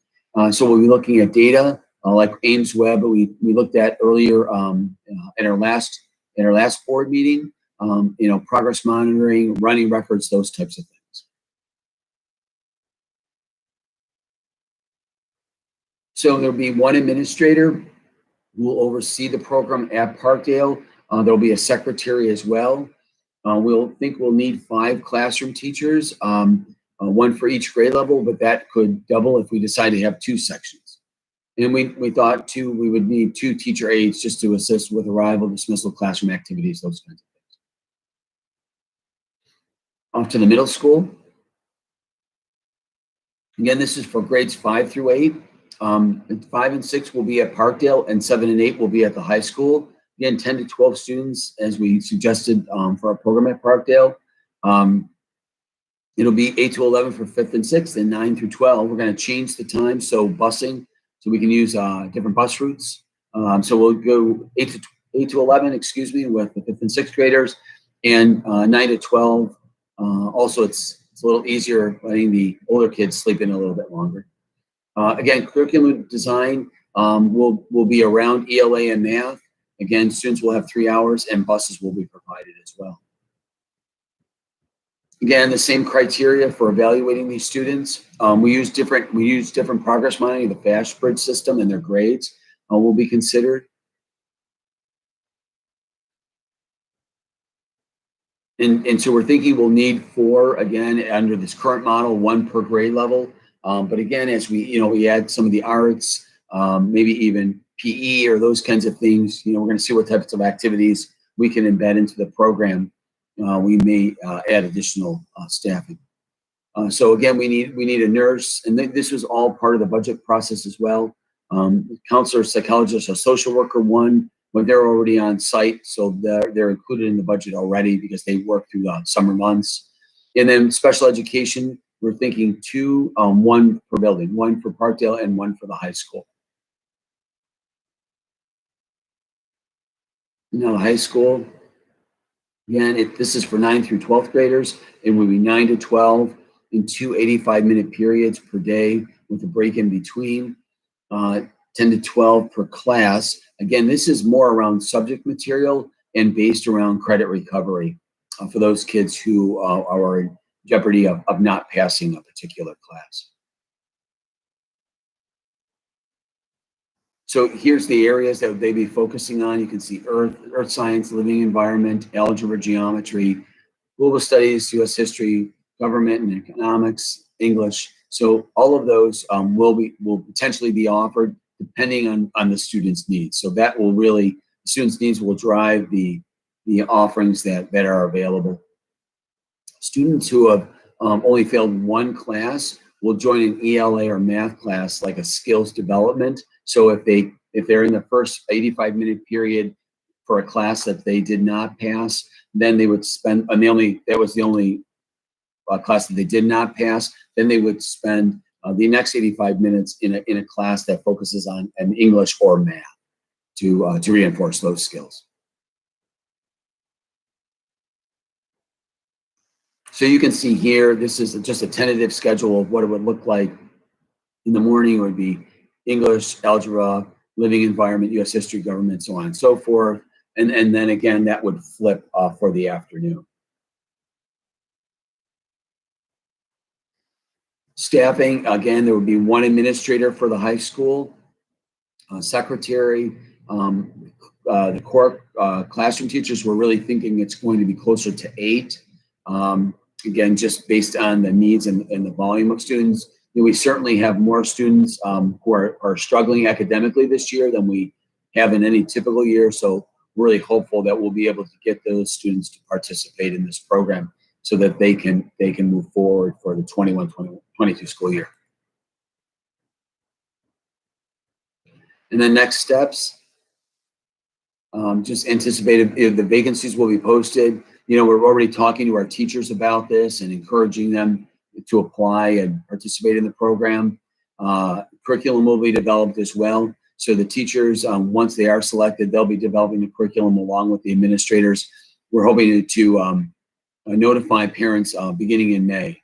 So we'll be looking at data like Ames Web, we looked at earlier in our last board meeting. Progress monitoring, running records, those types of things. So there'll be one administrator who will oversee the program at Parkdale. There'll be a secretary as well. We'll need 5 classroom teachers, one for each grade level, but that could double if we decide to have 2 sections. And we thought we would need 2 teacher aides just to assist with arrival, dismissal, classroom activities, those kinds of things. Off to the middle school. Again, this is for grades 5 through 8. 5 and 6 will be at Parkdale, and 7 and 8 will be at the high school. Again, 10 to 12 students, as we suggested for our program at Parkdale. It'll be 8 to 11 for 5th and 6th, and 9 through 12. We're going to change the time, so busing, so we can use different bus routes. So we'll go 8 to 11, excuse me, with the 5th and 6th graders, and 9 to 12. Also, it's a little easier letting the older kids sleep in a little bit longer. Again, curriculum design will be around ELA and math. Again, students will have 3 hours, and buses will be provided as well. Again, the same criteria for evaluating these students. We use different progress monitoring, the FAST Bridge system, and their grades will be considered. And so we're thinking we'll need 4, again, under this current model, 1 per grade level. But again, as we add some of the arts, maybe even PE or those kinds of things, we're going to see what types of activities we can embed into the program. We may add additional staffing. So again, we need a nurse, and this was all part of the budget process as well. Counselor, psychologist, a social worker, 1, but they're already on site, so they're included in the budget already because they work through the summer months. And then special education, we're thinking 2, 1 per building, 1 for Parkdale and 1 for the high school. Now the high school, again, this is for 9 through 12th graders. It will be 9 to 12 in 2 85-minute periods per day with a break in between, 10 to 12 per class. Again, this is more around subject material and based around credit recovery for those kids who are in jeopardy of not passing a particular class. So here's the areas that they be focusing on. You can see earth science, living environment, algebra, geometry, global studies, U.S. history, government and economics, English. So all of those will potentially be offered depending on the student's needs. So that will really, the student's needs will drive the offerings that are available. Students who have only failed 1 class will join an ELA or math class, like a skills development. So if they're in the first 85-minute period for a class that they did not pass, then they would spend, that was the only class that they did not pass, then they would spend the next 85 minutes in a class that focuses on an English or math to reinforce those skills. So you can see here, this is just a tentative schedule of what it would look like. In the morning, it would be English, algebra, living environment, U.S. history, government, so on and so forth. And then again, that would flip for the afternoon. Staffing, again, there would be 1 administrator for the high school, secretary, the core classroom teachers. We're really thinking it's going to be closer to 8. Again, just based on the needs and the volume of students. We certainly have more students who are struggling academically this year than we have in any typical year. So we're really hopeful that we'll be able to get those students to participate in this program so that they can move forward for the 21-22 school year. And then next steps, just anticipated the vacancies will be posted. We're already talking to our teachers about this and encouraging them to apply and participate in the program. Curriculum will be developed as well. So the teachers, once they are selected, they'll be developing the curriculum along with the administrators. We're hoping to notify parents beginning in May.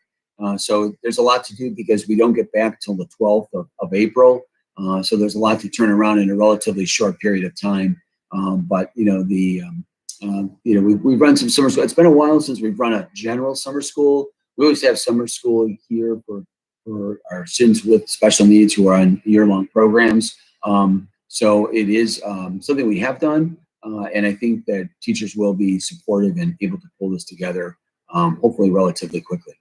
So there's a lot to do because we don't get back till the 12th of April. So there's a lot to turn around in a relatively short period of time. But we've run some summer school. It's been a while since we've run a general summer school. We always have summer school here for our students with special needs who are on year-long programs. So it is something we have done, and I think that teachers will be supportive and able to pull this together, hopefully relatively quickly.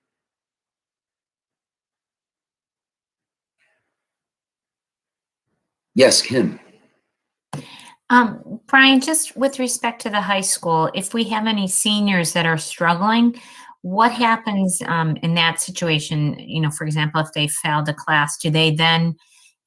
Yes, Kim. Brian, just with respect to the high school, if we have any seniors that are struggling, what happens in that situation? For example, if they failed a class, do they then,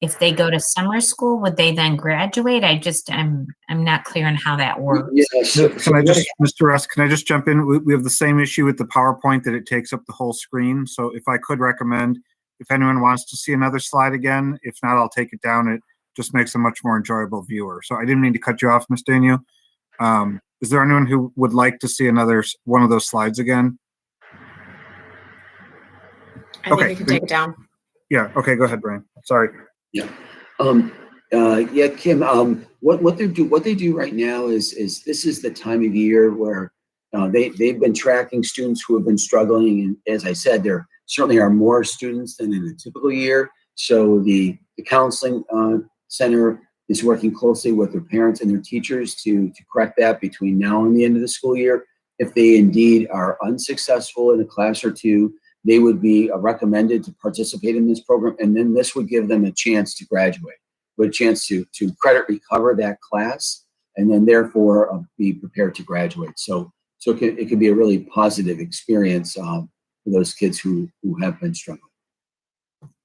if they go to summer school, would they then graduate? I'm not clear on how that works. Can I just, Mr. Russ, can I just jump in? We have the same issue with the PowerPoint, that it takes up the whole screen. So if I could recommend, if anyone wants to see another slide again, if not, I'll take it down. It just makes a much more enjoyable viewer. So I didn't mean to cut you off, Ms. Daniel. Is there anyone who would like to see one of those slides again? I think you can take it down. Yeah. Okay. Go ahead, Brian. Sorry. Yeah. Yeah, Kim. What they do right now is this is the time of year where they've been tracking students who have been struggling, and as I said, there certainly are more students than in a typical year. So the counseling center is working closely with their parents and their teachers to correct that between now and the end of the school year. If they indeed are unsuccessful in a class or two, they would be recommended to participate in this program, and then this would give them a chance to graduate, with a chance to credit recover that class, and then therefore be prepared to graduate. So it can be a really positive experience for those kids who have been struggling.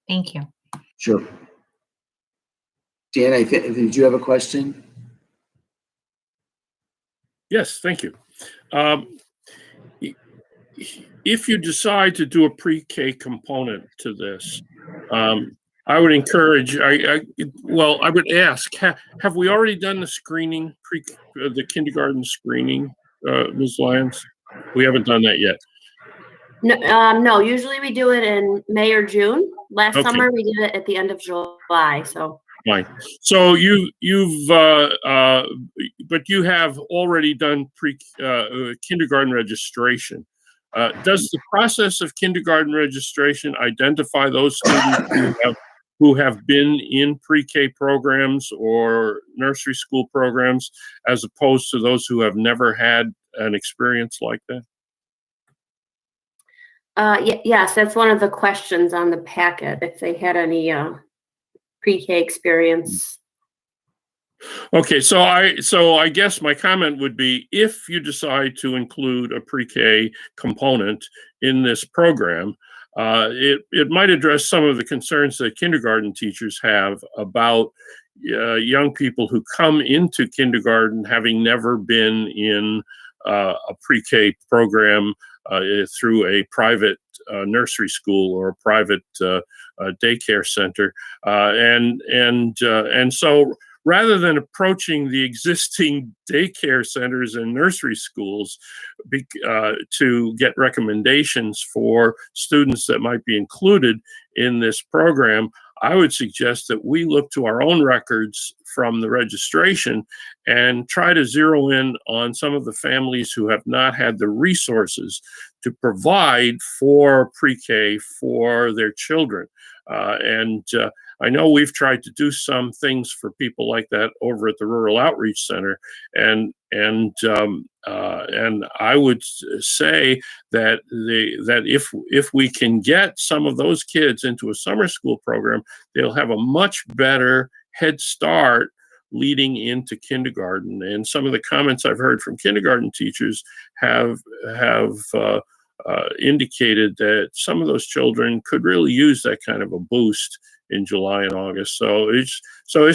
Thank you. Sure. Dan, did you have a question? Yes, thank you. If you decide to do a pre-K component to this, I would encourage, I would ask, have we already done the screening, the kindergarten screening, Ms. Lyons? We haven't done that yet. No, usually we do it in May or June. Last summer we did it at the end of July, so. Fine. So but you have already done kindergarten registration. Does the process of kindergarten registration identify those students who have been in pre-K programs or nursery school programs, as opposed to those who have never had an experience like that? Yes, that's one of the questions on the packet, if they had any pre-K experience. Okay, so I guess my comment would be, if you decide to include a pre-K component in this program, it might address some of the concerns that kindergarten teachers have about young people who come into kindergarten having never been in a pre-K program through a private nursery school or a private daycare center, and so rather than approaching the existing daycare centers and nursery schools to get recommendations for students that might be included in this program, I would suggest that we look to our own records from the registration and try to zero in on some of the families who have not had the resources to provide for pre-K for their children. I know we've tried to do some things for people like that over at the Rural Outreach Center, and I would say that if we can get some of those kids into a summer school program, they'll have a much better head start leading into kindergarten. And some of the comments I've heard from kindergarten teachers have indicated that some of those children could really use that kind of a boost in July and August. So it's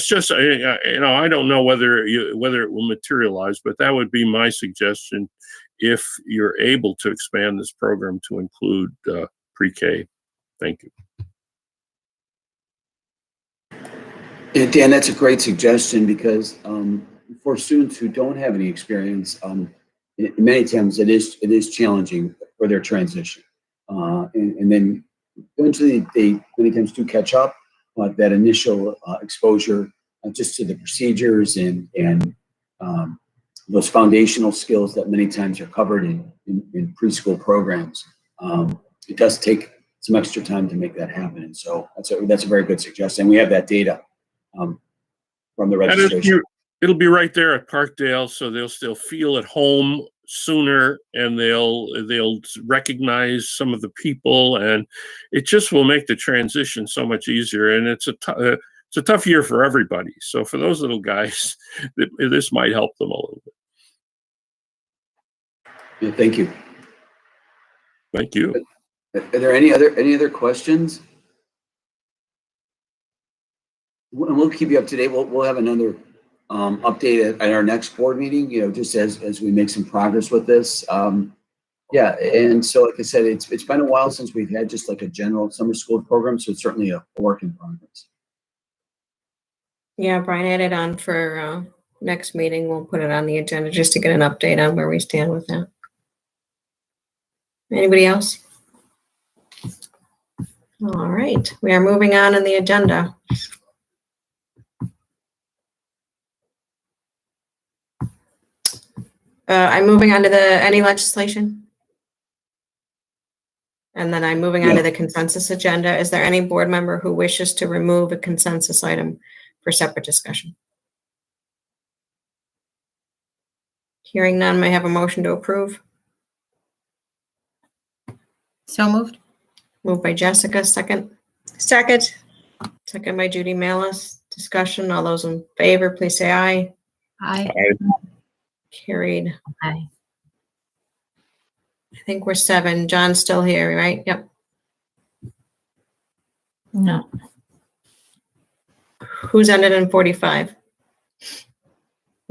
just, I don't know whether it will materialize, but that would be my suggestion if you're able to expand this program to include pre-K. Thank you. Yeah, Dan, that's a great suggestion, because for students who don't have any experience, many times it is challenging for their transition, and then eventually they many times do catch up, but that initial exposure just to the procedures and those foundational skills that many times are covered in preschool programs, it does take some extra time to make that happen. And so that's a very good suggestion. We have that data from the registration. It'll be right there at Parkdale, so they'll still feel at home sooner, and they'll recognize some of the people, and it just will make the transition so much easier. And it's a tough year for everybody. So for those little guys, this might help them a little bit. Yeah, thank you. Thank you. Are there any other questions? we'll keep you up to date. We'll have another update at our next board meeting, just as we make some progress with this. Yeah, and so like I said, it's been a while since we've had just like a general summer school program, so it's certainly a work in progress. Yeah, Brian, add it on for next meeting. We'll put it on the agenda just to get an update on where we stand with that. Anybody else? All right, we are moving on in the agenda. I'm moving on to any legislation. And then I'm moving on to the consensus agenda. Is there any board member who wishes to remove a consensus item for separate discussion? Hearing none, may I have a motion to approve? So moved. Moved by Jessica, second. Second. Second by Judy Malis. Discussion, all those in favor, please say aye. Aye. Carried. Aye. I think we're 7. John's still here, right? Yep. No. Who's ended in 45?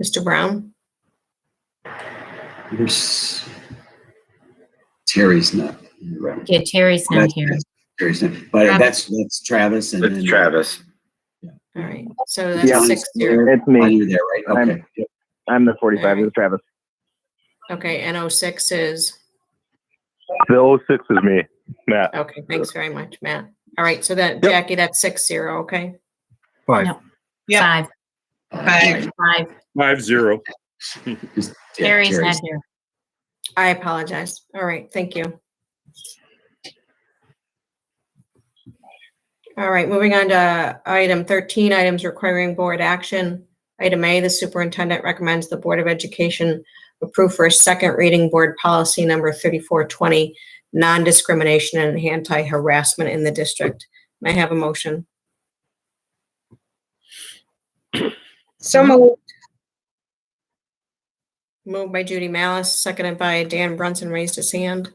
Mr. Brown? Terry's not here, right? Yeah, Terry's not here. Terry's not, but that's Travis and It's Travis. All right, so that's Yeah. 6-0. It's me. You're there, right? Okay. I'm the 45. It's Travis. Okay, and 06 is? The 06 is me, Matt. Okay, thanks very much, Matt. All right, so that, Jackie, that's 6-0, okay? 5. No. 5. 5-0. Terry's not here. I apologize. All right, thank you. All right, moving on to item 13, items requiring board action. Item A, the superintendent recommends the Board of Education approve for a second reading board policy number 3420, non-discrimination and anti-harassment in the district. May I have a motion? So moved. Moved by Judy Malis, seconded by Dan Brunson, raised his hand.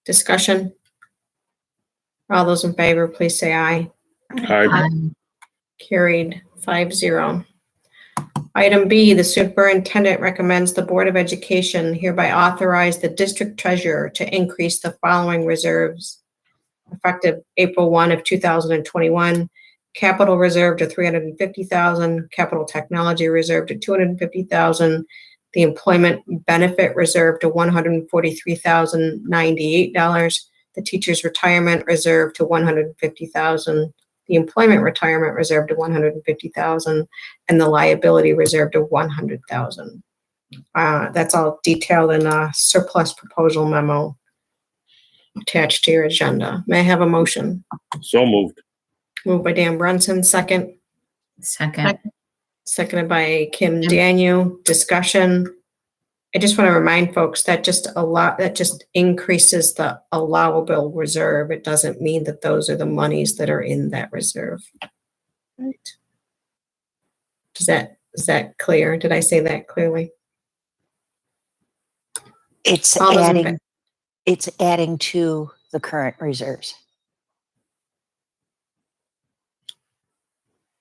Discussion? All those in favor, please say aye. Aye. Carried 5-0. Item B, the superintendent recommends the Board of Education hereby authorize the district treasurer to increase the following reserves effective April 1 of 2021. Capital reserve to $350,000, capital technology reserve to $250,000, the employment benefit reserve to $143,098, the teacher's retirement reserve to $150,000, the employment retirement reserve to $150,000, and the liability reserve to $100,000. That's all detailed in a surplus proposal memo attached to your agenda. May I have a motion? So moved. Moved by Dan Brunson, second. Second. Seconded by Kim Daniel. Discussion. I just want to remind folks that just increases the allowable reserve. It doesn't mean that those are the monies that are in that reserve. Right. Is that clear? Did I say that clearly? It's All those in adding, it's adding to the current reserves.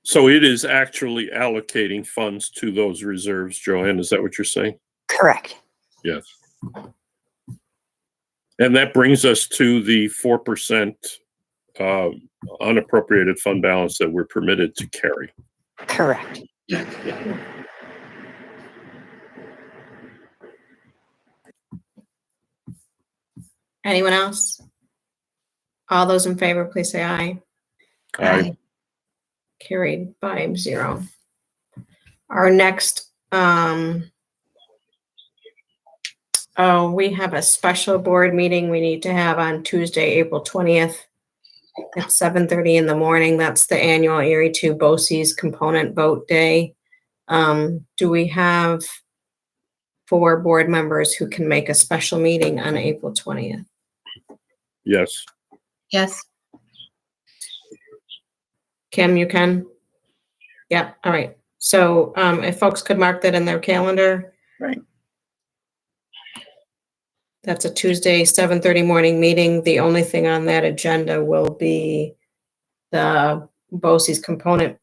So it is actually allocating funds to those reserves, Joanne. Is that what you're saying? Correct. Yes. And that brings us to the 4% unappropriated fund balance that we're permitted to carry. Correct. Yeah. Anyone else? All those in favor, please say aye. Aye. Carried 5-0. Our next, we have a special board meeting we need to have on Tuesday, April 20th at 7:30 in the morning. That's the annual Erie 2 BOCES component vote day. Do we have 4 board members who can make a special meeting on April 20th? Yes. Yes. Kim, you can? Yep, all right. So if folks could mark that in their calendar. Right. That's a Tuesday, 7:30 morning meeting. The only thing on that agenda will be the BOCES component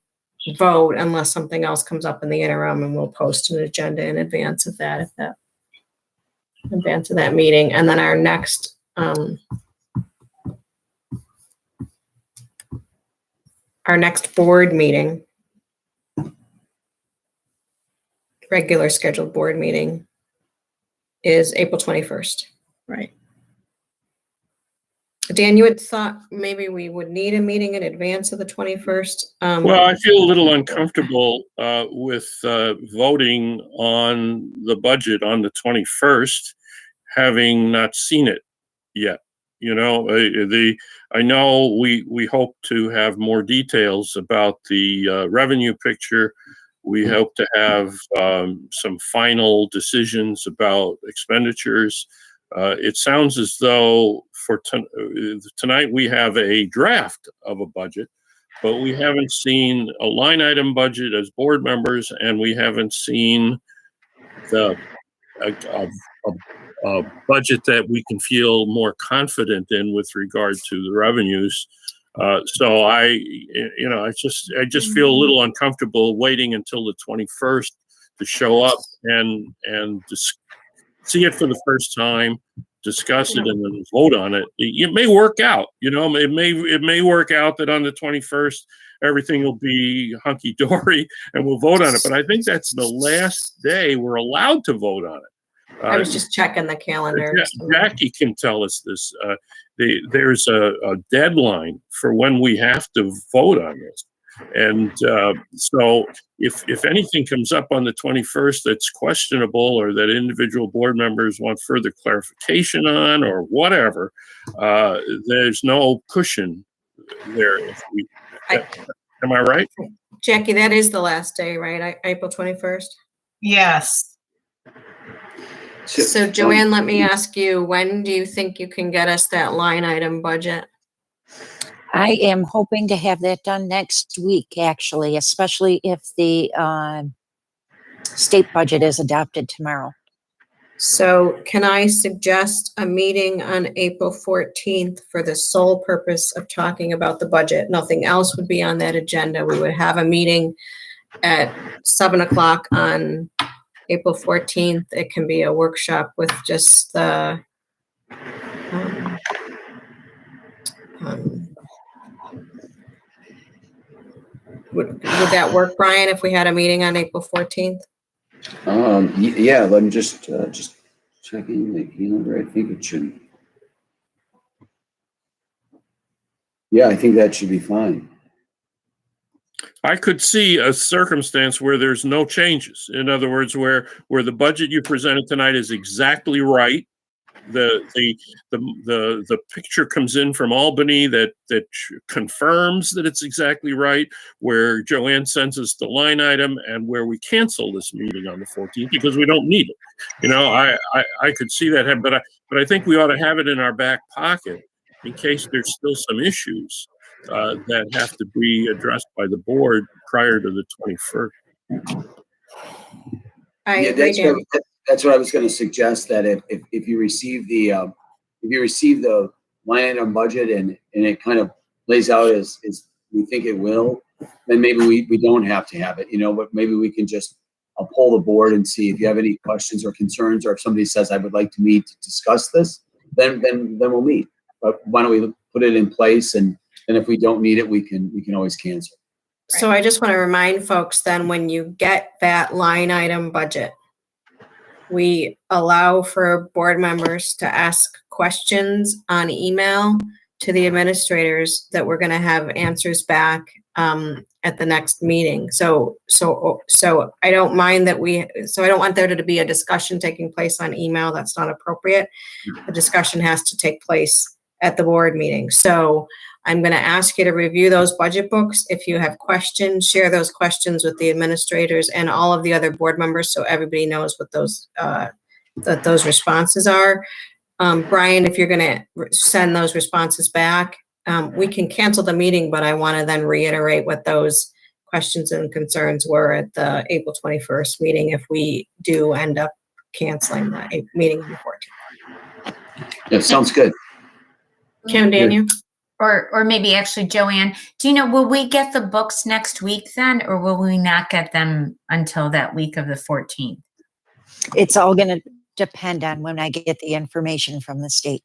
vote unless something else comes up in the interim, and we'll post an agenda in advance of that, in advance of that meeting. And then our next board meeting, regular scheduled board meeting, is April 21st. Right. Dan, you had thought maybe we would need a meeting in advance of the 21st. Well, I feel a little uncomfortable with voting on the budget on the 21st, having not seen it yet. You know, I know we hope to have more details about the revenue picture. We hope to have some final decisions about expenditures. It sounds as though for tonight we have a draft of a budget, but we haven't seen a line item budget as board members, and we haven't seen a budget that we can feel more confident in with regard to the revenues. So I just feel a little uncomfortable waiting until the 21st to show up and see it for the first time, discuss it, and then vote on it. It may work out, you know, it may work out that on the 21st, everything will be hunky-dory and we'll vote on it. But I think that's the last day we're allowed to vote on it. I was just checking the calendar. Jackie can tell us this. There's a deadline for when we have to vote on this. And so if anything comes up on the 21st that's questionable, or that individual board members want further clarification on, or whatever, there's no cushion there. Am I right? Jackie, that is the last day, right? April 21st? Yes. So Joanne, let me ask you, when do you think you can get us that line item budget? I am hoping to have that done next week, actually, especially if the state budget is adopted tomorrow. So can I suggest a meeting on April 14th for the sole purpose of talking about the budget? Nothing else would be on that agenda. We would have a meeting at 7 o'clock on April 14th. It can be a workshop with just the would that work, Brian, if we had a meeting on April 14th? Yeah, let me just checking the calendar. I think it should. Yeah, I think that should be fine. I could see a circumstance where there's no changes. In other words, where the budget you presented tonight is exactly right. The picture comes in from Albany that confirms that it's exactly right, where Joanne sends us the line item, and where we cancel this meeting on the 14th because we don't need it. You know, I could see that happen, but I think we ought to have it in our back pocket in case there's still some issues that have to be addressed by the board prior to the 21st. That's what I was going to suggest, that if you receive the line item budget and it kind of lays out as we think it will, then maybe we don't have to have it, you know, but maybe we can just poll the board and see if you have any questions or concerns, or if somebody says, I would like to meet to discuss this, then we'll meet. But why don't we put it in place, and if we don't need it, we can always cancel. So I just want to remind folks then, when you get that line item budget, we allow for board members to ask questions on email to the administrators that we're going to have answers back at the next meeting. So I don't mind that I don't want there to be a discussion taking place on email. That's not appropriate. The discussion has to take place at the board meeting. So I'm going to ask you to review those budget books. If you have questions, share those questions with the administrators and all of the other board members, so everybody knows what those responses are. Brian, if you're going to send those responses back, we can cancel the meeting, but I want to then reiterate what those questions and concerns were at the April 21st meeting if we do end up canceling the meeting on the 14th. Yeah, sounds good. Kim, Daniel? or maybe actually Joanne, do you know, will we get the books next week then, or will we not get them until that week of the 14th? It's all going to depend on when I get the information from the state.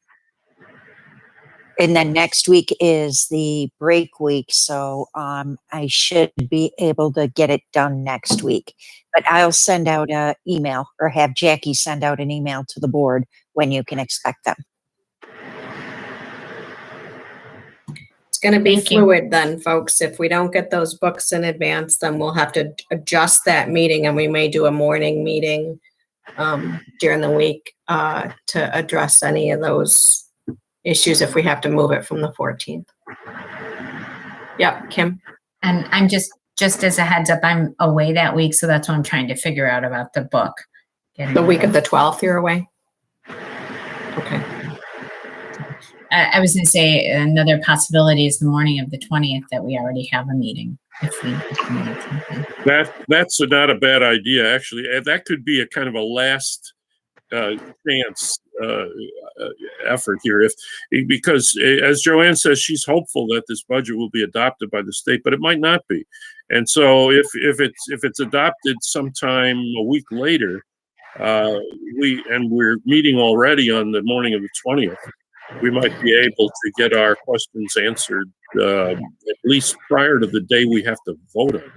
And then next week is the break week, so I should be able to get it done next week. But I'll send out an email, or have Jackie send out an email to the board when you can expect them. It's going to be Thank you. fluid then, folks. If we don't get those books in advance, then we'll have to adjust that meeting, and we may do a morning meeting during the week to address any of those issues if we have to move it from the 14th. Yep, Kim. And I'm just as a heads up, I'm away that week, so that's what I'm trying to figure out about the book. The week of the 12th, you're away? Okay. I was going to say another possibility is the morning of the 20th that we already have a meeting. If we need something. That's not a bad idea, actually. That could be a kind of a last chance effort here, because as Joanne says, she's hopeful that this budget will be adopted by the state, but it might not be. And so if it's adopted sometime a week later, we're meeting already on the morning of the 20th, we might be able to get our questions answered at least prior to the day we have to vote on it.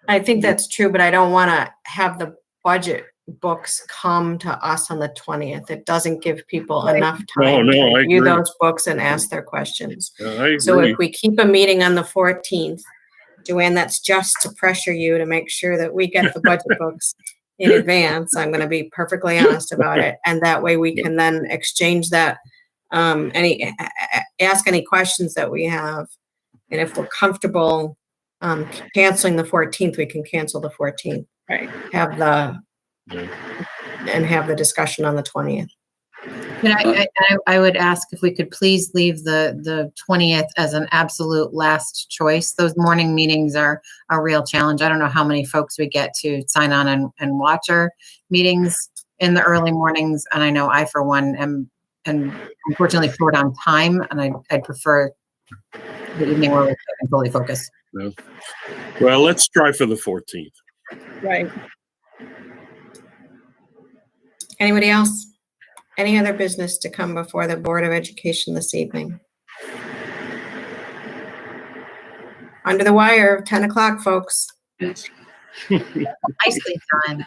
I think that's true, but I don't want to have the budget books come to us on the 20th. It doesn't give people enough time to review those books and ask their questions. So if we keep a meeting on the 14th, Joanne, that's just to pressure you to make sure that we get the budget books in advance. I'm going to be perfectly honest about it. And that way we can then exchange that, ask any questions that we have. And if we're comfortable canceling the 14th, we can cancel the 14th. Right. Have the discussion on the 20th. And I would ask if we could please leave the 20th as an absolute last choice. Those morning meetings are a real challenge. I don't know how many folks we get to sign on and watch our meetings in the early mornings. And I know I, for one, am unfortunately short on time, and I'd prefer the evening where we can fully focus. No. Well, let's try for the 14th. Right. Anybody else? Any other business to come before the Board of Education this evening? Under the wire, 10 o'clock, folks. Nicely done.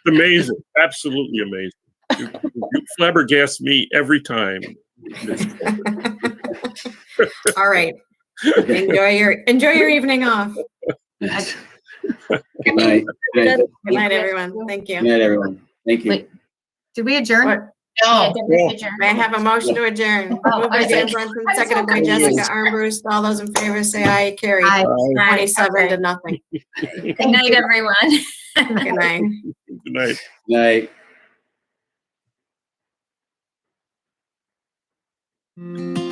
Amazing. Absolutely amazing. You flabbergast me every time. All right. Enjoy your evening off. Good night. Good night, everyone. Thank you. Good night, everyone. Thank you. Wait, did we adjourn? What? No. May I have a motion to adjourn? Moved by Dan Brunson, seconded by Jessica Armbruster. All those in favor say aye. Carried. 27 to nothing. Good night, everyone. Good night. Good night. Good night.